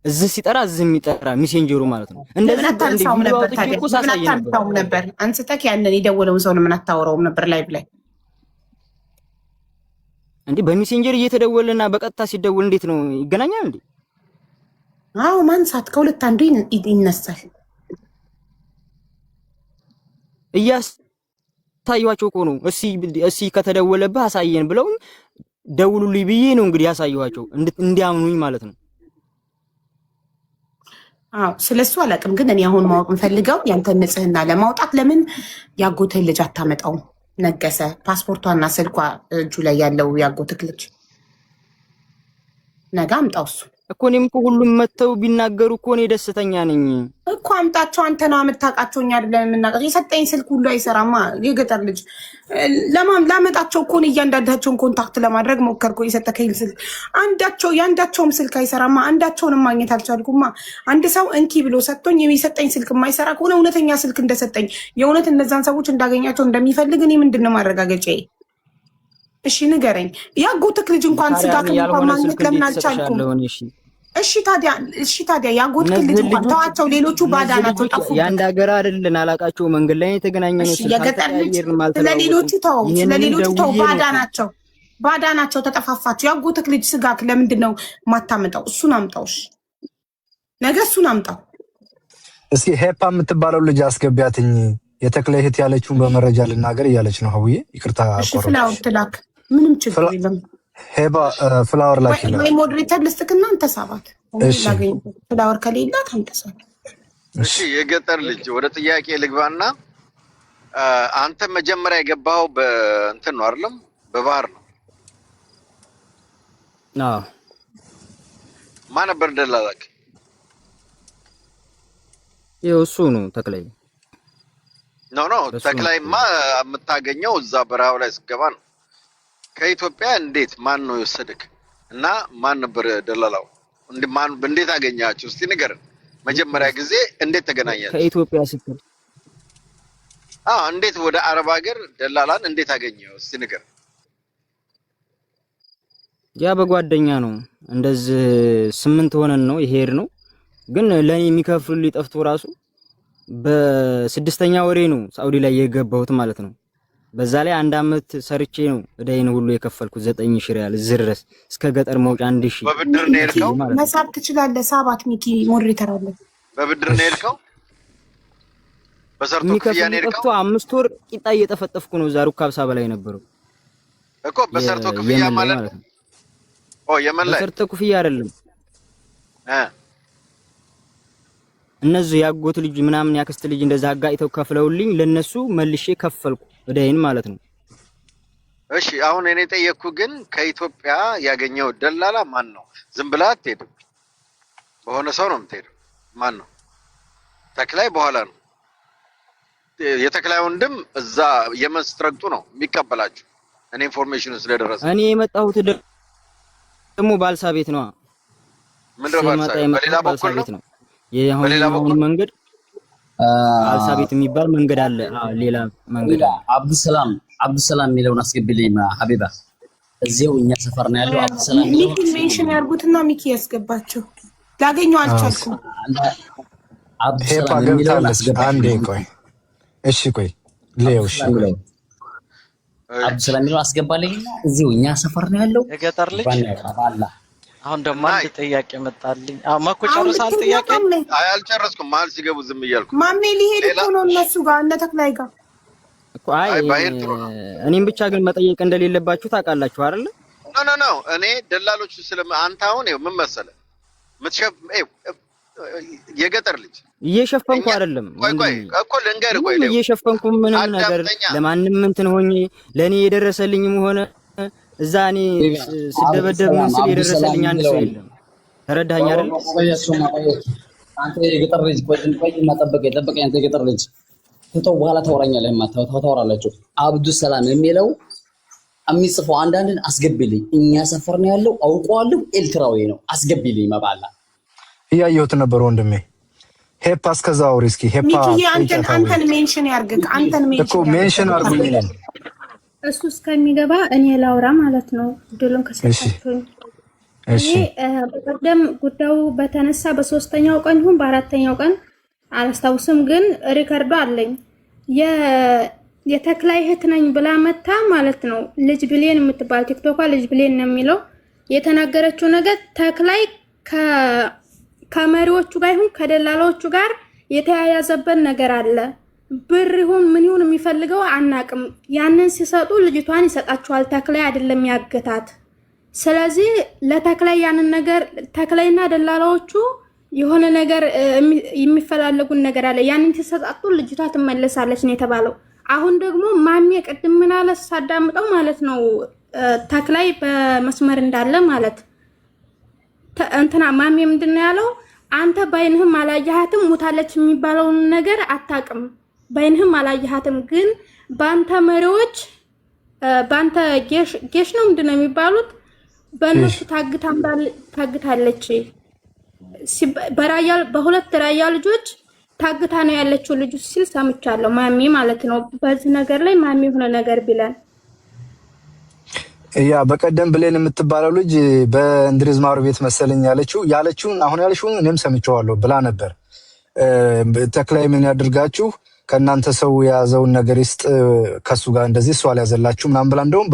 እዚህ ሲጠራ እዚህ የሚጠራ ሜሴንጀሩ ማለት ነው። እንደዚህ አታንሳውም ነበር አንስተክ ያንን የደወለውን ሰው ለምን አታወራውም ነበር ላይቭ ላይ እንዴ? በሜሴንጀር እየተደወለና በቀጥታ ሲደወል እንዴት ነው ይገናኛል እንዴ? አዎ ማንሳት ከሁለት አንዱ ይነሳል። እያሳየኋቸው እኮ ነው። እሺ ከተደወለብህ አሳየን ብለው ደውሉልኝ ብዬ ነው እንግዲህ ያሳየኋቸው እንዲያምኑኝ ማለት ነው። አዎ ስለሱ አላውቅም፣ ግን እኔ አሁን ማወቅ የምፈልገው ያንተን ንጽህና ለማውጣት ለምን ያጎትህን ልጅ አታመጣውም? ነገሰ ፓስፖርቷና ስልኳ እጁ ላይ ያለው ያጎትህ ልጅ ነገ አምጣው እሱ እኮ። እኔም እኮ ሁሉም መተው ቢናገሩ እኮ እኔ ደስተኛ ነኝ እኮ። አምጣቸው። አንተ ነው የምታውቃቸው፣ እኛ አይደለም የምናውቃቸው። የሰጠኝ ስልክ ሁሉ አይሰራማ። የገጠር ልጅ ላመጣቸው እኮ እያንዳንዳቸውን ኮንታክት ለማድረግ ሞከርኩ። የሰጠከኝ ስልክ የአንዳቸውም ስልክ አይሰራማ። አንዳቸውንም ማግኘት አልቻልኩማ። አንድ ሰው እንኪ ብሎ ሰጥቶኝ የሰጠኝ ስልክ የማይሰራ ከሆነ እውነተኛ ስልክ እንደሰጠኝ የእውነት እነዛን ሰዎች እንዳገኛቸው እንደሚፈልግ እኔ ምንድን ነው ማረጋገጫዬ? እሺ ንገረኝ። ያጎትክ ልጅ እንኳን ስጋ እንኳን ማግኘት ለምን አልቻልኩም? እሺ ታዲያ ያጎትክ ልጅ እንኳን ተዋቸው። ሌሎቹ ባዳ ናቸው፣ ጠፉ። የአንድ ሀገር አይደለን፣ አላቃቸው። መንገድ ላይ የተገናኘ ነው። የገጠር ልጅ ስለሌሎቹ ተው፣ ባዳ ናቸው። ባዳናቸው ተጠፋፋችሁ። ያጎትክ ልጅ ስጋክ ለምንድን ነው ማታመጣው? እሱን አምጣውሽ፣ ነገ እሱን አምጣው። እስኪ ሄፓ የምትባለው ልጅ አስገቢያትኝ። የተክለ እህት ያለችውን በመረጃ ልናገር እያለች ነው። ሀውዬ ይቅርታ አቆረጥሽ። ፍላወር ትላክ፣ ምንም ችግር የለም። ሄባ ፍላወር ላክ ይላል ወይ ሞዴሬተር ልስጥክና አንተ ሳባት። ፍላወር ከሌላት አንተ ሳባት። እሺ የገጠር ልጅ ወደ ጥያቄ ልግባና አንተ መጀመሪያ የገባው በእንትን ነው አይደለም? በባህር ነው። አዎ። ማን ነበር ደላላክ? እሱ ነው ተክላይ። ኖ ተክላይማ የምታገኘው እዛ በረሃው ላይ ስገባ ነው። ከኢትዮጵያ እንዴት ማን ነው የወሰደክ? እና ማን ነበር ደላላው? እንዴት አገኛችሁ? እስቲ ንገረን። መጀመሪያ ጊዜ እንዴት ተገናኛችሁ? ከኢትዮጵያ ስትል እንዴት ወደ አረብ ሀገር ደላላን እንዴት አገኘው? እስቲ ንገረን። ያ በጓደኛ ነው። እንደዚህ 8 ሆነን ነው ይሄድ ነው። ግን ለኔ የሚከፍሉልኝ ጠፍቶ ራሱ በ6ኛ ወሬ ነው ሳውዲ ላይ የገባሁት ማለት ነው። በዛ ላይ 1 አመት ሰርቼ ነው እዳይን ሁሉ የከፈልኩት 9000 ሪያል ዝርስ እስከ ገጠር መውጫ 1000። በብድር ነው የሄድከው? መሳብ ትችላለህ። ሳባት ሚኪ ሞዴሬተር አለ። በብድር ነው የሄድከው? በሰርቶ ክፍያ ነው የሄድከው? 5 ወር ቂጣ እየጠፈጠፍኩ ነው። ዛሩ ካብሳ በላይ ነበረው እኮ በሰርቶ ክፍያ ማለት ነው። የመን ላይ በሰርቶ ክፍያ አይደለም። እነዚህ ያጎት ልጅ ምናምን ያክስት ልጅ እንደዛ አጋይተው ከፍለውልኝ ለነሱ መልሼ ከፈልኩ እዳይን ማለት ነው። እሺ አሁን እኔ ጠየቅኩ፣ ግን ከኢትዮጵያ ያገኘው ደላላ ማን ነው? ዝም ብለህ አትሄድም፣ በሆነ ሰው ነው የምትሄደው። ማን ነው? ተክላይ በኋላ ነው። የተክላይ ወንድም እዛ የመን ስትረግጡ ነው የሚቀበላችሁ። እኔ ኢንፎርሜሽኑ ስለደረሰ እኔ የመጣሁት ደግሞ ባልሳ ቤት ነው። ምንድነው ባልሳ? በሌላ በኩል ነው። በሌላ በኩል መንገድ ባልሳ ቤት የሚባል መንገድ አለ። ሌላ መንገድ አብዱሰላም የሚለውን አስገቢልኝ ሀቢባ። እዚያው እኛ ሰፈር ነው ያለው። አብዱሰላም ሚኪ ሜንሽን ያርጉትና ሚኪ ያስገባቸው። ላገኘው አልቻልኩም። አብዱሰላም የሚለውን አስገባቸው። አንዴ ቆይ፣ እሺ ቆይ ሌውሽ አብዱሰላም የሚለውን አስገባልኝና እዚያው እኛ ሰፈር ነው ያለው። የገጠር ልጅ አሁን ደግሞ አንድ ጥያቄ መጣልኝ። መኮ ጨርሳል? ጥያቄ አልጨረስኩም። መሀል ሲገቡ ዝም እያልኩ ማሜ ሊሄድ እኮ ነው እነሱ ጋር እነ ተክላይ ጋር እኮ። አይ እኔም ብቻ ግን መጠየቅ እንደሌለባችሁ ታውቃላችሁ አይደል? ኖ እኔ ደላሎቹ አንተ አሁን ምን መሰለህ የገጠር ልጅ እየሸፈንኩ አይደለም። ቆይ እኮ ልንገርህ። ቆይ እየሸፈንኩ ምንም ነገር ለማንም እንትን ሆኜ ለኔ የደረሰልኝም ሆነ እዛ እኔ ስደበደብ ምን ስል የደረሰልኝ አንድ ሰው የለም። ተረዳኸኝ አይደል? አንተ የገጠር ልጅ ቆይ ጠብቀኝ። አንተ የገጠር ልጅ ተው፣ በኋላ ታወራኛለህ። ታወራላችሁ። አብዱሰላም የሚለው የሚጽፈው አንዳንድን አስገቢልኝ። እኛ ሰፈር ነው ያለው፣ አውቀዋለሁ። ኤርትራዊ ነው። አስገቢልኝ መባላ እያየሁት ነበር ወንድሜ። ሄፓ እስከዛ አውሪ እስኪ። ሄፓ አንተን ሜንሽን ያርግክ። አንተን ሜንሽን አርጉኝ ይላል እሱ እስከሚገባ እኔ ላውራ ማለት ነው። ድሉን ከሰጣችሁኝ እሺ። በቀደም ጉዳዩ በተነሳ በ3ኛው ቀን ይሁን በ4ኛው ቀን አላስታውስም፣ ግን ሪከርዱ አለኝ። የተክላይ እህት ነኝ ብላ መታ ማለት ነው። ልጅ ብሌን የምትባል ቲክቶኳ ልጅ ብሌን ነው የሚለው የተናገረችው ነገር ተክላይ ከመሪዎቹ ጋር ይሁን ከደላላዎቹ ጋር የተያያዘበት ነገር አለ። ብር ይሁን ምን ይሁን የሚፈልገው አናቅም። ያንን ሲሰጡ ልጅቷን ይሰጣቸዋል። ተክላይ አይደለም ያገታት። ስለዚህ ለተክላይ ያንን ነገር ተክላይና ደላላዎቹ የሆነ ነገር የሚፈላለጉን ነገር አለ። ያንን ሲሰጣጡ ልጅቷ ትመለሳለች ነው የተባለው። አሁን ደግሞ ማሜ ቅድም ምን አለ ሳዳምጠው ማለት ነው ተክላይ በመስመር እንዳለ ማለት እንትና ማሜ ምንድነው ያለው? አንተ ባይንህም አላየሃትም ሙታለች የሚባለውን ነገር አታቅም። ባይንህም አላየሃትም፣ ግን ባንተ መሪዎች ባንተ ጌሽ ነው ምንድነው የሚባሉት? በእነሱ ታግታለች። በሁለት ራያ ልጆች ታግታ ነው ያለችው ልጁ ሲል ሰምቻለሁ። ማሜ ማለት ነው። በዚህ ነገር ላይ ማሜ ሆነ ነገር ቢለን ያ በቀደም ብሌን የምትባለው ልጅ በእንድሪዝ ማሩ ቤት መሰለኝ ያለችውን አሁን ያለችውን እኔም ሰምቼዋለሁ ብላ ነበር። ተክላይ ምን ያድርጋችሁ ከእናንተ ሰው የያዘውን ነገር ይስጥ ከሱ ጋር እንደዚህ እሷ አልያዘላችሁ ምናምን ብላ እንደውም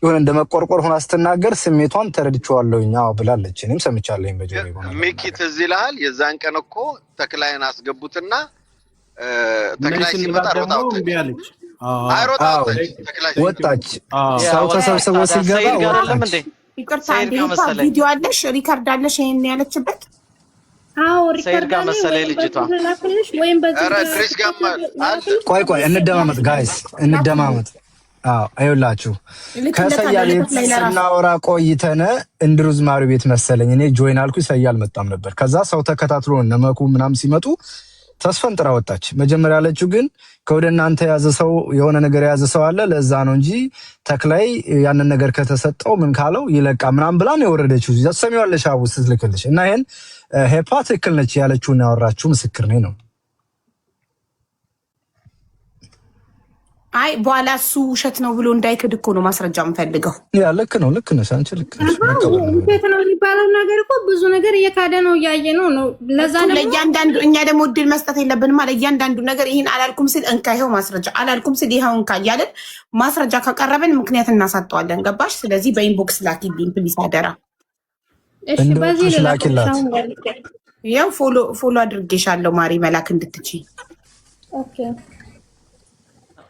የሆነ እንደ መቆርቆር ሆና ስትናገር ስሜቷን ተረድቼዋለሁኝ ብላለች። እኔም ሰምቻለሁኝ በጆሮዬ። ሚኪ ትዝ ይልሃል? የዛን ቀን እኮ ተክላይን አስገቡትና ተክላይ ሲመጣ ሮጣ ወጣች። ሰው ተሰብስቦ ሲገባ ወጣች። ይቅርታ ቪዲዮ አለሽ ሪካርድ አለሽ ይሄን ያለችበት? አዎ ሰይድ ጋር መሰለኝ ልጅቷ። ቆይ እንደማመጥ ጋይስ እንደማመጥ። አይውላችሁ ከሰያ ቤት ስናወራ ቆይተነ እንድሩዝ ማሪ ቤት መሰለኝ እኔ ጆይን አልኩ። ሰያ አልመጣም ነበር። ከዛ ሰው ተከታትሎ ነመኩ ምናምን ሲመጡ ተስፈንጥራ ወጣች። መጀመሪያ ያለችው ግን ከወደ እናንተ ያዘ ሰው የሆነ ነገር ያዘ ሰው አለ ለዛ ነው እንጂ ተክላይ ያንን ነገር ከተሰጠው ምን ካለው ይለቃ ምናምን ብላ ነው የወረደችው። ዘሰሚዋለሽ አቡ ስትልክልሽ እና ይሄን ሄፓ ትክክል ነች ያለችውን ያወራችሁ ምስክር ነኝ ነው። አይ በኋላ እሱ ውሸት ነው ብሎ እንዳይክድ እኮ ነው ማስረጃ የምፈልገው። ያ ልክ ነው አንቺ ልክ ነሽ። ውሸት ነው የሚባለው ነገር እኮ ብዙ ነገር እየካደ ነው እያየ ነው። ለዛ ነው ለእያንዳንዱ እኛ ደግሞ እድል መስጠት የለብንም ማለት እያንዳንዱ ነገር ይሄን አላልኩም ስል እንካ ይኸው ማስረጃ አላልኩም ስል ይኸው እንካ እያለን ማስረጃ ካቀረበን ምክንያት እናሳጠዋለን። ገባሽ? ስለዚህ በኢንቦክስ ላኪልኝ ፕሊስ አደራ። እሺ በዚህ ላኪላት። ያው ፎሎ አድርጌሻለሁ ማሪ መላክ እንድትችይ። ኦኬ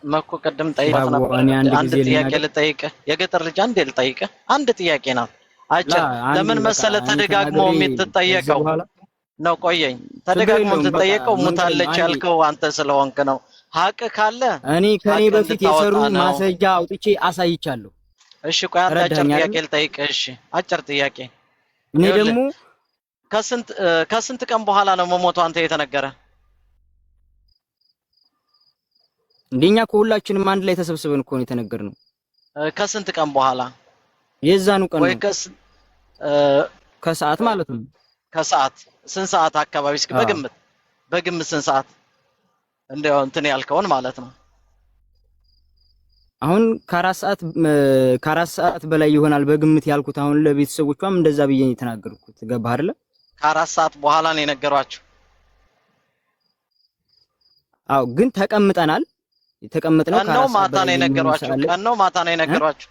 መኮ ቀደም ጠይቀህ ነበር። አንድ ጥያቄ ልጠይቅህ፣ የገጠር ልጅ አንዴ ልጠይቅህ። አንድ ጥያቄ ናት አጭር። ለምን መሰለህ ተደጋግሞ የምትጠየቀው ነው? ቆየኝ። ተደጋግሞ የምትጠየቀው ሙታለች ያልከው አንተ ስለሆንክ ነው። ሀቅ ካለ ከኔ በፊት የሰሩ ማስረጃ አውጥቼ አሳይቻለሁ። እሺ ቆይ አንድ አጭር ጥያቄ ልጠይቅህ። እሺ አጭር ጥያቄ። እኔ ደግሞ ከስንት ቀን በኋላ ነው መሞቷ አንተ የተነገረ? እንደኛ ከሁላችንም አንድ ላይ ተሰብስበን እኮ ነው የተነገርነው። ከስንት ቀን በኋላ? የዛኑ ቀን ወይ ከሰዓት ማለት ነው። ከሰዓት ስንት ሰዓት አካባቢ? እስኪ በግምት ስንት ሰዓት እንደው እንትን ያልከውን ማለት ነው። አሁን ከአራት ሰዓት በላይ ይሆናል በግምት ያልኩት። አሁን ለቤተሰቦቿም እንደዛ ብዬ ነው የተናገርኩት። ገባህ አይደለ? ከአራት ሰዓት በኋላ ነው የነገሯችሁ? አዎ፣ ግን ተቀምጠናል። የተቀመጥነው ቀን ነው ማታ ነው የነገሯችሁ? ቀን ነው ማታ ነው የነገሯችሁ?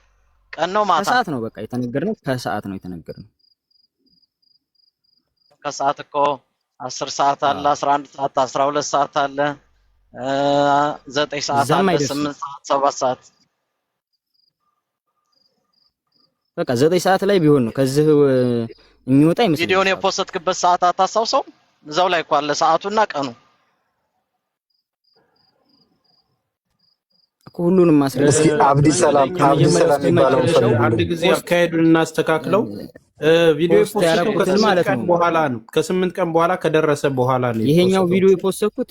ቀን ነው ማታ? ከሰዓት ነው በቃ የተነገርነው። ከሰዓት ነው የተነገርነው። ከሰዓት እኮ 10 ሰዓት አለ፣ 11 ሰዓት፣ 12 ሰዓት አለ፣ 9 ሰዓት አለ፣ 8 ሰዓት፣ 7 ሰዓት። በቃ 9 ሰዓት ላይ ቢሆን ነው ከዚህ የሚወጣ ይመስላል። ቪዲዮውን የፖስትክበት ሰዓት አታስታውሰው? እዛው ላይ እኮ አለ ሰዓቱና ቀኑ። ሁሉንም ማስረጃ እስኪ አብዲ ሰላም የሚባለው አንድ ጊዜ አካሄዱን እናስተካክለው። ቪዲዮ የፖስተው ከ8 ቀን በኋላ ነው። ከ8 ቀን በኋላ ከደረሰ በኋላ ነው። ይሄኛው ቪዲዮ የፖስተኩት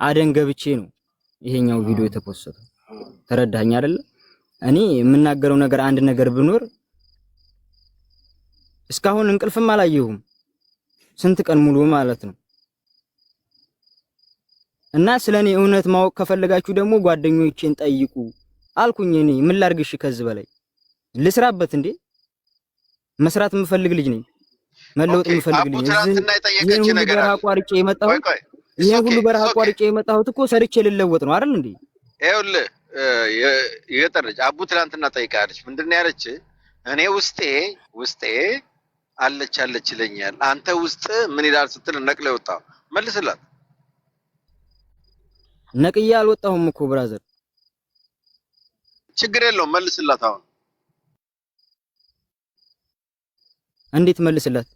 አደን ገብቼ ነው። ይሄኛው ቪዲዮ የተፖስተው ተረዳኸኝ አይደለ? እኔ የምናገረው ነገር አንድ ነገር ብኖር እስካሁን እንቅልፍም አላየሁም። ስንት ቀን ሙሉ ማለት ነው። እና ስለኔ እውነት ማወቅ ከፈለጋችሁ ደግሞ ጓደኞቼን ጠይቁ አልኩኝ። እኔ ምን ላርግሽ? ከዚህ በላይ ልስራበት እንዴ? መስራት የምፈልግ ልጅ ነኝ። መለወጥ የምፈልግ ልጅ ነኝ። ይሄን ሁሉ በረሃ አቋርጬ የመጣሁት እኮ ሰርቼ ልለወጥ ነው አይደል እንዴ? ይኸውልህ የገጠር ልጅ አቡ ትናንትና ጠይቃለች። ምንድን ነው ያለች? እኔ ውስጤ አለች ይለኛል። አንተ ውስጥ ምን ይላል ስትል ነቅለ ወጣው። መልስላት። ነቅዬ አልወጣሁም እኮ ብራዘር። ችግር የለውም መልስላት። አሁን እንዴት መልስላት?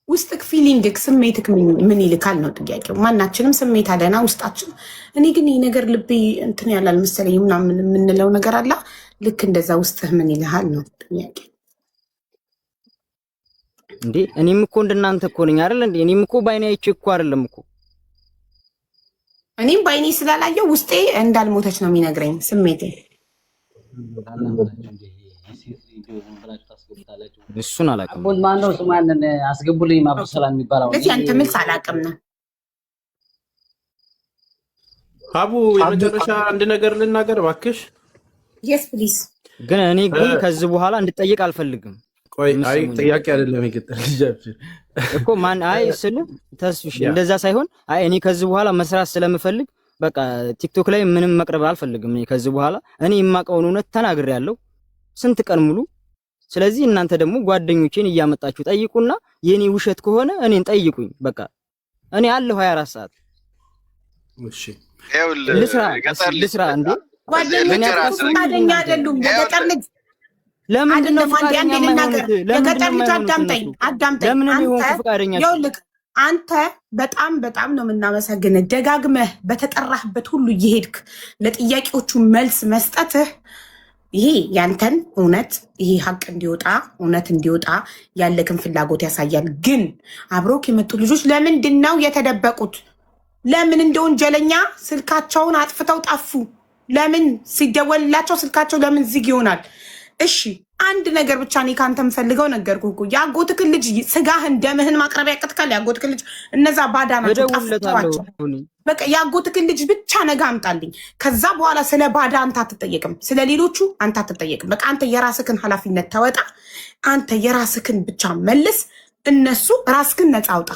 ውስጥክ ፊሊንግክ ስሜትክ ምን ይልካል ነው ጥያቄው። ማናችንም ስሜት አለና ውስጣችን። እኔ ግን ይሄ ነገር ልቤ እንትን ያላል መሰለኝ ምናምን የምንለው ነገር አለ። ልክ እንደዛ ውስጥህ ምን ይልሃል ነው ጥያቄ። እንዴ እኔም እኮ እንደናንተ እኮ ነኝ አይደል እንዴ? እኔም እኮ ባይኔ አይቼ እኮ አይደለም እኮ። እኔም ባይኔ ስላላየው ውስጤ እንዳልሞተች ነው የሚነግረኝ ስሜቴ። እሱን አላውቅም። አቦል ማን ነው ስማንን አስገቡልኝ። ማብዱ ሰላም የሚባለው ለዚህ አንተ መልስ አላውቅም ነው። አቡ የመጨረሻ አንድ ነገር ልናገር እባክሽ። yes please። ግን እኔ ከዚህ በኋላ እንድጠይቅ አልፈልግም። ቆይ አይ ጥያቄ አይደለም ይገጥል እኮ ማን አይ ስለ ተስፍሽ እንደዛ ሳይሆን አይ እኔ ከዚህ በኋላ መስራት ስለምፈልግ በቃ ቲክቶክ ላይ ምንም መቅረብ አልፈልግም። እኔ ከዚህ በኋላ እኔ የማውቀውን እውነት ተናግሬያለሁ ስንት ቀን ሙሉ። ስለዚህ እናንተ ደግሞ ጓደኞቼን እያመጣችሁ ጠይቁና የኔ ውሸት ከሆነ እኔን ጠይቁኝ። በቃ እኔ አለሁ 24 ሰዓት። እሺ ልስራ እንዴ ጓደኞቼ ፈቃደኛ አይደሉም። የገጠር ልጅ ለምንድን ነው ፈቃደኛ የማይሆኑት? የገጠር ልጅ አዳምጠኝ ለምን ነው ፈቃደኛ? ይኸውልህ አንተ በጣም ነው የምናመሰግንህ። ደጋግመህ በተጠራህበት ሁሉ እየሄድክ ለጥያቄዎቹ መልስ መስጠትህ ይሄ ያንተን እውነት ይሄ ሀቅ እውነት እንዲወጣ ያለክን ፍላጎት ያሳያል። ግን አብሮክ የመጡ ልጆች ለምንድን ነው የተደበቁት? ለምን እንደ ወንጀለኛ ስልካቸውን አጥፍተው ጠፉ? ለምን ሲደወልላቸው ስልካቸው ለምን ዝግ ይሆናል? እሺ አንድ ነገር ብቻ እኔ ካንተ የምፈልገው ነገርኩህ እኮ የአጎትክን ልጅ ስጋህን ደምህን ማቅረብ ያቅትካል። የአጎትክን ልጅ እነዛ ባዳ ናቸው ጠፍተዋቸው። በቃ የአጎትክን ልጅ ብቻ ነገ አምጣልኝ። ከዛ በኋላ ስለ ባዳ አንተ አትጠየቅም፣ ስለ ሌሎቹ አንተ አትጠየቅም። በቃ አንተ የራስክን ኃላፊነት ተወጣ። አንተ የራስክን ብቻ መልስ፣ እነሱ ራስክን ነፃ አውጣ።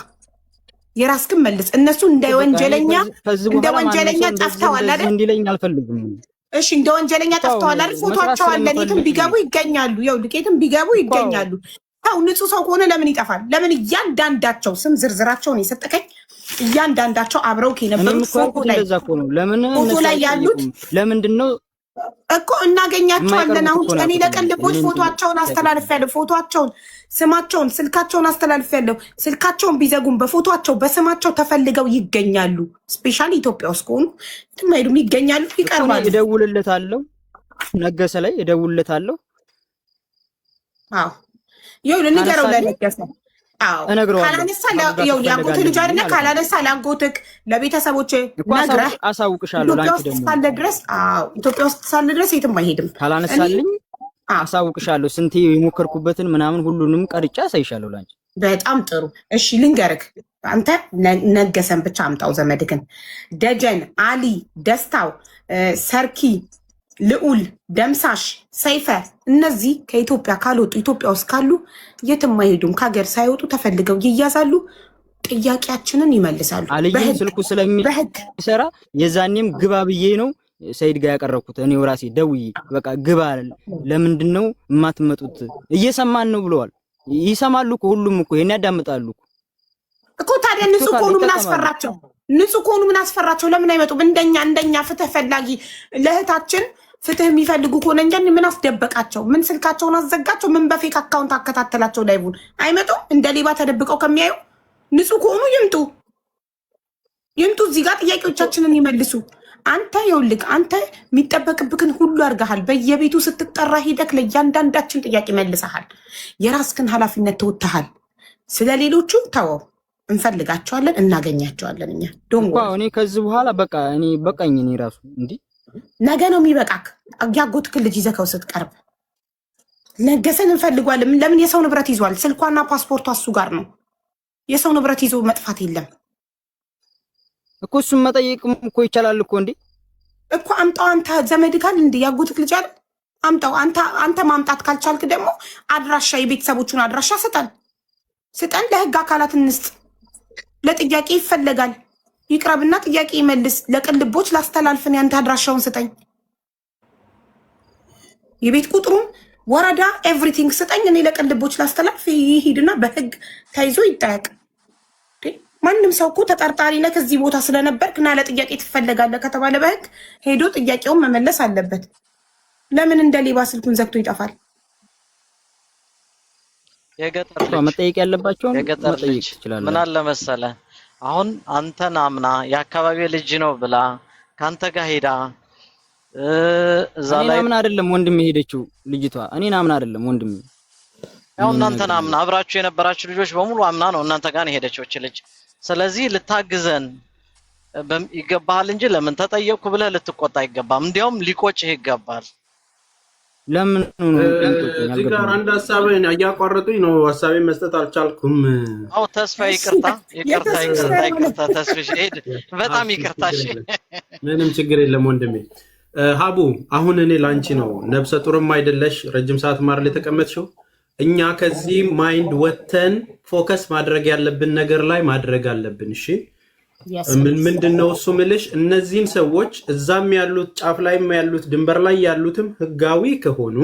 የራስክን መልስ። እነሱ እንደ ወንጀለኛ ጠፍተዋል አይደል? እንዲለኝ አልፈልግም። እሺ እንደ ወንጀለኛ ጠፍተዋል አይደል? ፎቶአቸው አለ። የትም ቢገቡ ይገኛሉ። ይኸውልህ የትም ቢገቡ ይገኛሉ። ሰው ንጹህ ሰው ከሆነ ለምን ይጠፋል? ለምን እያንዳንዳቸው ስም ዝርዝራቸውን የሰጠከኝ እያንዳንዳቸው አብረው ከነበሩት ፎቶ ላይ ያሉት ለምንድን ነው እኮ እናገኛቸዋለን። አሁን እኔ ለቅልቦች ፎቶአቸውን አስተላልፌያለሁ። ፎቶአቸውን፣ ስማቸውን፣ ስልካቸውን አስተላልፌያለሁ። ስልካቸውን ቢዘጉም በፎቶአቸው በስማቸው ተፈልገው ይገኛሉ። ስፔሻሊ ኢትዮጵያ ውስጥ ከሆኑ ትማይዱም ይገኛሉ፣ ይቀርባሉ። እደውልለታለሁ፣ ነገሰ ላይ እደውልለታለሁ። አዎ ይኸውልህ ንገረው ለነገሰ። አዎ ካላነሳ ያጎት ልጅ አይደለ? ካላነሳ ላጎትክ ለቤተሰቦች ነግረህ አሳውቅሻለሁ። ላንቺ ደግሞ ኢትዮጵያ ውስጥ ሳለ ድረስ የትም አይሄድም። ካላነሳልኝ አሳውቅሻለሁ። ስንቴ የሞከርኩበትን ምናምን ሁሉንም ቀርጫ አሳይሻለሁ ላንቺ። በጣም ጥሩ እሺ፣ ልንገርክ አንተ ነገሰን ብቻ አምጣው። ዘመድክን ደጀን፣ አሊ፣ ደስታው፣ ሰርኪ፣ ልዑል፣ ደምሳሽ፣ ሰይፈ እነዚህ ከኢትዮጵያ ካልወጡ ኢትዮጵያ ውስጥ ካሉ የትም አይሄዱም። ከሀገር ሳይወጡ ተፈልገው ይያዛሉ። ጥያቄያችንን ይመልሳሉ። አልይም ስልኩ ስለሚሰራ የዛኔም ግባ ብዬ ነው ሰይድ ጋር ያቀረብኩት እኔው ራሴ ደውዬ በቃ ግባ። ለምንድን ነው የማትመጡት? እየሰማን ነው ብለዋል። ይሰማሉ እኮ ሁሉም እኮ ይሄን ያዳምጣሉ እኮ። ታዲያ ንጹህ ከሆኑ ምን አስፈራቸው? ንጹህ ከሆኑ ምን አስፈራቸው? ለምን አይመጡም? እንደኛ ፍትህ ፈላጊ ለእህታችን ፍትህ የሚፈልጉ ከሆነ እንጂ ምን አስደበቃቸው? ምን ስልካቸውን አዘጋቸው? ምን በፌክ አካውንት አከታተላቸው? ላይቡን አይመጡም? እንደ ሌባ ተደብቀው ከሚያዩ ንጹህ ከሆኑ ይምጡ። እዚህ ጋር ጥያቄዎቻችንን ይመልሱ። አንተ ይኸውልህ አንተ የሚጠበቅብክን ሁሉ አድርገሃል። በየቤቱ ስትጠራ ሂደክ ለእያንዳንዳችን ጥያቄ መልሰሃል። የራስክን ኃላፊነት ተወጥተሃል። ስለ ሌሎቹ ተወው። እንፈልጋቸዋለን፣ እናገኛቸዋለን። እኛ እኔ ከዚህ በኋላ በቃ እኔ በቃኝ። እኔ ራሱ እንዲህ ነገ ነው የሚበቃክ። ያጎትክን ልጅ ይዘከው ስትቀርብ ነገሰን እንፈልጓለን። ለምን የሰው ንብረት ይዟል? ስልኳና ፓስፖርቷ እሱ ጋር ነው። የሰው ንብረት ይዞ መጥፋት የለም እኮ። እሱን መጠየቅም እኮ ይቻላል እኮ። እንዴ እኮ አምጣው። አንተ ዘመድ ካል እንዴ ያጎትክ ልጅ አይደል? አምጣው። አንተ ማምጣት ካልቻልክ ደግሞ አድራሻ፣ የቤተሰቦቹን አድራሻ ስጠን። ለህግ አካላት እንስጥ። ለጥያቄ ይፈለጋል። ይቅረብና ጥያቄ ይመልስ። ለቅልቦች ላስተላልፍን። ያንተ አድራሻውን ስጠኝ፣ የቤት ቁጥሩን፣ ወረዳ፣ ኤቭሪቲንግ ስጠኝ። እኔ ለቅልቦች ላስተላልፍ። ይሄድና በህግ ተይዞ ይጠየቅ። ማንም ሰው እኮ ተጠርጣሪ ነህ ከዚህ ቦታ ስለነበርክ እና ለጥያቄ ትፈለጋለህ ከተባለ በህግ ሄዶ ጥያቄውን መመለስ አለበት። ለምን እንደ ሌባ ስልኩን ዘግቶ ይጠፋል? የገጠር መጠየቅ ያለባቸውን መጠየቅ ይችላል። ምን አለ መሰለህ አሁን አንተን አምና የአካባቢ ልጅ ነው ብላ ካንተ ጋር ሄዳ እዛ ላይ ምን አይደለም ወንድም ሄደችው ልጅቷ። እኔን አምና አይደለም ወንድም፣ ያው እናንተን አምና አብራችሁ የነበራችሁ ልጆች በሙሉ አምና ነው እናንተ ጋር ሄደችው ልጅ። ስለዚህ ልታግዘን ይገባሃል እንጂ ለምን ተጠየቅኩ ብለህ ልትቆጣ አይገባም። እንዲያውም ሊቆጭህ ይገባል። ለምን እዚህ ጋር አንድ ሐሳብን እያቋረጡኝ ነው። ሐሳቤን መስጠት አልቻልኩም። አው ተስፋ ይቅርታ ተስፋሽ ሄድ በጣም ይቅርታ። እሺ ምንም ችግር የለም ወንድሜ። ሀቡ አሁን እኔ ላንቺ ነው ነብሰ ጡርም አይደለሽ፣ ረጅም ሰዓት ማር ላይ ተቀመጥሽው። እኛ ከዚህ ማይንድ ወተን ፎከስ ማድረግ ያለብን ነገር ላይ ማድረግ አለብን። እሺ ምንድነው እሱ ምልሽ እነዚህን ሰዎች እዛም ያሉት ጫፍ ላይም ያሉት ድንበር ላይ ያሉትም ህጋዊ ከሆኑ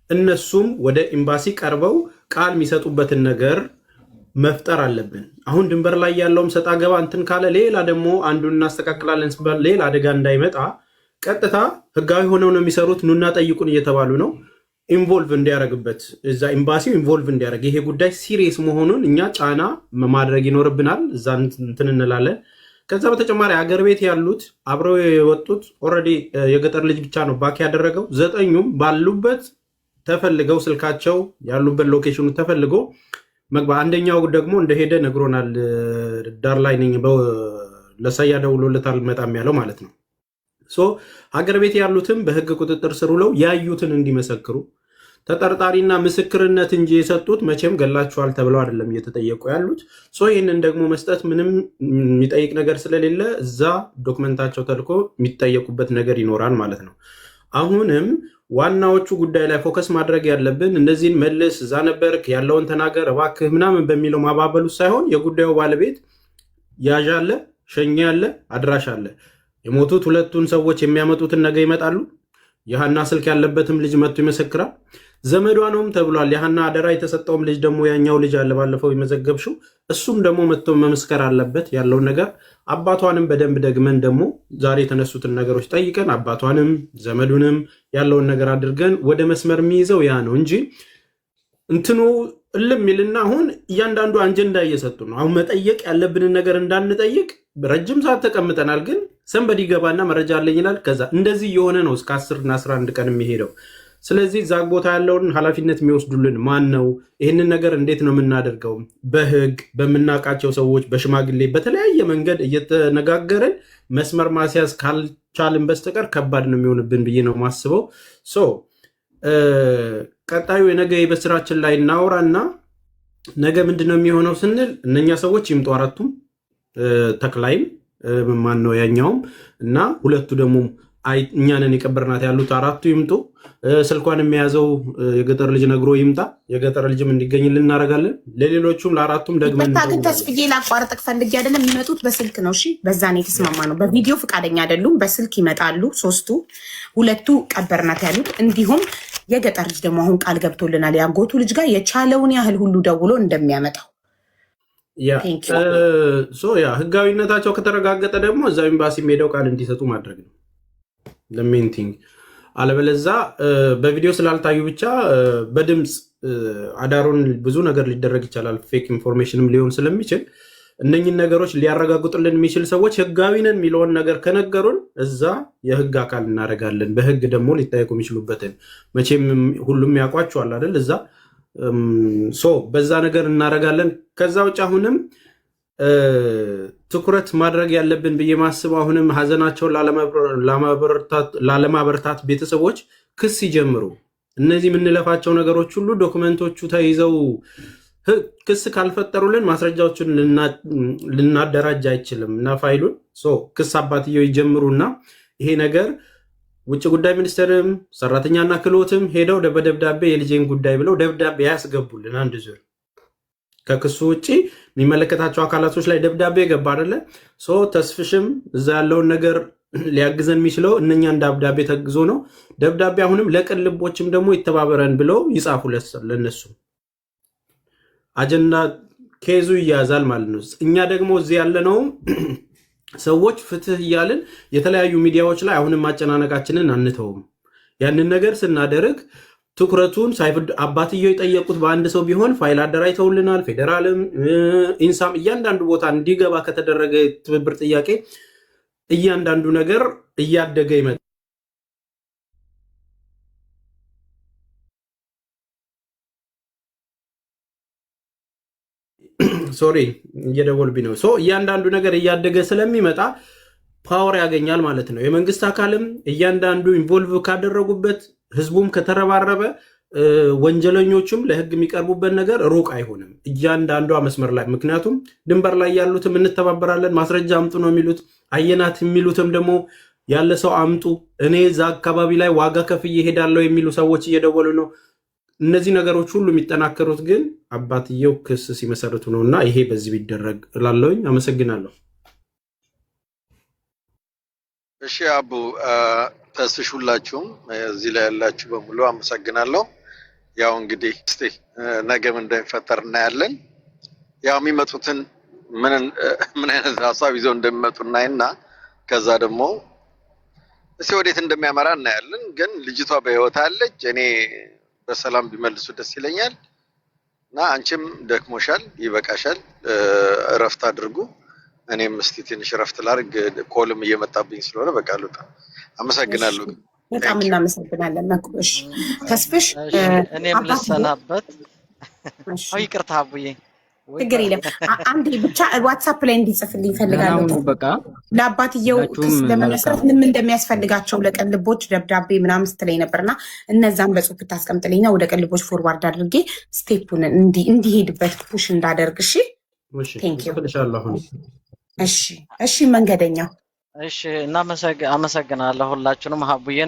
እነሱም ወደ ኤምባሲ ቀርበው ቃል የሚሰጡበትን ነገር መፍጠር አለብን። አሁን ድንበር ላይ ያለውም ሰጣ ገባ እንትን ካለ ሌላ ደግሞ አንዱን እናስተካክላለን ሲባል ሌላ አደጋ እንዳይመጣ ቀጥታ ህጋዊ ሆነው ነው የሚሰሩት። ኑና ጠይቁን እየተባሉ ነው። ኢንቮልቭ እንዲያደርግበት እዛ ኤምባሲው ኢንቮልቭ እንዲያደርግ ይሄ ጉዳይ ሲሪየስ መሆኑን እኛ ጫና ማድረግ ይኖርብናል። እዛ እንትን እንላለን። ከዛ በተጨማሪ አገር ቤት ያሉት አብረው የወጡት ኦልሬዲ የገጠር ልጅ ብቻ ነው ባክ ያደረገው። 9ኙም ባሉበት ተፈልገው ስልካቸው ያሉበት ሎኬሽኑ ተፈልጎ መግባ። አንደኛው ደግሞ እንደሄደ ነግሮናል። ዳር ላይ ነኝ ለሳያ ደውሎለታል መጣም ያለው ማለት ነው። ሶ አገር ቤት ያሉትም በህግ ቁጥጥር ስር ውለው ያዩትን እንዲመሰክሩ ተጠርጣሪና ምስክርነት እንጂ የሰጡት መቼም ገላችኋል ተብለው አይደለም እየተጠየቁ ያሉት። ሶ ይህንን ደግሞ መስጠት ምንም የሚጠይቅ ነገር ስለሌለ እዛ ዶክመንታቸው ተልኮ የሚጠየቁበት ነገር ይኖራል ማለት ነው። አሁንም ዋናዎቹ ጉዳይ ላይ ፎከስ ማድረግ ያለብን እነዚህን መልስ፣ እዛ ነበርክ፣ ያለውን ተናገር፣ እባክህ ምናምን በሚለው ማባበሉ ሳይሆን የጉዳዩ ባለቤት ያዥ አለ፣ ሸኛ አለ፣ አድራሽ አለ። የሞቱት ሁለቱን ሰዎች የሚያመጡትን ነገ ይመጣሉ። የሃና ስልክ ያለበትም ልጅ መጥቶ ይመሰክራል። ዘመዷ ነውም ተብሏል። የሃና አደራ የተሰጠውም ልጅ ደግሞ ያኛው ልጅ አለ ባለፈው የመዘገብሽው፣ እሱም ደግሞ መጥቶ መመስከር አለበት ያለውን ነገር። አባቷንም በደንብ ደግመን ደግሞ ዛሬ የተነሱትን ነገሮች ጠይቀን አባቷንም ዘመዱንም ያለውን ነገር አድርገን ወደ መስመር የሚይዘው ያ ነው እንጂ እንትኑ እልም ይልና አሁን እያንዳንዱ አጀንዳ እየሰጡ ነው። አሁን መጠየቅ ያለብንን ነገር እንዳንጠይቅ ረጅም ሰዓት ተቀምጠናል። ግን ሰንበዲ ገባና መረጃ አለኝ ይላል። ከዛ እንደዚህ የሆነ ነው እስከ 10 እና 11 ቀን የሚሄደው። ስለዚህ ዛ ቦታ ያለውን ኃላፊነት የሚወስዱልን ማን ነው? ይህንን ነገር እንዴት ነው የምናደርገው? በህግ በምናውቃቸው ሰዎች፣ በሽማግሌ በተለያየ መንገድ እየተነጋገርን መስመር ማስያዝ ካልቻልን በስተቀር ከባድ ነው የሚሆንብን ብዬ ነው የማስበው። ቀጣዩ የነገ በስራችን ላይ እናውራና ነገ ምንድነው የሚሆነው ስንል እነኛ ሰዎች ይምጡ። አራቱም ተክላይም ማን ነው ያኛውም እና ሁለቱ ደግሞ እኛንን የቀበርናት ያሉት አራቱ ይምጡ። ስልኳን የሚያዘው የገጠር ልጅ ነግሮ ይምጣ። የገጠር ልጅም እንዲገኝልን እናደርጋለን። ለሌሎቹም ለአራቱም ደግመን ግን ተስፍዬ ላቋርጥክ ፈልጌ አይደለም። የሚመጡት በስልክ ነው። እሺ፣ በዛ ነው የተስማማ ነው። በቪዲዮ ፈቃደኛ አይደሉም። በስልክ ይመጣሉ ሶስቱ። ሁለቱ ቀበርናት ያሉት እንዲሁም የገጠር ልጅ ደግሞ አሁን ቃል ገብቶልናል ያጎቱ ልጅ ጋር የቻለውን ያህል ሁሉ ደውሎ እንደሚያመጣው ህጋዊነታቸው ከተረጋገጠ ደግሞ እዛ ኤምባሲ ሄደው ቃል እንዲሰጡ ማድረግ ነው ለሜንቲንግ። አለበለዛ በቪዲዮ ስላልታዩ ብቻ በድምፅ አዳሩን ብዙ ነገር ሊደረግ ይቻላል። ፌክ ኢንፎርሜሽንም ሊሆን ስለሚችል እነኝን ነገሮች ሊያረጋግጡልን የሚችል ሰዎች ህጋዊ ነን የሚለውን ነገር ከነገሩን እዛ የህግ አካል እናደርጋለን። በህግ ደግሞ ሊጠየቁ የሚችሉበትን መቼም ሁሉም ያውቋቸዋል አይደል? እዛ በዛ ነገር እናደርጋለን። ከዛ ውጭ አሁንም ትኩረት ማድረግ ያለብን ብዬ ማስበው አሁንም ሀዘናቸውን ላለማበረታት ቤተሰቦች ክስ ይጀምሩ። እነዚህ የምንለፋቸው ነገሮች ሁሉ ዶክመንቶቹ ተይዘው ክስ ካልፈጠሩልን ማስረጃዎችን ልናደራጅ አይችልም እና ፋይሉን ክስ አባትየው ይጀምሩና ይሄ ነገር ውጭ ጉዳይ ሚኒስቴርም ሰራተኛና ክህሎትም ሄደው በደብዳቤ የልጄን ጉዳይ ብለው ደብዳቤ ያስገቡልን። አንድ ዙር ከክሱ ውጭ የሚመለከታቸው አካላቶች ላይ ደብዳቤ ገባ አይደለ? ተስፍሽም እዛ ያለውን ነገር ሊያግዘን የሚችለው እነኛን ደብዳቤ ተግዞ ነው። ደብዳቤ አሁንም ለቅን ልቦችም ደግሞ ይተባበረን ብለው ይጻፉ ለነሱ አጀንዳ ኬዙ ይያዛል ማለት ነው። እኛ ደግሞ እዚህ ያለነው ሰዎች ፍትህ እያልን የተለያዩ ሚዲያዎች ላይ አሁንም ማጨናነቃችንን አንተውም። ያንን ነገር ስናደርግ ትኩረቱን ሳይፍድ አባትየው የጠየቁት በአንድ ሰው ቢሆን ፋይል አደራጅተውልናል። ፌዴራልም ኢንሳም እያንዳንዱ ቦታ እንዲገባ ከተደረገ ትብብር ጥያቄ እያንዳንዱ ነገር እያደገ ይመጣል። ሶሪ እየደወልብኝ ነው። እያንዳንዱ ነገር እያደገ ስለሚመጣ ፓወር ያገኛል ማለት ነው። የመንግስት አካልም እያንዳንዱ ኢንቮልቭ ካደረጉበት ህዝቡም ከተረባረበ ወንጀለኞቹም ለህግ የሚቀርቡበት ነገር ሩቅ አይሆንም። እያንዳንዷ መስመር ላይ ምክንያቱም ድንበር ላይ ያሉትም እንተባበራለን፣ ማስረጃ አምጡ ነው የሚሉት። አየናት የሚሉትም ደግሞ ያለ ሰው አምጡ፣ እኔ እዛ አካባቢ ላይ ዋጋ ከፍዬ እሄዳለሁ የሚሉ ሰዎች እየደወሉ ነው። እነዚህ ነገሮች ሁሉ የሚጠናከሩት ግን አባትየው ክስ ሲመሰርቱ ነውና ይሄ በዚህ ቢደረግ እላለሁኝ። አመሰግናለሁ። እሺ አቡ ተስፍሽ፣ ሁላችሁም እዚህ ላይ ያላችሁ በሙሉ አመሰግናለሁ። ያው እንግዲህ እስቲ ነገም እንደሚፈጠር እናያለን። ያው የሚመጡትን ምን አይነት ሀሳብ ይዘው እንደሚመጡ እናይና ከዛ ደግሞ እስቲ ወዴት እንደሚያመራ እናያለን። ግን ልጅቷ በህይወት አለች። እኔ በሰላም ቢመልሱ ደስ ይለኛል። እና አንቺም ደክሞሻል፣ ይበቃሻል፣ እረፍት አድርጉ። እኔም እስቲ ትንሽ እረፍት ላድርግ፣ ኮልም እየመጣብኝ ስለሆነ በቃ ልውጣ። አመሰግናለሁ። በጣም እናመሰግናለን። መኩሽ ተስፍሽ፣ እኔም ልሰናበት። ይቅርታ አቡዬ፣ ችግር የለም። አንዴ ብቻ ዋትሳፕ ላይ እንዲጽፍልኝ ፈልጋለሁ። በቃ ለአባትየው ክስ ለመመስረት ምን እንደሚያስፈልጋቸው ለቅልቦች ደብዳቤ ምናምን ስትለኝ ነበርና እነዛን በጽሁፍ ብታስቀምጥልኝና ወደ ቅልቦች ፎርዋርድ አድርጌ ስቴፑን እንዲሄድበት ፑሽ እንዳደርግ። እሺ፣ ቴንኪው። እሺ፣ መንገደኛው። እሺ፣ አመሰግናለሁ ሁላችሁንም። ሀቡዬ